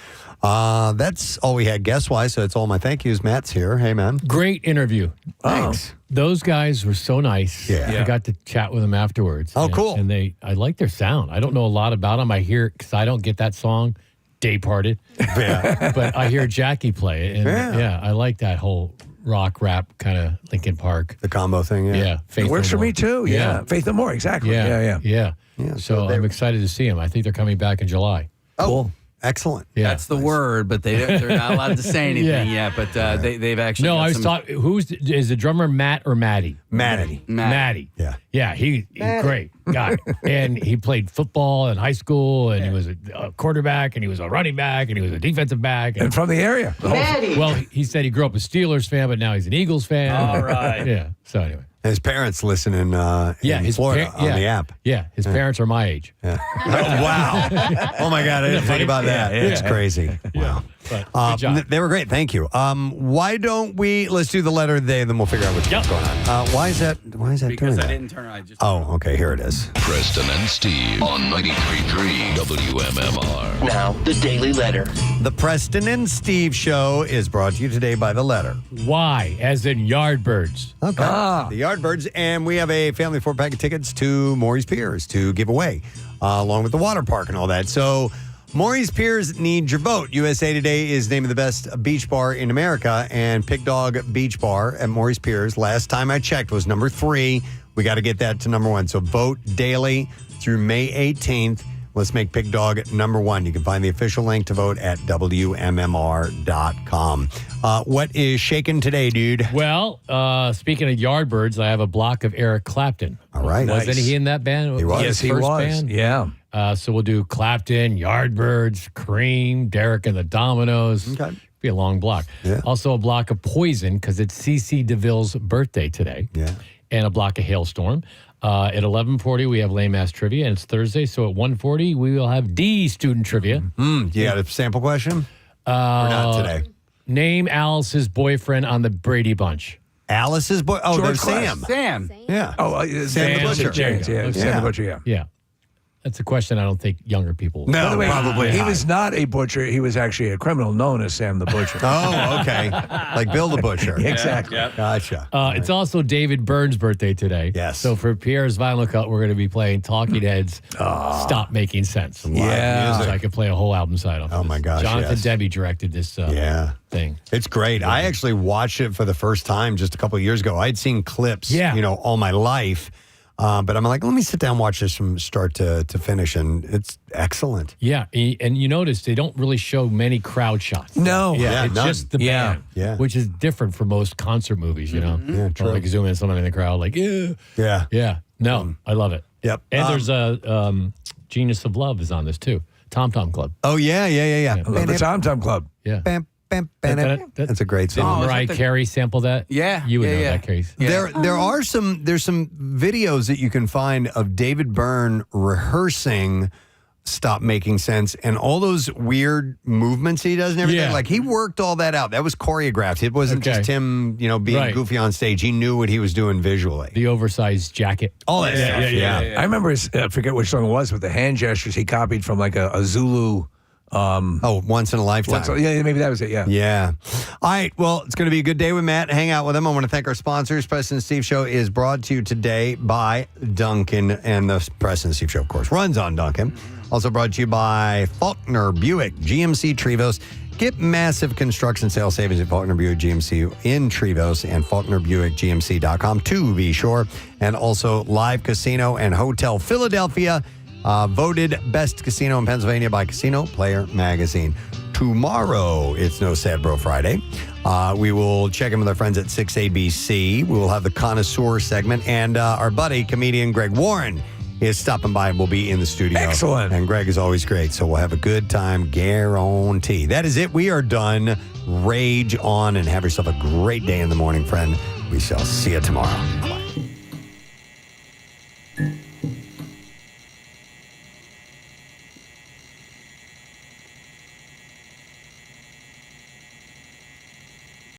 That's all we had guest-wise, so it's all my thank yous. Matt's here. Hey, man. Great interview. Thanks. Those guys were so nice. Yeah. I got to chat with them afterwards. Oh, cool. And I like their sound. I don't know a lot about them. I hear, because I don't get that song, Day Parted. Yeah. But I hear Jackie play it. And I like that whole rock, rap kind of Linkin Park. The combo thing, Yeah. It works for me, too. Yeah. Faith No More, exactly. Yeah. So they- I'm excited to see them. I think they're coming back in July. Oh, cool. Excellent. Yeah. That's the word, but they're not allowed to say anything yet. But they've actually. No, got I was some- talking. Is the drummer Matt or Maddie? Maddie. Maddie. Yeah. Yeah, he's great guy. And he played football in high school, and he was a quarterback, and he was a running back, and he was a defensive back. And from the area. Well, he said he grew up a Steelers fan, but now he's an Eagles fan. All right. Yeah. So anyway. His parents listen in his Florida on the app. Yeah, his parents are my age. Yeah. Wow. Oh, my God. I didn't think about that. It's crazy. Wow. But good job. They were great. Thank you. Why don't let's do the letter of the day, then we'll figure out what's going on. Why is that Because doing I that? didn't turn. I just. Oh, okay. Here it is. Preston and Steve on 93.3 WMMR. Now, the Daily Letter. The Preston and Steve Show is brought to you today by the letter. Why? As in Yardbirds. Okay. The Yardbirds. And we have a family 4-pack of tickets to Maury's Piers to give away, along with the water park and all that. So Maury's Piers needs your vote. USA Today is named the best beach bar in America, and Pig Dog Beach Bar at Maury's Piers, last time I checked, was number 3. We got to get that to number 1. So vote daily through May 18th. Let's make Pig Dog number 1. You can find the official link to vote at WMMR.com. What is shaking today, dude? Well, speaking of Yardbirds, I have a block of Eric Clapton. All right. Wasn't he in that band? He was. Yes, he First was. band? Yeah. So we'll do Clapton, Yardbirds, Cream, Derek and the Dominoes. Okay. Be a long block. Yeah. Also a block of Poison because it's CeCe DeVille's birthday today. Yeah. And a block of Hailstorm. At 11:40, we have Lame Ass Trivia, and it's Thursday. So at 1:40, we will have D student trivia. You got a sample question? Or not today? Name Alice's boyfriend on the Brady Bunch. Alice's boy? Oh, George there's Clooney. Sam. Yeah. Oh, Sam the Butcher. James, yeah. Sam the Butcher, yeah. Yeah. That's a question I don't think younger people. No, By the way, probably he not. was not a butcher. He was actually a criminal known as Sam the Butcher. Oh, okay. Like Bill the Butcher. Exactly. Gotcha. It's also David Byrne's birthday today. Yes. So for Pierre's Vinyl Cut, we're going to be playing Talking Heads' Stop Making Sense. Yeah. So I could play a whole album side off. Oh, my gosh, Jonathan yes. Demme directed this thing. It's great. I actually watched it for the first time just a couple of years ago. I'd seen clips, Yeah. all my life. But I'm like, let me sit down and watch this from start to finish, and it's excellent. Yeah. And you notice they don't really show many crowd shots. No. Yeah, It's none. just the band, which is different from most concert movies, you know? Yeah, Or true. like zoom in someone in the crowd, like, yeah. Yeah. Yeah. No, I love it. Yep. And there's a Genius of Love is on this too. Tom Tom Club. Oh, yeah. I love the Tom Tom Club. Yeah. Bam, bam, bam. That's a great Did song. Mariah Carey sample that? Yeah. You would know yeah. that, case. There's some videos that you can find of David Byrne rehearsing Stop Making Sense and all those weird movements he does and everything. Yeah. Like he worked all that out. That was choreographed. It wasn't just him, being Right. goofy on stage. He knew what he was doing visually. The oversized jacket. All that stuff. Yeah. I remember, I forget which song it was, but the hand gestures he copied from like a Zulu. Once in a lifetime. Yeah, maybe that was it, yeah. Yeah. All right. Well, it's going to be a good day with Matt. Hang out with him. I want to thank our sponsors. Preston and Steve Show is brought to you today by Duncan. And the Preston and Steve Show, of course, runs on Duncan. Also brought to you by Faulkner Buick, GMC Trevos. Get massive construction sales savings at Faulkner Buick GMC in Trevos and FaulknerBuickGMC.com to be sure. And also Live Casino and Hotel Philadelphia. Voted best casino in Pennsylvania by Casino Player Magazine. Tomorrow, it's No Sad Bro Friday. We will check in with our friends at 6ABC. We will have the Connoisseur segment. And our buddy, comedian Greg Warren, is stopping by and will be in the studio. Excellent. And Greg is always great, so we'll have a good time, guarantee. That is it. We are done. Rage on and have yourself a great day in the morning, friend. We shall see you tomorrow. Bye.